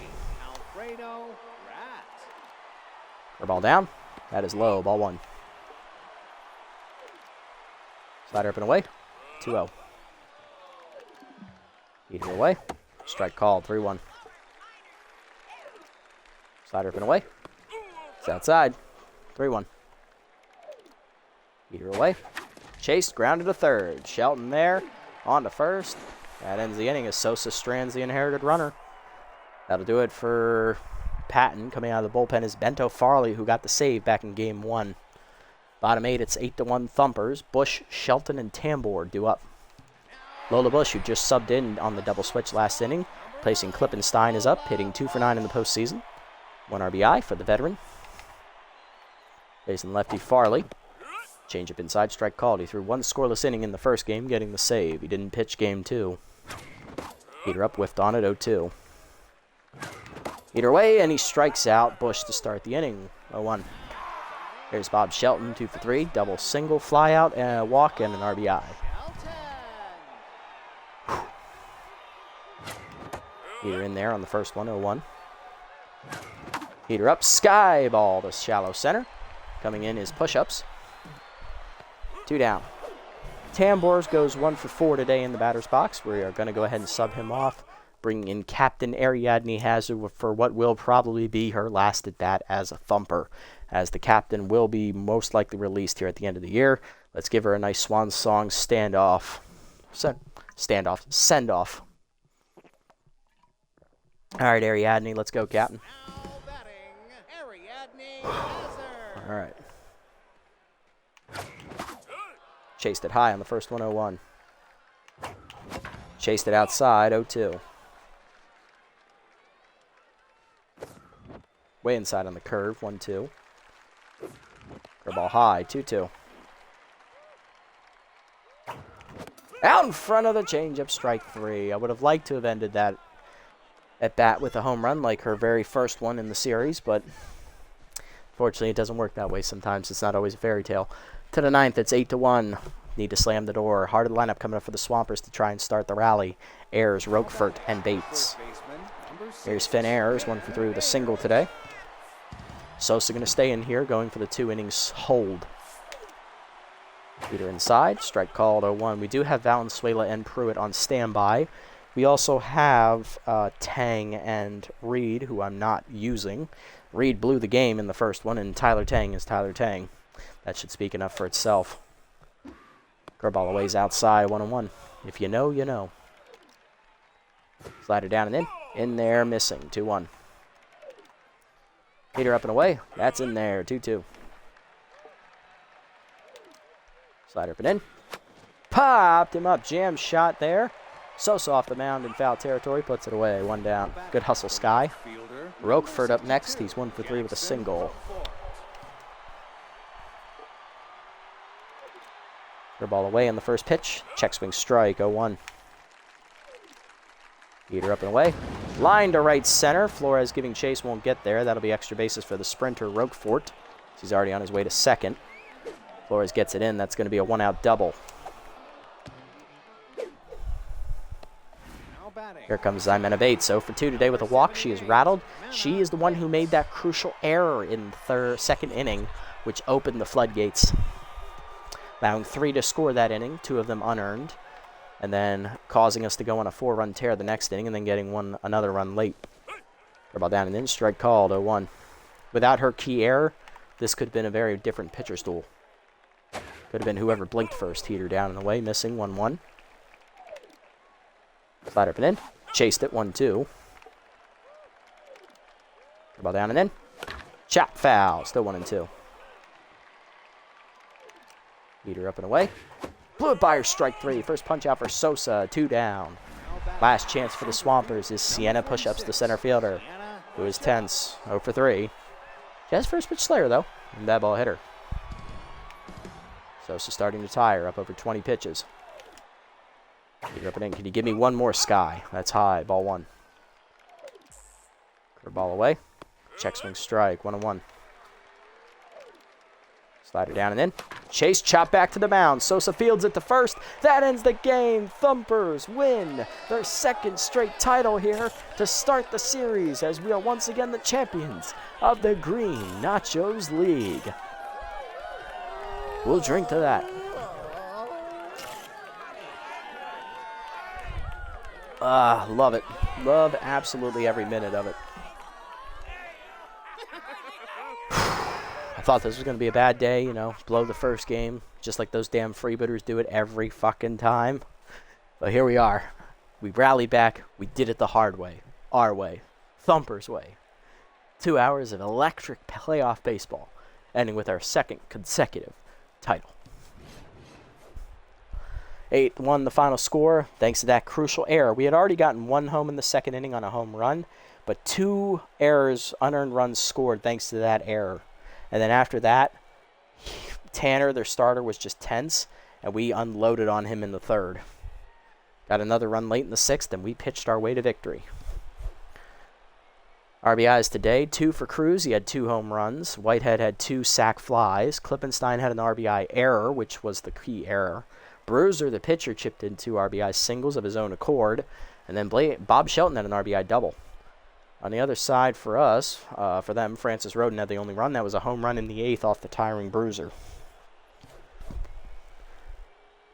Ball down. That is low. Ball 1. Slider up and away. 2-0. Peter away. Strike called. 3-1. Slider up and away. It's outside. 3-1. Peter away. Chased, grounded to third. Shelton there. On to first. That ends the inning as Sosa strands the inherited runner. That'll do it for Patton. Coming out of the bullpen is Bento Farley, who got the save back in game 1. Bottom 8, it's 8-1 Thumpers. Bush, Shelton, and Tambor due up. Lola Bush, who just subbed in on the double switch last inning, placing Klippenstein, is up, hitting 2 for 9 in the postseason. 1 RBI for the veteran. Facing lefty Farley. Changeup inside, strike called. He threw 1 scoreless inning in the first game, getting the save. He didn't pitch game 2. Peter up, whiffed on it, 0-2. Peter away, and he strikes out Bush to start the inning, 0-1. Here's Bob Shelton, 2 for 3, double single, fly out, and a walk, and an RBI. Peter in there on the first one, 0-1. Peter up, sky ball to shallow center. Coming in is push-ups. 2 down. Tambors goes 1 for 4 today in the batter's box. We are going to go ahead and sub him off, bringing in Captain Ariadne Hazard for what will probably be her last at bat as a Thumper, as the captain will be most likely released here at the end of the year. Let's give her a nice swan song send off. All right, Ariadne, let's go, Captain. Now batting, Ariadne Hazard. All right. Chased it high on the first one, 0-1. Chased it outside, 0-2. Way inside on the curve, 1-2. Curveball high, 2-2. Out in front of the changeup, strike 3. I would have liked to have ended that at bat with a home run like her very first one in the series, but fortunately it doesn't work that way sometimes. It's not always a fairy tale. To the 9th, it's 8-1. Need to slam the door. Heart of the lineup coming up for the Swampers to try and start the rally. Ayers, Roquefort, and Bates. Here's Finn Ayers, 1 for 3 with a single today. Sosa going to stay in here, going for the 2 innings hold. Peter inside, strike called, 0-1. We do have Valenzuela and Pruitt on standby. We also have Tang and Reed, who I'm not using. Reed blew the game in the first one, and Tyler Tang is Tyler Tang. That should speak enough for itself. Curveball aways outside, 1-1. If you know, you know. Slider down and in. In there, missing, 2-1. Peter up and away. That's in there, 2-2. Slider up and in. Popped him up, jam shot there. Sosa off the mound in foul territory, puts it away, 1 down. Good hustle, Sky. Roquefort up next. He's 1 for 3 with a single. Ball away on the first pitch. Check swing strike, 0-1. Peter up and away. Line to right center. Flores giving chase, won't get there. That'll be extra bases for the sprinter, Roquefort. He's already on his way to second. Flores gets it in. That's going to be a 1-out double. Here comes Ximena Bates. 0 for 2 today with a walk. She is rattled. She is the one who made that crucial error in the second inning, which opened the floodgates. Allowing 3 to score that inning, 2 of them unearned, and then causing us to go on a 4-run tear the next inning and then getting another run late. Ball down and in, strike called, 0-1. Without her key error, this could have been a very different pitcher's duel. Could have been whoever blinked first. Heater down and away, missing, 1-1. Slider up and in, chased it, 1-2. Ball down and in. Chop foul, still 1-2. Heater up and away. Blew it by her, strike 3. First punch out for Sosa, 2 down. Last chance for the Swampers is Sienna push-ups the center fielder, who is tense, 0 for 3. She has first pitch slayer, though, and that ball hit her. Sosa starting to tire, up over 20 pitches. Heater up and in. Can you give me one more, Sky? That's high, ball 1. Curveball away. Check swing strike, 1-1. Slider down and in. Chase chop back to the mound. Sosa fields it to first. That ends the game. Thumpers win their second straight title here to start the series as we are once again the champions of the Green Nachos League. We'll drink to that. Love it. Love absolutely every minute of it. I thought this was going to be a bad day, you know, blow the first game, just like those damn freebooters do it every fucking time. But here we are. We rallied back. We did it the hard way. Our way. Thumpers way. 2 hours of electric playoff baseball, ending with our second consecutive title. 8-1 the final score, thanks to that crucial error. We had already gotten 1 home in the second inning on a home run, but 2 errors, unearned runs scored thanks to that error. And then after that, Tanner, their starter, was just tense, and we unloaded on him in the third. Got another run late in the 6th, and we pitched our way to victory. RBIs today, 2 for Cruz. He had 2 home runs. Whitehead had 2 sac flies. Klippenstein had an RBI error, which was the key error. Bruiser, the pitcher, chipped in 2 RBI singles of his own accord. And then Bob Shelton had an RBI double. On the other side for us, for them, Francis Roden had the only run. That was a home run in the 8th off the tiring Bruiser.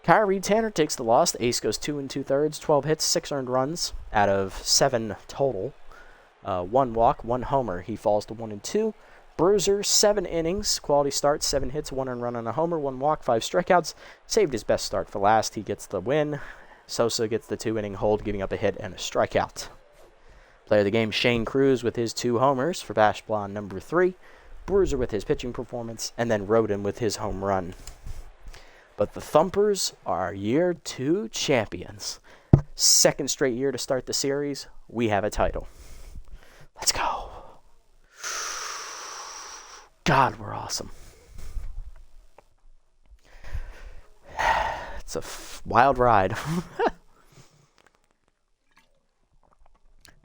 Kyrie Tanner takes the loss. The ace goes 2 2/3, 12 hits, 6 earned runs out of 7 total. 1 walk, 1 homer. He falls to 1 2. Bruiser, 7 innings, quality start, 7 hits, 1 earned run on a homer, 1 walk, 5 strikeouts. Saved his best start for last. He gets the win. Sosa gets the 2-inning hold, giving up a hit and a strikeout. Player of the game, Shane Cruz with his 2 homers for Bash Blonde number 3. Bruiser with his pitching performance, and then Roden with his home run. But the Thumpers are year 2 champions. Second straight year to start the series. We have a title. Let's go. God, we're awesome. It's a wild ride.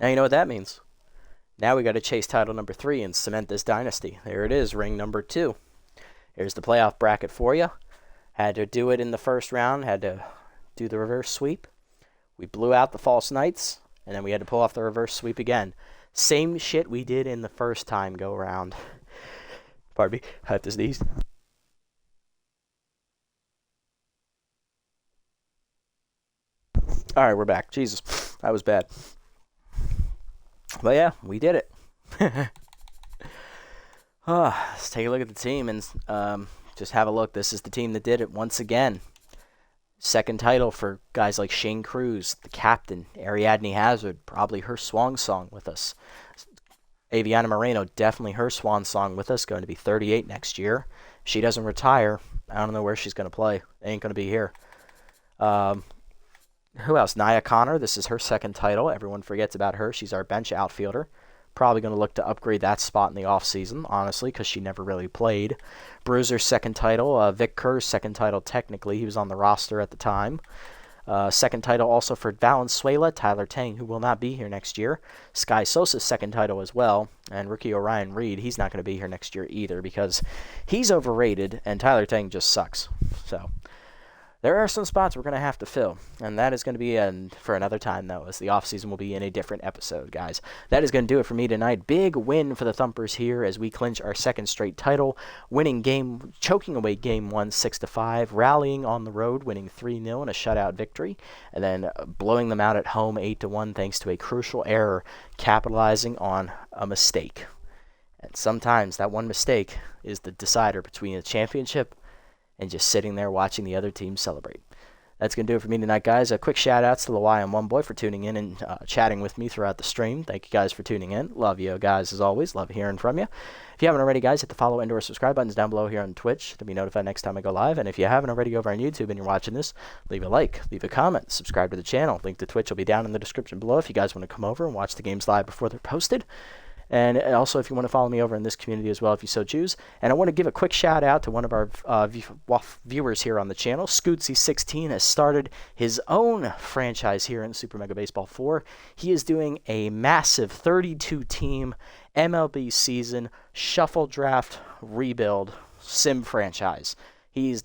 Now you know what that means. Now we got to chase title number 3 and cement this dynasty. There it is, ring number 2. Here's the playoff bracket for you. Had to do it in the first round. Had to do the reverse sweep. We blew out the false knights, and then we had to pull off the reverse sweep again. Same shit we did in the first time go around. Pardon me. I have to sneeze. All right, we're back. Jesus, that was bad. But yeah, we did it. Let's take a look at the team and just have a look. This is the team that did it once again. Second title for guys like Shane Cruz, the captain, Ariadne Hazard, probably her swan song with us. Aviana Moreno, definitely her swan song with us, going to be 38 next year. If she doesn't retire, I don't know where she's going to play. They ain't going to be here. Who else? Nia Connor. This is her second title. Everyone forgets about her. She's our bench outfielder. Probably going to look to upgrade that spot in the offseason, honestly, because she never really played. Bruiser's second title. Vic Kerr's second title, technically. He was on the roster at the time. Second title also for Valenzuela, Tyler Tang, who will not be here next year. Sky Sosa's second title as well. And rookie Orion Reed, he's not going to be here next year either because he's overrated and Tyler Tang just sucks. So there are some spots we're going to have to fill, and that is going to be for another time, though, as the offseason will be in a different episode, guys. That is going to do it for me tonight. Big win for the Thumpers here as we clinch our second straight title, choking away Game 1 6-5, rallying on the road, winning 3-0 in a shutout victory, and then blowing them out at home 8-1 thanks to a crucial error, capitalizing on a mistake. And sometimes that one mistake is the decider between a championship and just sitting there watching the other team celebrate. That's going to do it for me tonight, guys. A quick shout-outs to the YM1 Boy for tuning in and chatting with me throughout the stream. Thank you guys for tuning in. Love you guys as always. Love hearing from you. If you haven't already, guys, hit the follow and or subscribe buttons down below here on Twitch to be notified next time I go live. And if you haven't already over on YouTube and you're watching this, leave a like, leave a comment, subscribe to the channel. Link to Twitch will be down in the description below if you guys want to come over and watch the games live before they're posted. And also, if you want to follow me over in this community as well, if you so choose. And I want to give a quick shout out to one of our viewers here on the channel. Scootsy16 has started his own franchise here in Super Mega Baseball 4. He is doing a massive 32-team MLB season shuffle draft rebuild sim franchise. He's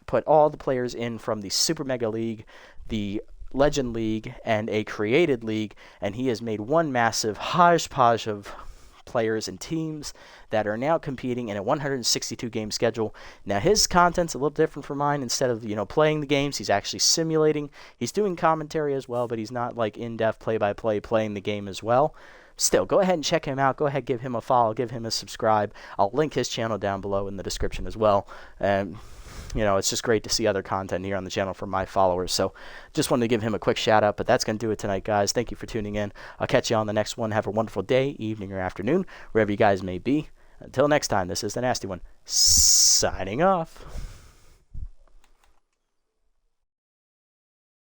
put all the players in from the Super Mega League, the Legend League, and a created league, and he has made one massive hodgepodge of players and teams that are now competing in a 162 game schedule. Now his content's a little different from mine. Instead of playing the games, he's actually simulating. He's doing commentary as well, but he's not like in-depth play-by-play playing the game as well. Still, go ahead and check him out. Go ahead, give him a follow, give him a subscribe. I'll link his channel down below in the description as well. And it's just great to see other content here on the channel from my followers. So just wanted to give him a quick shout out, but that's going to do it tonight, guys. Thank you for tuning in. I'll catch you on the next one. Have a wonderful day, evening, or afternoon, wherever you guys may be. Until next time, this is the Nasty One, signing off.